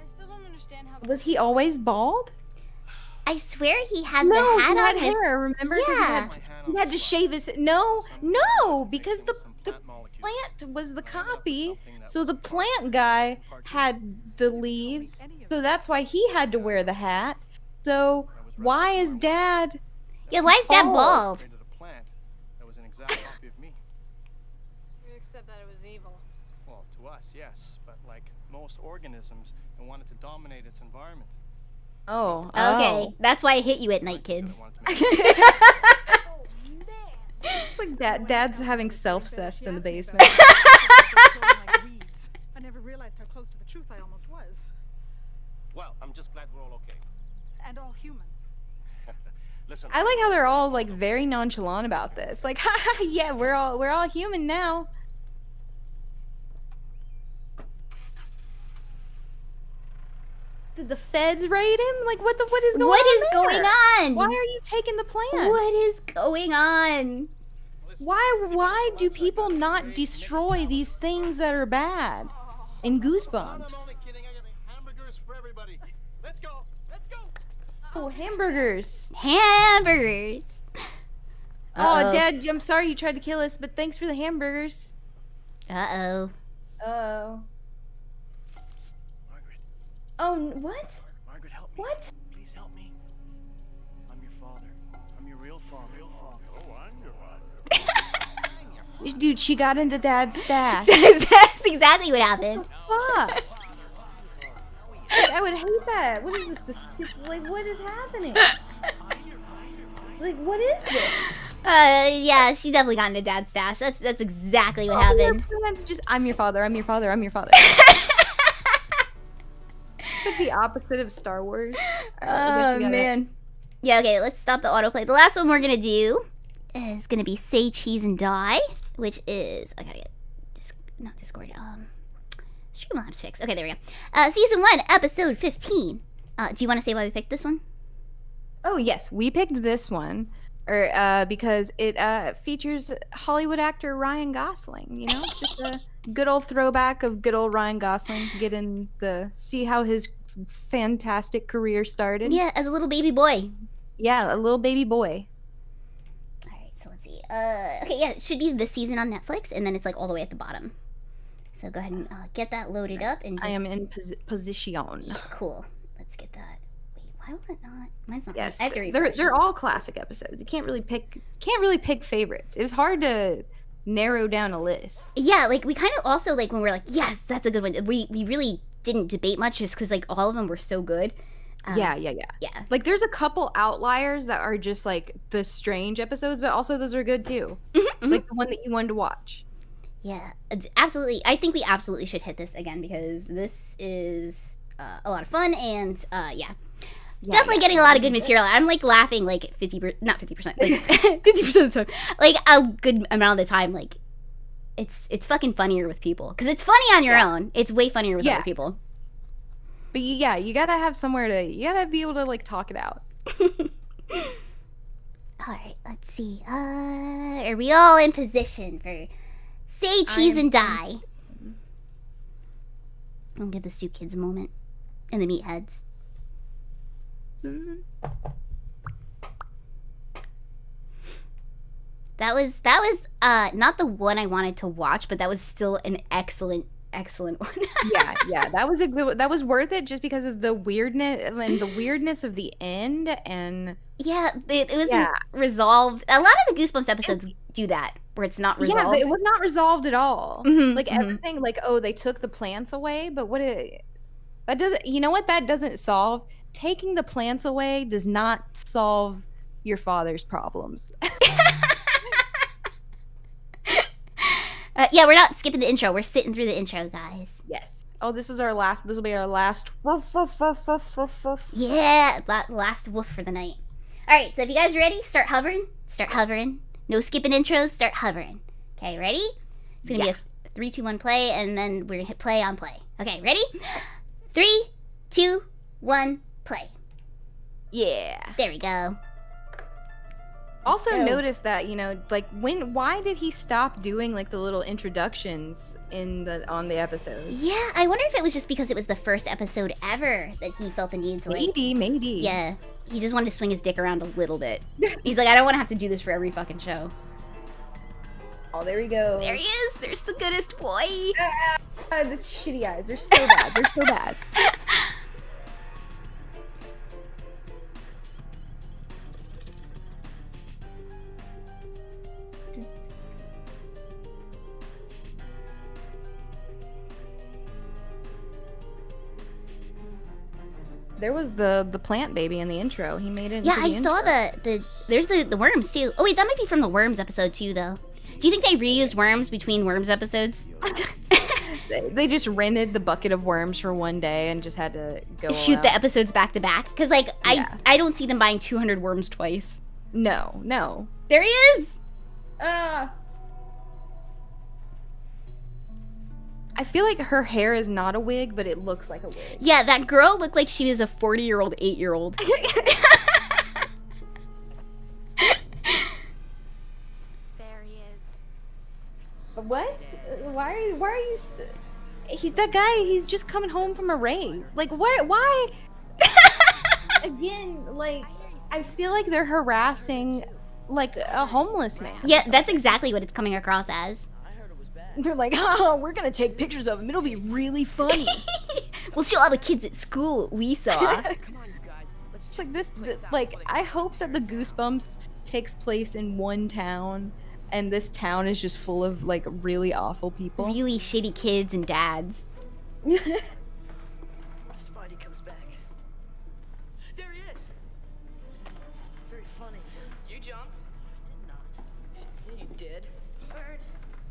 I still don't understand how. Was he always bald? I swear he had No, the hat he had on. hair. Remember? 'Cause Yeah. he had to shave his. No, because the plant was the copy. So the plant guy had the leaves. So that's why he had to wear the hat. So why is Dad? Yeah, why is Dad bald? Created a plant that was an exact copy of me. You accept that it was evil. Well, to us, yes, but like most organisms, it wanted to dominate its environment. Oh. Okay, that's why I hit you at night, kids. It's like Dad's having self-cessed in the basement. I never realized how close to the truth I almost was. Well, I'm just glad we're all okay. And all human. Listen. I like how they're all like very nonchalant about this. Like, haha, yeah, we're all human now. Did the feds raid him? Like, what is going on? What is there? going on? Why are you taking the plants? What is going on? Why do people not destroy these things that are bad? In Goosebumps. Hamburgers for everybody. Let's go. Let's go. Oh, hamburgers. Hamburgers. Oh, Dad, I'm sorry you tried to kill us, but thanks for the hamburgers. Uh-oh. Oh. Oh, what? Margaret, help me. What? Please help me. I'm your father. I'm your real father. Oh, I'm your father. Dude, she got into Dad's stash. That's exactly what happened. Fuck. Like, I would hate that. What is this? Like, what is happening? Like, what is this? Yeah, she definitely got into Dad's stash. That's exactly what happened. That's just, I'm your father, I'm your father, I'm your father. Like the opposite of Star Wars. Oh, man. Yeah, okay, let's stop the autoplay. The last one we're gonna do is gonna be Say Cheese and Die, which is, I gotta get, not Discord, Streamlabs fix. Okay, there we go. Season 1, episode 15. Do you want to say why we picked this one? Oh, yes, we picked this one because it features Hollywood actor Ryan Gosling, you know? Just a good old throwback of good old Ryan Gosling, see how his fantastic career started. Yeah, as a little baby boy. Yeah, a little baby boy. Alright, so let's see. Okay, yeah, it should be this season on Netflix, and then it's like all the way at the bottom. So go ahead and get that loaded up. And just... I am in position. Yeah, cool. Let's get that. Wait, why will it not? Mine's not. Yes, I have to refresh. they're all classic episodes. You can't really pick favorites. It was hard to narrow down a list. Yeah, like we kind of also like when we're like, yes, that's a good one. We really didn't debate much just because like all of them were so good. Yeah. Like there's a couple outliers that are just like the strange episodes, but also those are good too. Like the one that you wanted to watch. Yeah, absolutely. I think we absolutely should hit this again because this is a lot of fun and definitely getting a lot of good material. I'm like laughing like 50%, not 50%, like 50% of the time, like a good amount of the time. Like it's fucking funnier with people because it's funny on your own. It's way funnier with other people. But yeah, you gotta have somewhere you gotta be able to like talk it out. All right, let's see. Are we all in position for Say Cheese and Die? I'll give this two kids a moment. And the meatheads. That was not the one I wanted to watch, but that was still an excellent one. yeah, that was worth it just because of the weirdness of the end and it was resolved. A lot of the Goosebumps episodes do that where it's not resolved. Yeah, but it was not resolved at all. Like everything, like they took the plants away, but that doesn't. You know what that doesn't solve? Taking the plants away does not solve your father's problems. Yeah, we're not skipping the intro. We're sitting through the intro, guys. Yes. Oh, this will be our last. Yeah, last woof for the night. All right, so if you guys are ready, start hovering. Start hovering. No skipping intros. Start hovering. Okay, ready? It's gonna be a 3, 2, 1 play, and then we're gonna hit play on play. Okay, ready? 3, 2, 1, play. Yeah. There we go. Also notice that, like why did he stop doing like the little introductions on the episodes? Yeah, I wonder if it was just because it was the first episode ever that he felt the need to maybe. Yeah. He just wanted to swing his dick around a little bit. He's like, I don't want to have to do this for every fucking show. Oh, there he goes. There he is. There's the goodest boy. The shitty eyes. They're so bad. They're so bad. There was the plant baby in the intro. He made it. Yeah, I saw there's the worms too. Oh wait, that might be from the Worms episode too, though. Do you think they reused worms between Worms episodes? They just rented the bucket of worms for one day and just had to go shoot the episodes back to back. Because like I don't see them buying 200 worms twice. No. There he is. I feel like her hair is not a wig, but it looks like a wig. Yeah, that girl looked like she was a 40-year-old 8-year-old. There he is. What? Why are you? That guy. He's just coming home from a rave. Like what? Why? Again, like I feel like they're harassing like a homeless man. Yeah, that's exactly what it's coming across as. They're like, oh, we're gonna take pictures of him. It'll be really funny. We'll show all the kids at school what we saw. Come on, you guys. Let's It's like this, like, I hope that the Goosebumps takes place in one town, and this town is just full of, like, really awful people. Really shitty kids and dads. Spidey comes back. There he is. Very funny. You jumped. I did not. You did. Bird.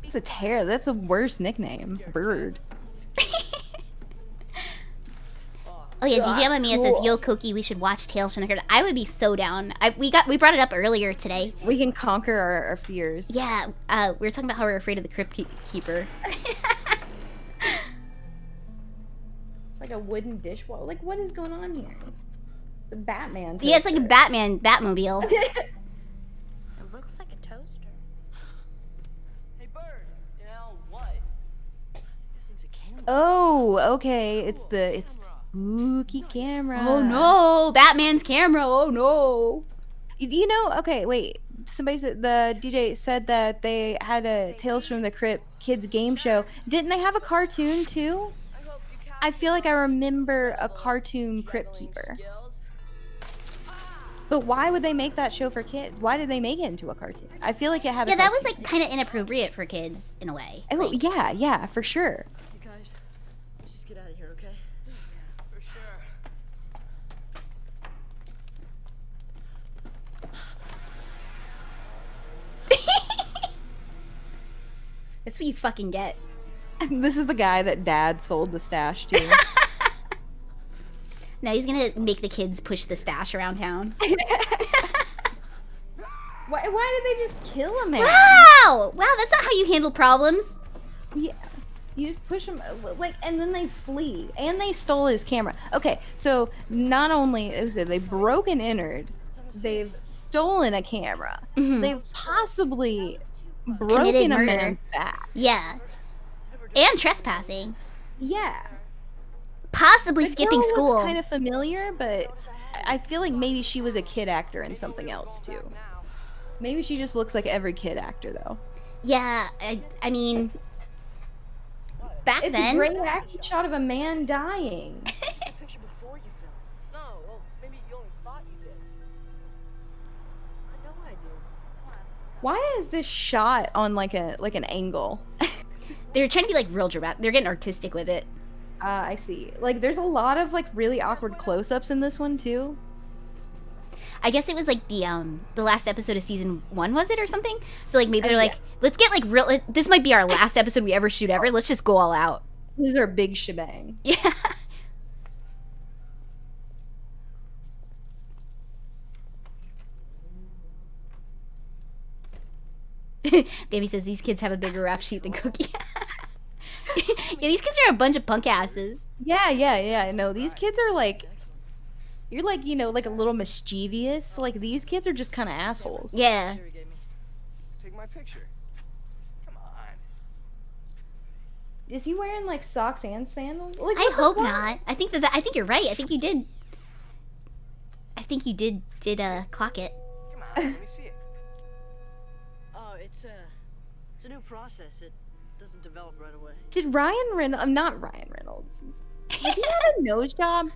It's a tear. That's a worse nickname. Bird. Oh yeah, DJ Mamiya says, "Yo, Coqui, we should watch Tales from the Crypt." I would be so down. We brought it up earlier today. We can conquer our fears. Yeah, we were talking about how we're afraid of the Crypt Keeper. It's like a wooden dishwasher. Like, what is going on here? It's a Batman. Yeah, it's like a Batman Batmobile. It looks like a toaster. Hey, Bird. You know what? I think this thing's a camera. Oh, okay. It's the spooky camera. Oh no, Batman's camera. Oh no. You know, okay, wait. Somebody said, the DJ said that they had a Tales from the Crypt kids game show. Didn't they have a cartoon too? I feel like I remember a cartoon Crypt Keeper. But why would they make that show for kids? Why did they make it into a cartoon? I feel like it had. Yeah, that was like kind of inappropriate for kids in a way. Oh, Like, yeah, for sure. You guys, let's just get out of here, okay? Yeah, for sure. That's what you fucking get. This is the guy that Dad sold the stash to. Now he's gonna make the kids push the stash around town. Why did they just kill him? Wow! Wow, that's not how you handle problems. Yeah. You just push him, like, and then they flee. And they stole his camera. Okay, so not only is it they broke and entered, they've stolen a camera. They've possibly broken a murder. man's back. Yeah. And trespassing. Yeah. Possibly The skipping girl school. looks kind of familiar, but I feel like maybe she was a kid actor in something else too. Maybe she just looks like every kid actor though. Yeah, I mean, back It's then. a great action shot of a man dying. Picture before you filmed. No, well, maybe you only thought you did. I know I do. Why is this shot on like an angle? They're trying to be like real dramatic. They're getting artistic with it. I see. Like, there's a lot of like really awkward close-ups in this one too. I guess it was like the last episode of season 1, was it, or something? So like maybe they're like, let's get like real. This might be our last episode we ever shoot ever. Let's just go all out. This is our big shebang. Yeah. Baby says these kids have a bigger rap sheet than Cookie. Yeah, these kids are a bunch of punk asses. Yeah. No, these kids are like, you're like, you know, like a little mischievous. Like, these kids are just kind of assholes. Yeah. Take my picture. Come on. Is he wearing like socks and sandals? Like, I hope not. I think I think you're right. I think you did. I think you did clock it. Come on, let me see it. Oh, it's a new process. It doesn't develop right away. Did Ryan Reynolds? Not Ryan Reynolds. Does he have a nose job?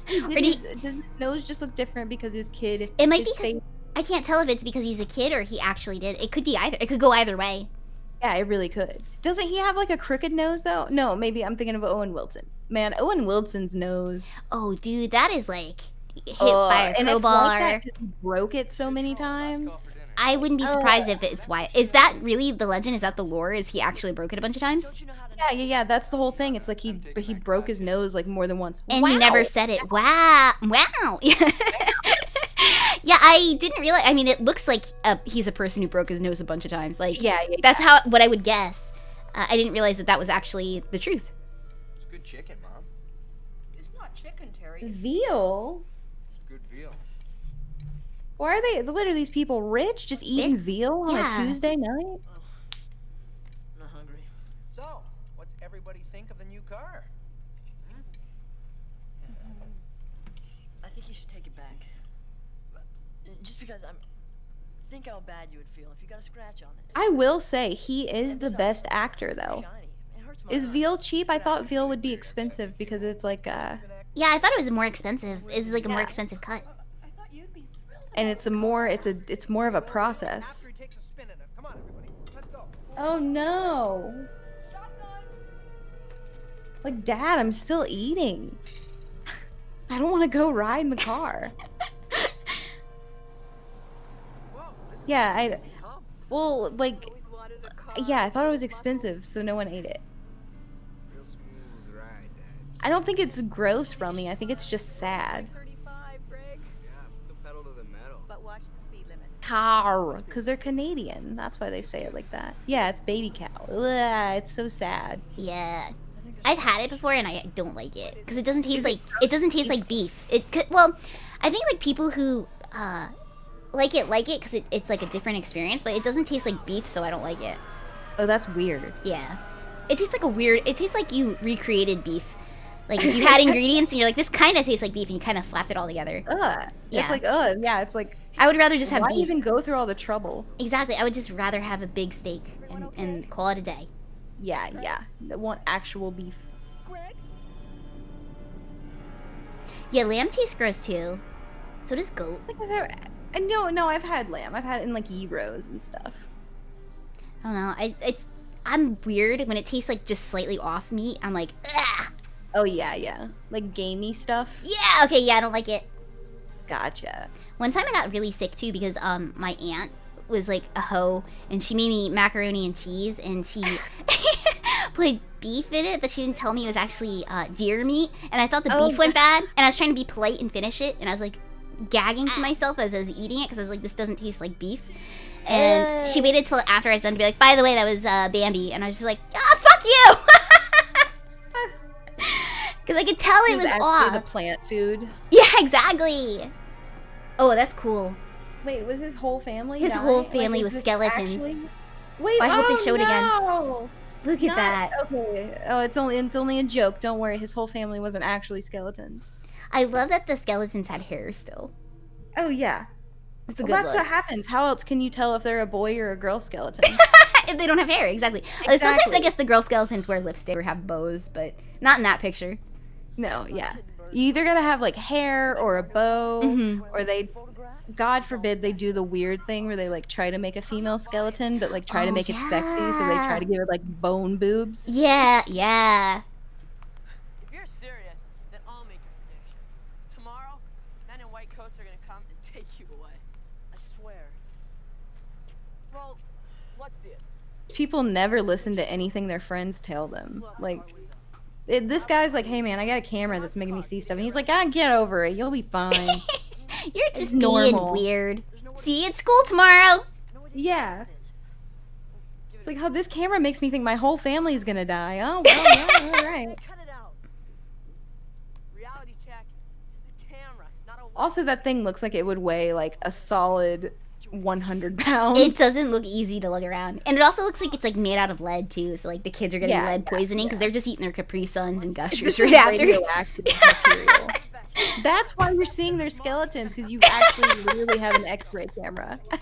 Does his nose just look different because his kid? It might his be. face- I can't tell if it's because he's a kid or he actually did. It could be either. It could go either way. Yeah, it really could. Doesn't he have like a crooked nose though? No, maybe I'm thinking of Owen Wilson. Man, Owen Wilson's nose. Oh, dude, that is like hit by a and it's crowbar. like that 'cause he broke it so many times. I wouldn't be surprised if it's why. Is that really the legend? Is that the lore? Is he actually broke it a bunch of times? Yeah. That's the whole thing. It's like he broke his nose like more than once. And he never said it. Wow. Yeah, I didn't realize. I mean, it looks like he's a person who broke his nose a bunch of times. Like, that's what I would guess. I didn't realize that was actually the truth. It's good chicken, Mom. It's not chicken, Terry. Veal. It's good veal. Why are they? What are these people rich? Just eating veal on a Tuesday night? Not hungry. So, what's everybody think of the new car? I think you should take it back. Just because think how bad you would feel if you got a scratch on it. I will say he is the best actor though. Is veal cheap? I thought veal would be expensive because it's like Yeah, I thought it was more expensive. It's like a more expensive cut. and it's more of a process. Oh no. Like, Dad, I'm still eating. I don't want to go ride in the car. Yeah, well, like, yeah, I thought it was expensive, so no one ate it. I don't think it's gross, Rummy. I think it's just sad. But watch the speed limit. Cow, because they're Canadian. That's why they say it like that. Yeah, it's baby cow. Ugh, it's so sad. Yeah. I've had it before and I don't like it because it doesn't taste like beef. Well, I think like people who like it because it's like a different experience, but it doesn't taste like beef, so I don't like it. Oh, that's weird. Yeah. It tastes like you recreated beef. Like if you had ingredients and you're like, this kind of tastes like beef, and you kind of slapped it all together. Ugh. Yeah. It's like, ugh. Yeah, it's like, I would rather just have why beef. even go through all the trouble? Exactly. I would just rather have a big steak and call it a day. Yeah. I want actual beef. Yeah, lamb tastes gross too. So does goat. No, I've had lamb. I've had it in like gyros and stuff. I don't know. I'm weird when it tastes like just slightly off meat. I'm like, ugh. Oh yeah. Like gamey stuff. Yeah. Okay. Yeah, I don't like it. Gotcha. One time I got really sick too because my aunt was like a hoe and she made me macaroni and cheese and she put beef in it, but she didn't tell me it was actually deer meat, and I thought the beef went bad, and I was trying to be polite and finish it, and I was like gagging to myself as I was eating it because I was like, this doesn't taste like beef. And she waited till after I was done to be like, by the way, that was Bambi, and I was just like, fuck you, because I could tell it was off. The plant food. Yeah, exactly. Oh, that's cool. Wait, was his whole family? His whole family was skeletons. Actually... Wait, I hope they showed again. No. Look at that. Okay. Oh, it's only a joke. Don't worry. His whole family wasn't actually skeletons. I love that the skeletons had hair still. Oh yeah. That's a good That's look. what happens. How else can you tell if they're a boy or a girl skeleton? If they don't have hair, exactly. Sometimes I guess the girl skeletons wear lipstick or have bows, but not in that picture. No, yeah. You either gotta have like hair or a bow, or they, God forbid, they do the weird thing where they like try to make a female skeleton, but like try to make it sexy, so they try to give it like bone boobs. Yeah. If you're serious, then I'll make a prediction. Tomorrow, men in white coats are gonna come and take you away. I swear. Well, let's see it. People never listen to anything their friends tell them. Like, this guy's like, hey man, I got a camera that's making me see stuff, and he's like, get over it, you'll be fine. You're just being weird. See you at school tomorrow. Yeah. It's like, how this camera makes me think my whole family's gonna die. Oh, well, yeah, all right. Reality check. This is a camera, not a... Also, that thing looks like it would weigh like a solid 100 pounds. It doesn't look easy to look around. And it also looks like it's like made out of lead too, so like the kids are getting lead poisoning because they're just eating their Capri Suns and Gushers right after. Radioactive material. That's why you're seeing their skeletons, because you actually literally have an X-ray camera. I'll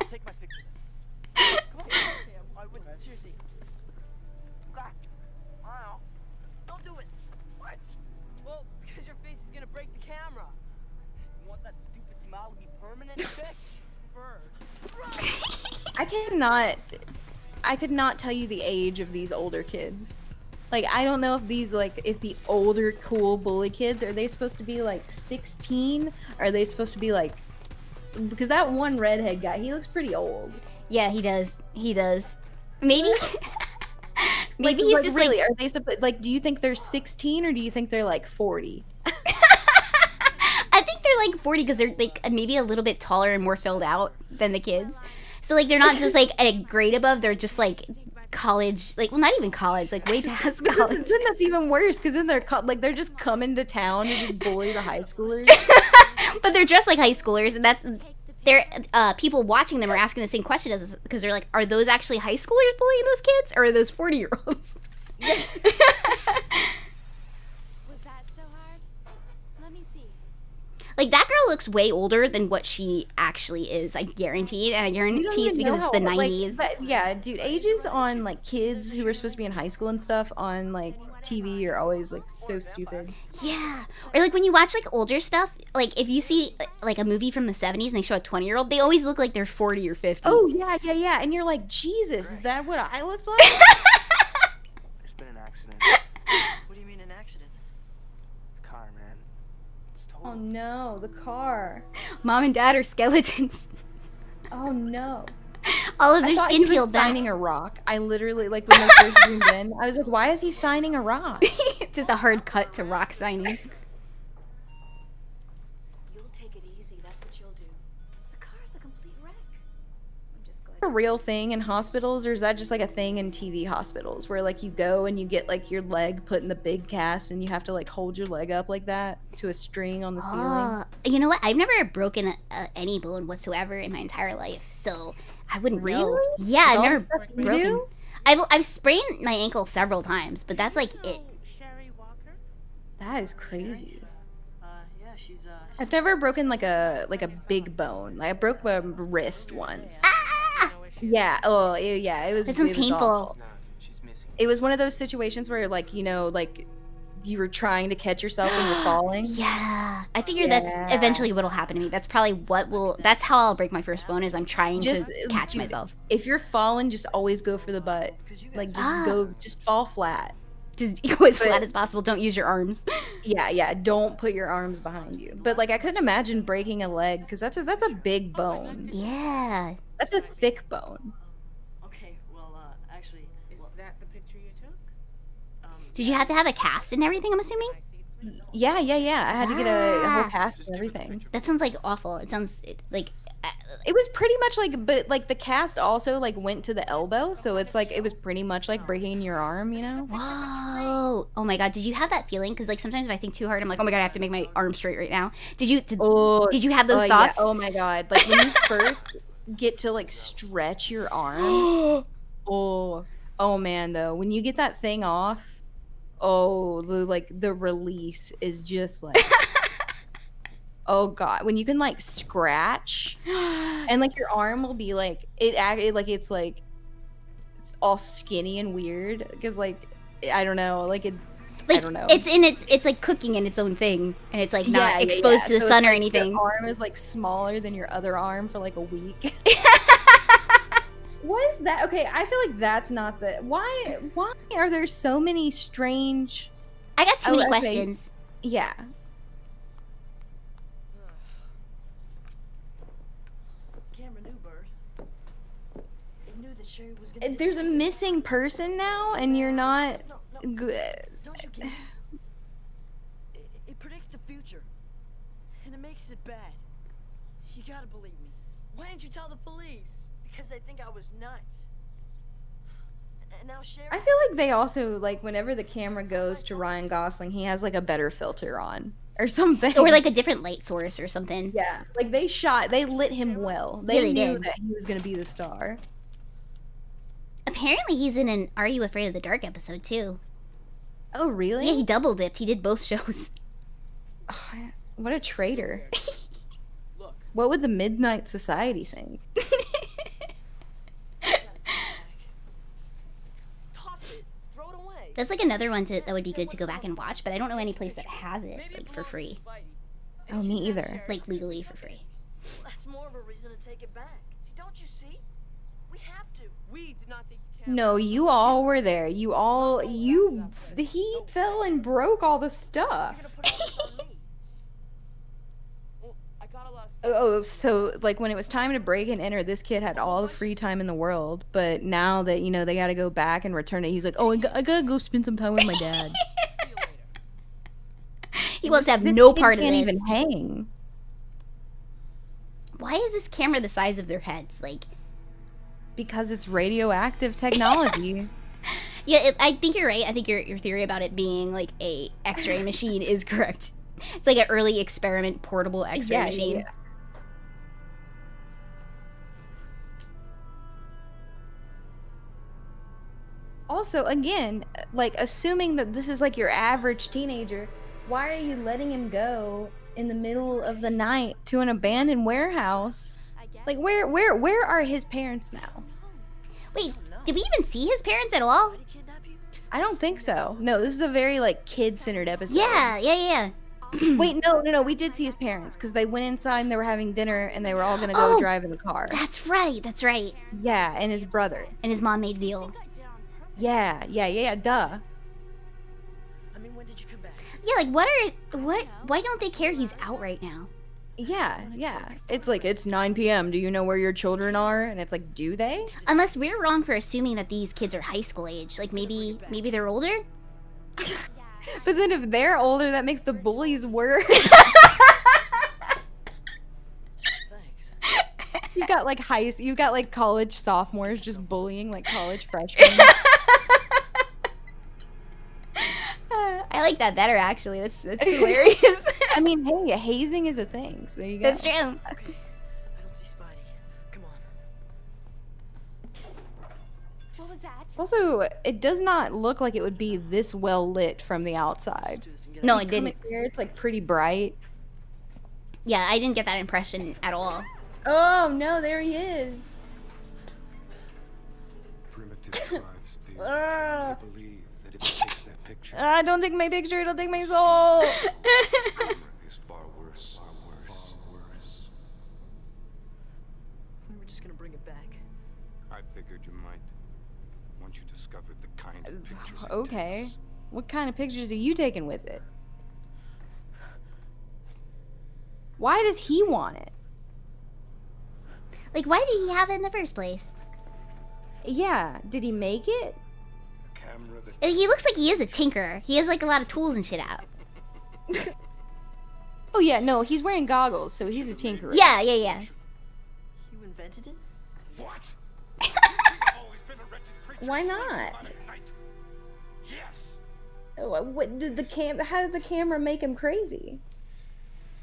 take my picture. Come on. I wouldn't. Seriously. Wow. Don't do it. What? Well, because your face is gonna break the camera. You want that stupid smile to be permanent, bitch? Bird. I could not tell you the age of these older kids. Like, I don't know if if the older cool bully kids, are they supposed to be like 16? Are they supposed to be like, because that one redhead guy, he looks pretty old. Yeah, he does. Maybe maybe he's just really, are they like, do you think they're 16 or do you think they're like 40? I think they're like 40 because they're like maybe a little bit taller and more filled out than the kids. So like they're not just like a grade above, they're just like college, like, well, not even college, like way past college. Then that's even worse, because then they're just coming to town and just bully the high schoolers. But they're dressed like high schoolers, and they're people watching them are asking the same question as us, because they're like, are those actually high schoolers bullying those kids, or are those 40-year-olds? Was that so hard? Let me see. Like, that girl looks way older than what she actually is. I guarantee, and I You don't guarantee it's even because know it's the how, like, 90s. but yeah, dude, ages on like kids who are supposed to be in high school and stuff on like TV are always like so stupid. Yeah. Or like when you watch like older stuff, like if you see like a movie from the 70s and they show a 20-year-old, they always look like they're 40 or 50. Oh yeah, and you're like, Jesus, is that what I looked like? There's been an accident. What do you mean an accident? The car, man. It's total. Oh no, the car. Mom and dad are skeletons. Oh no. All of I their thought skin he was peeled back. signing a rock. I literally, like, when they first zoomed in, I was like, why is he signing a rock? Just a hard cut to rock signing. You'll take it easy. That's what you'll do. The car's a complete wreck. I'm just glad. A real thing in hospitals, or is that just like a thing in TV hospitals where like you go and you get like your leg put in the big cast and you have to like hold your leg up like that to a string on the ceiling? Oh, you know what? I've never broken any bone whatsoever in my entire life, so I wouldn't know. Really? Yeah, I've All the never stuff you broken. do? I've sprained my ankle several times, but that's like it. That is crazy. Yeah, she's I've never broken like a big bone. Like I broke my wrist once. Yeah. Oh, yeah. It was. That sounds it was painful. awful. She's missing. It was one of those situations where like like you were trying to catch yourself when you're falling. Yeah, I figure that's eventually what'll happen to me. That's probably what will. That's how I'll break my first bone. Is I'm trying to catch dude, myself. If you're falling, just always go for the butt. Like just fall flat. Just go as flat as possible. Don't use your arms. Yeah. Don't put your arms behind you. But like I couldn't imagine breaking a leg because that's a big bone. Yeah. That's a thick bone. okay. Well, actually, Is that the picture you took? Did you have to have a cast and everything? I'm assuming. Yeah. I had to get a whole cast and everything. That sounds like awful. It sounds like. It was pretty much like, but like the cast also like went to the elbow, so it's like it was pretty much like breaking your arm, you know? Whoa! Oh my god! Did you have that feeling? Because like sometimes if I think too hard, I'm like, oh my god, I have to make my arm straight right now. Did you have those thoughts? Yeah. Oh my god! Like when you first get to like stretch your arm. oh man, though when you get that thing off, the release is just like. Oh god, when you can like scratch and like your arm will be like it's like all skinny and weird because like I don't know, like it like, I don't know. It's like cooking in its own thing and it's like not exposed to the So sun it's, or like, anything. Your arm is like smaller than your other arm for like a week. What is that? Okay, I feel like that's not the why are there so many strange I got too many questions. Yeah. There's a missing person now, and you're not good. Don't you get it? It predicts the future, and it makes it bad. You gotta believe me. Why didn't you tell the police? Because they think I was nuts. And now Sherry. I feel like they also like whenever the camera goes to Ryan Gosling, he has like a better filter on or something, or like a different light source or something. Yeah, like they lit him well. They really knew did. that he was gonna be the star. Apparently, he's in an Are You Afraid of the Dark episode too. Oh, really? Yeah, he double dipped. He did both shows. Oh, what a traitor. What would the Midnight Society think? Toss it. Throw it away. That's like another one that would be good to go back and watch, but I don't know any place that has it like for free. Oh, me either. Like legally for free. That's more of a reason to take it back. See, don't you see? We have to. We did not take the camera. No, you all were there. He fell and broke all the stuff. I got a lot of stuff. Oh, so like when it was time to break and enter, this kid had all the free time in the world. But now that they got to go back and return it, he's like, oh, I gotta go spend some time with my dad. He wants to have This no kid part of can't this. even hang. Why is this camera the size of their heads? Like, because it's radioactive technology. yeah, I think you're right. I think your theory about it being like a X-ray machine is correct. It's like an early experiment portable X-ray machine. Yeah. Also, again, like assuming that this is like your average teenager, why are you letting him go in the middle of the night to an abandoned warehouse. Like, where are his parents now? Wait, did we even see his parents at all? I don't think so. No, this is a very, like, kid-centered episode. Yeah. Wait, no, we did see his parents, because they went inside and they were having dinner, and they were all gonna go drive in the car. That's right. Yeah, and his brother. And his mom made veal. Yeah, duh. I mean, when did you come back? Yeah, like, why don't they care he's out right now? Yeah. It's like, it's 9 p.m. Do you know where your children are? And it's like, do they? Unless we're wrong for assuming that these kids are high school age. Like, maybe they're older? But then if they're older, that makes the bullies worse. You've got like college sophomores just bullying like college freshmen. I like that better, actually. That's hilarious. I mean, hey, hazing is a thing, so there you go. That's true. Okay, I don't see Spidey. Come on. What was that? Also, it does not look like it would be this well lit from the outside. No, it didn't. Here, it's like pretty bright. Yeah, I didn't get that impression at all. Oh no, there he is. Primitive tribes feel they believe that if it takes that picture, Don't take my picture, it'll take my soul. is far worse. We're just gonna bring it back. I figured you might. Once you discovered the kind of pictures it Okay. takes. What kind of pictures are you taking with it? Why does he want it? Like, why did he have it in the first place? Yeah, did he make it? Camera that He looks like he is a tinkerer. He has, like, a lot of tools and shit out. Oh yeah, no, he's wearing goggles, so he's a tinkerer. Yeah. You invented it? What? Always been a wretched creature. Why not? On at night. Yes. What did how did the camera make him crazy?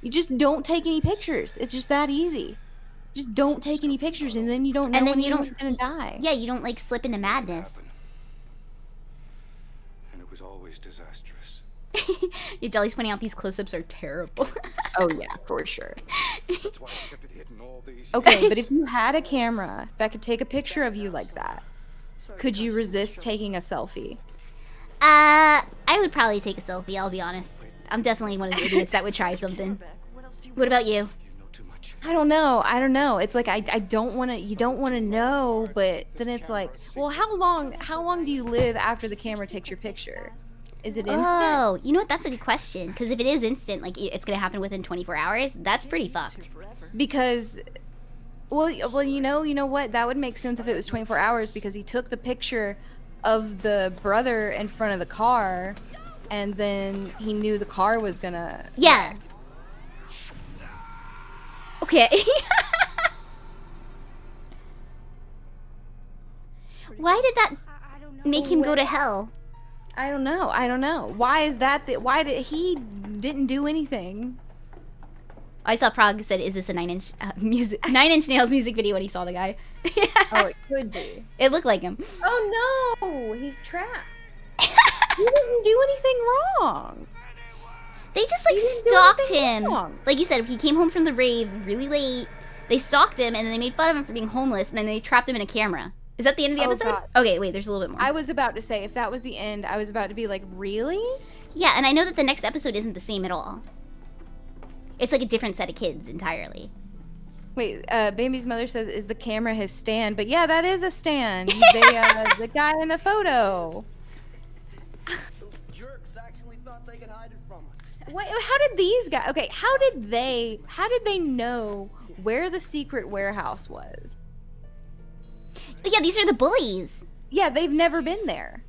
You just don't take any pictures. It's just that easy. Just don't take any pictures, and then you don't know when you're gonna die. Yeah, you don't, like, slip into madness. And it was always disastrous. Your Jelly's pointing out these close-ups are terrible. Oh yeah, for sure. That's why I kept it hidden all these Okay, but if you had a camera that could take a picture of you like that, could you resist taking a selfie? I would probably take a selfie, I'll be honest. I'm definitely one of the idiots that would try something. What about you? I don't know. It's like I don't want to. You don't want to know, but then it's like, well, how long do you live after the camera takes your picture? Is it instant? Oh, you know what? That's a good question. Because if it is instant, like, it's gonna happen within 24 hours, that's pretty fucked. Because, well, you know what? That would make sense if it was 24 hours because he took the picture of the brother in front of the car, and then he knew the car was gonna. Yeah. Okay. Why did that make him go to hell? I don't know. Why is that? Why did he didn't do anything? I saw Prague said, "Is this a 9 Inch Nails music video?" When he saw the guy. Oh, it could be. It looked like him. Oh no, he's trapped. He didn't do anything wrong. They just, like, stalked him. Like you said, he came home from the rave really late. They stalked him, and then they made fun of him for being homeless, and then they trapped him in a camera. Is that the end of the episode? God. Okay, wait, there's a little bit more. I was about to say, if that was the end, I was about to be like, really? Yeah, and I know that the next episode isn't the same at all. It's like a different set of kids entirely. Wait, Baby's mother says, is the camera his stand? But yeah, that is a stand. The guy in the photo. Those jerks actually thought they could hide it from us. Wait, how did these guys? Okay, how did they know where the secret warehouse was? Yeah, these are the bullies. Yeah, they've never been there.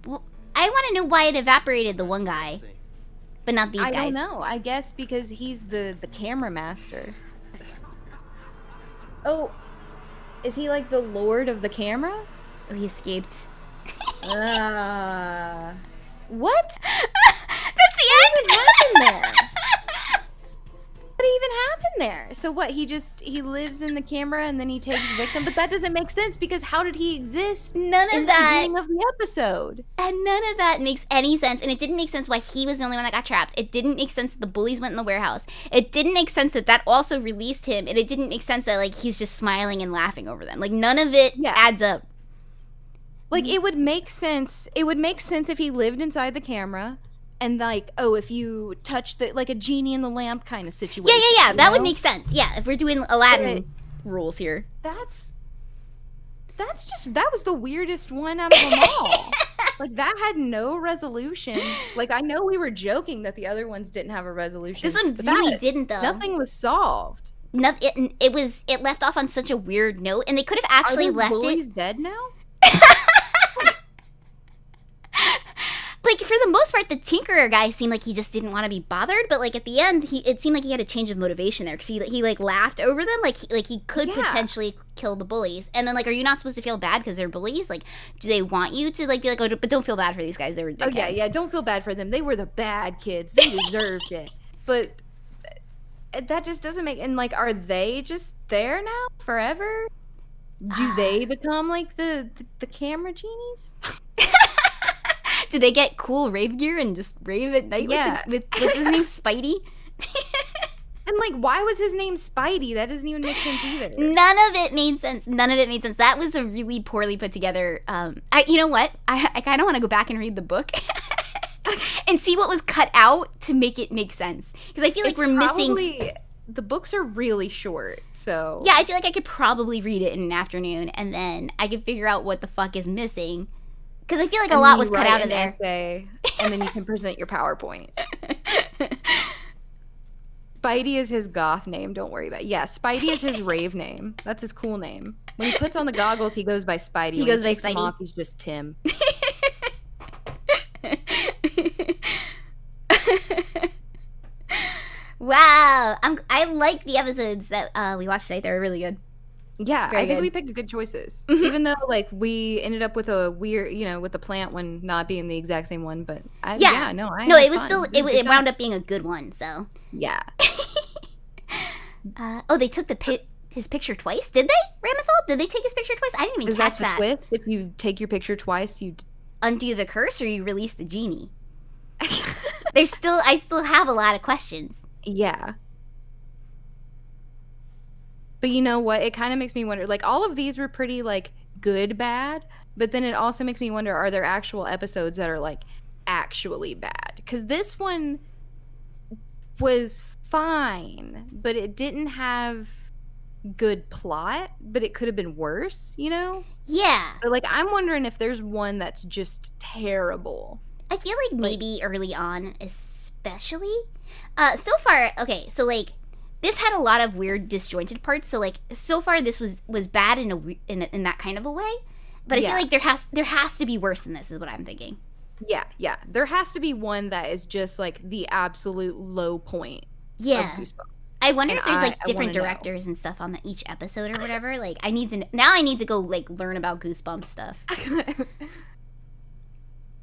Well, I want to know why it evaporated the one guy, but not these guys. I don't know. I guess because he's the camera master. Oh, is he like the lord of the camera? Oh, he escaped. What? That's the end? What happened there? What even happened there? So what, he lives in the camera and then he takes victim, but that doesn't make sense because how did he exist None of in that. the beginning of the episode? And none of that makes any sense. And it didn't make sense why he was the only one that got trapped. It didn't make sense that the bullies went in the warehouse. It didn't make sense that that also released him. And it didn't make sense that, like, he's just smiling and laughing over them. Like, none of it adds up. Like, it would make sense. It would make sense if he lived inside the camera and, like, oh, if you touch the, like, a genie in the lamp kind of situation. Yeah. That would make sense. Yeah, if we're doing Aladdin rules here. That was the weirdest one out of them all. Like, that had no resolution. Like, I know we were joking that the other ones didn't have a resolution. This one but really didn't, though. Nothing was solved. It left off on such a weird note, and they could have actually Are left bullies it. dead now? Like, for the most part, the Tinkerer guy seemed like he just didn't want to be bothered, but, like, at the end, it seemed like he had a change of motivation there, because he like, laughed over them, like he could potentially kill the bullies, and then, like, are you not supposed to feel bad because they're bullies? Like, do they want you to, like, be like, oh, but don't feel bad for these guys, they were dickheads. Oh, yeah, don't feel bad for them. They were the bad kids. They deserved it. But that just doesn't make, and, like, are they just there now forever? Do they become, like, the camera genies? Do they get cool rave gear and just rave at night with what's his name, Spidey? And, like, why was his name Spidey? That doesn't even make sense either. None of it made sense. That was a really poorly put together. You know what? I kind of want to go back and read the book and see what was cut out to make it make sense. Because I feel like we're missing. The books are really short, so. Yeah, I feel like I could probably read it in an afternoon, and then I could figure out what the fuck is missing. Because I feel like a lot was cut out of there. Essay, and then you can present your PowerPoint. Spidey is his goth name, don't worry about it. Yeah, Spidey is his rave name. That's his cool name. When he puts on the goggles, he goes by Spidey. He goes by Spidey. Off, he's just Tim. Wow. I like the episodes that we watched today. They were really good. Yeah, Very I think good. we picked good choices. Mhm. Even though, like, we ended up with a weird, with the plant one not being the exact same one, but No, had it was fun. still, It was a good it wound time. up being a good one, so. Yeah. They took his picture twice? Did they, Ramathol? Did they take his picture twice? I didn't even Is catch that that. the twist? If you take your picture twice, you undo the curse, or you release the genie? I still have a lot of questions. Yeah. But you know what? It kind of makes me wonder, like, all of these were pretty, like, good bad, but then it also makes me wonder, are there actual episodes that are, like, actually bad? Because this one was fine, but it didn't have good plot, but it could have been worse, Yeah. But, like, I'm wondering if there's one that's just terrible. I feel like maybe early on, especially. So far, okay, so, like, this had a lot of weird disjointed parts. So, like, so far this was bad in that kind of a way. But I feel like there has to be worse than this, is what I'm thinking. Yeah. There has to be one that is just, like, the absolute low point of Goosebumps. I wonder And if there's, like, I different wanna know. directors and stuff on each episode or whatever. Like, I need to go, like, learn about Goosebumps stuff.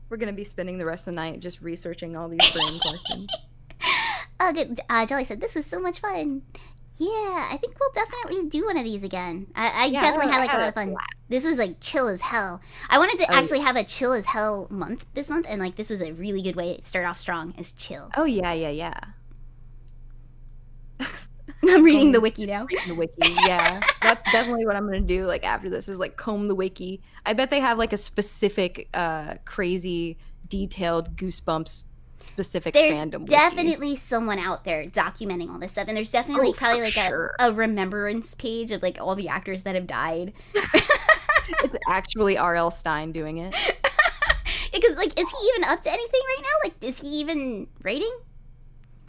We're going to be spending the rest of the night just researching all these brain questions. Good. Jelly said, this was so much fun. Yeah, I think we'll definitely do one of these again. I definitely had, like, a lot of fun. This was, like, chill as hell. I wanted to actually have a chill as hell month this month, and, like, this was a really good way to start off strong, is chill. Oh, yeah. I'm reading the wiki now. Reading the wiki, yeah. That's definitely what I'm going to do, like, after this, is, like, comb the wiki. I bet they have, like, a specific, crazy, detailed Goosebumps specific fandom There's definitely someone out there documenting all this stuff, and there's definitely probably like a remembrance page of, like, all the actors that have died. It's actually R.L. Stein doing it. Because, like, is he even up to anything right now? Like, is he even writing?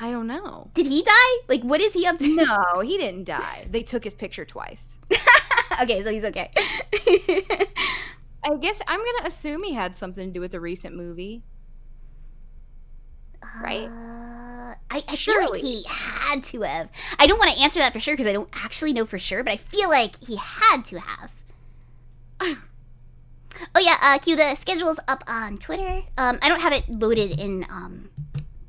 I don't know. Did he die? Like, what is he up to? No, he didn't die. They took his picture twice. Okay, so he's okay. I guess I'm going to assume he had something to do with the recent movie. Right? I feel like he had to have. I don't want to answer that for sure because I don't actually know for sure, but I feel like he had to have. Oh yeah, Q, the schedule's up on Twitter. I don't have it loaded in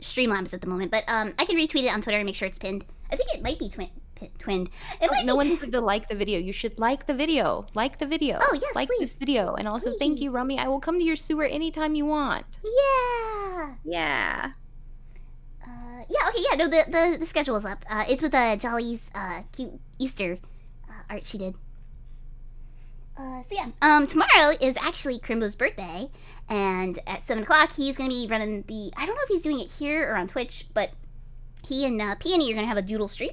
Streamlabs at the moment, but I can retweet it on Twitter and make sure it's pinned. I think it might be twinned. It might No be one said to like the video. You should like the video. Like the video. Oh, yes, like please. this video. And also, thank you, Rummy. I will come to your sewer anytime you want. Yeah. Yeah. Yeah, okay, yeah, no, the schedule is up. It's with Jolly's cute Easter art she did. So yeah, tomorrow is actually Crimbo's birthday, and at 7 o'clock he's gonna be running the, I don't know if he's doing it here or on Twitch, but he and Peony are gonna have a doodle stream.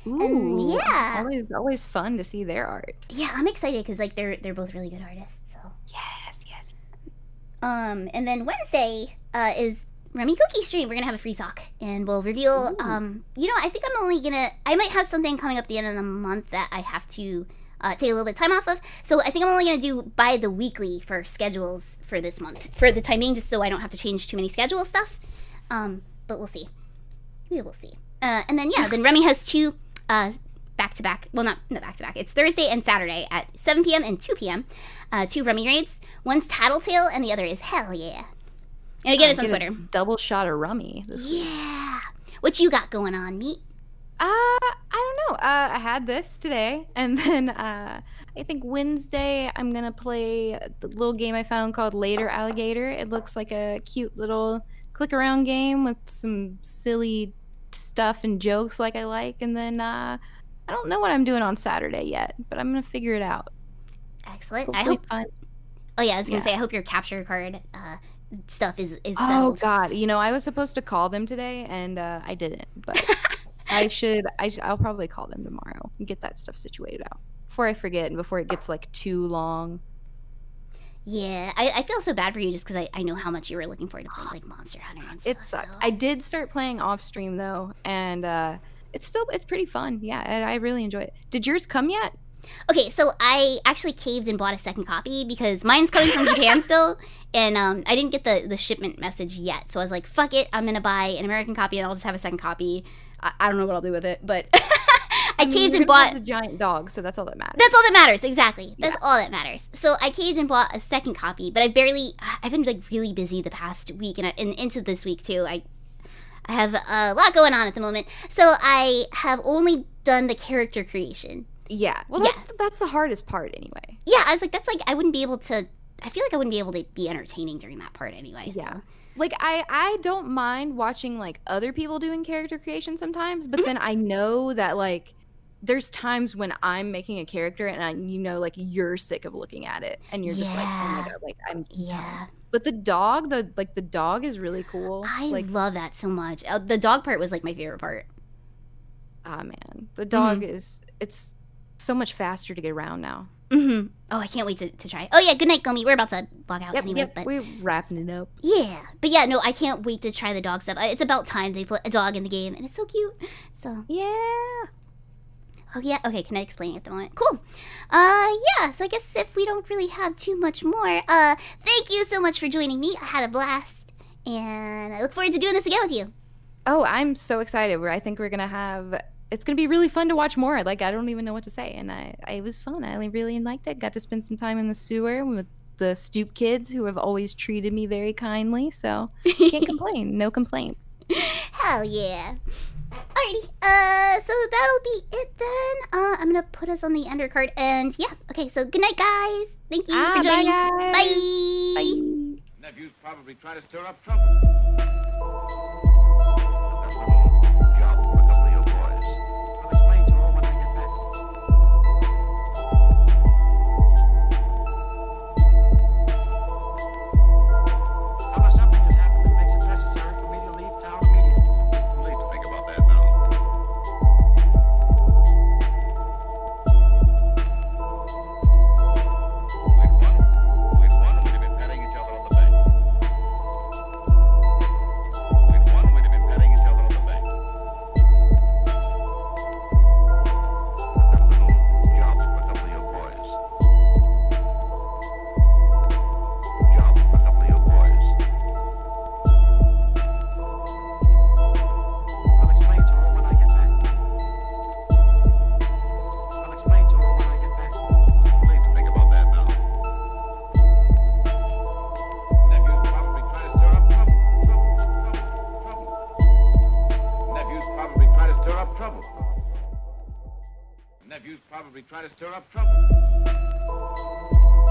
Ooh, And yeah. Always fun to see their art. Yeah, I'm excited because like they're both really good artists, so. Yes, yes. And then Wednesday is Rummy Cookie stream. We're gonna have a free talk, and we'll reveal. You know, I think I might have something coming up at the end of the month that I have to take a little bit of time off of. So I think I'm only gonna do by the weekly for schedules for this month, for the time being, just so I don't have to change too many schedule stuff. But we'll see. We will see. And then yeah, then Rummy has two back to back. Well, not back to back. It's Thursday and Saturday at 7 p.m. and 2 p.m. 2 Rummy raids. One's Tattletale and the other is Hell Yeah. And again, it's on Twitter. Double shot of Rummy this week. Yeah. What you got going on, Meat? I don't know. I had this today, and then I think Wednesday I'm gonna play the little game I found called Later Alligator. It looks like a cute little click around game with some silly stuff and jokes like I like. And then I don't know what I'm doing on Saturday yet, but I'm gonna figure it out. Excellent. Hopefully I hope. find... Oh yeah, I was gonna say I hope your capture card stuff is settled. Oh God, you know I was supposed to call them today and I didn't, but I'll probably call them tomorrow and get that stuff situated out before I forget and before it gets like too long. Yeah, I feel so bad for you just because I know how much you were looking forward to playing like Monster Hunter and stuff. It's I did start playing off stream though, and it's pretty fun. Yeah, I really enjoy it. Did yours come yet? Okay, so I actually caved and bought a second copy because mine's coming from Japan still, and I didn't get the shipment message yet. So I was like, fuck it, I'm gonna buy an American copy and I'll just have a second copy. I don't know what I'll do with it, but I caved and bought the giant dog, so that's all that matters. That's all that matters, exactly. That's all that matters. So I caved and bought a second copy, but I've been like really busy the past week and into this week too. I have a lot going on at the moment, so I have only done the character creation. Yeah. Well, that's the hardest part anyway. Yeah, I was like, I wouldn't be able to. I feel like I wouldn't be able to be entertaining during that part anyway. Yeah. So. Like I don't mind watching like other people doing character creation sometimes, but then I know that like there's times when I'm making a character and like you're sick of looking at it and you're just like, oh my God, like I'm done. But the dog, the dog is really cool. I love that so much. The dog part was like my favorite part. Ah man, the dog it's so much faster to get around now. Mm-hmm. Oh, I can't wait to try. Oh yeah, good night, Gummy. We're about to log out anyway. But we're wrapping it up. Yeah, but yeah, no, I can't wait to try the dog stuff. It's about time they put a dog in the game, and it's so cute. So yeah. Oh yeah. Okay, can I explain it at the moment? Cool. Yeah. So I guess if we don't really have too much more, thank you so much for joining me. I had a blast, and I look forward to doing this again with you. Oh, I'm so excited. I think we're gonna have. It's going to be really fun to watch more. Like, I don't even know what to say. And it was fun. I really liked it. Got to spend some time in the sewer with the Stoop kids who have always treated me very kindly. So, can't complain. No complaints. Hell yeah. Alrighty. So that'll be it then. I'm going to put us on the ender card. And yeah. Okay, so good night, guys. Thank you for joining. Bye, guys. Bye. Nephew's probably trying to stir up trouble. That's a little job for a couple of your boys. I'll explain to her when I get back. Unless something has happened that makes it necessary for me to leave town immediately. Too late to think about that now. We'd have been patting each other on the back. We'd have been patting each other on the back. nephew's probably trying to stir up trouble.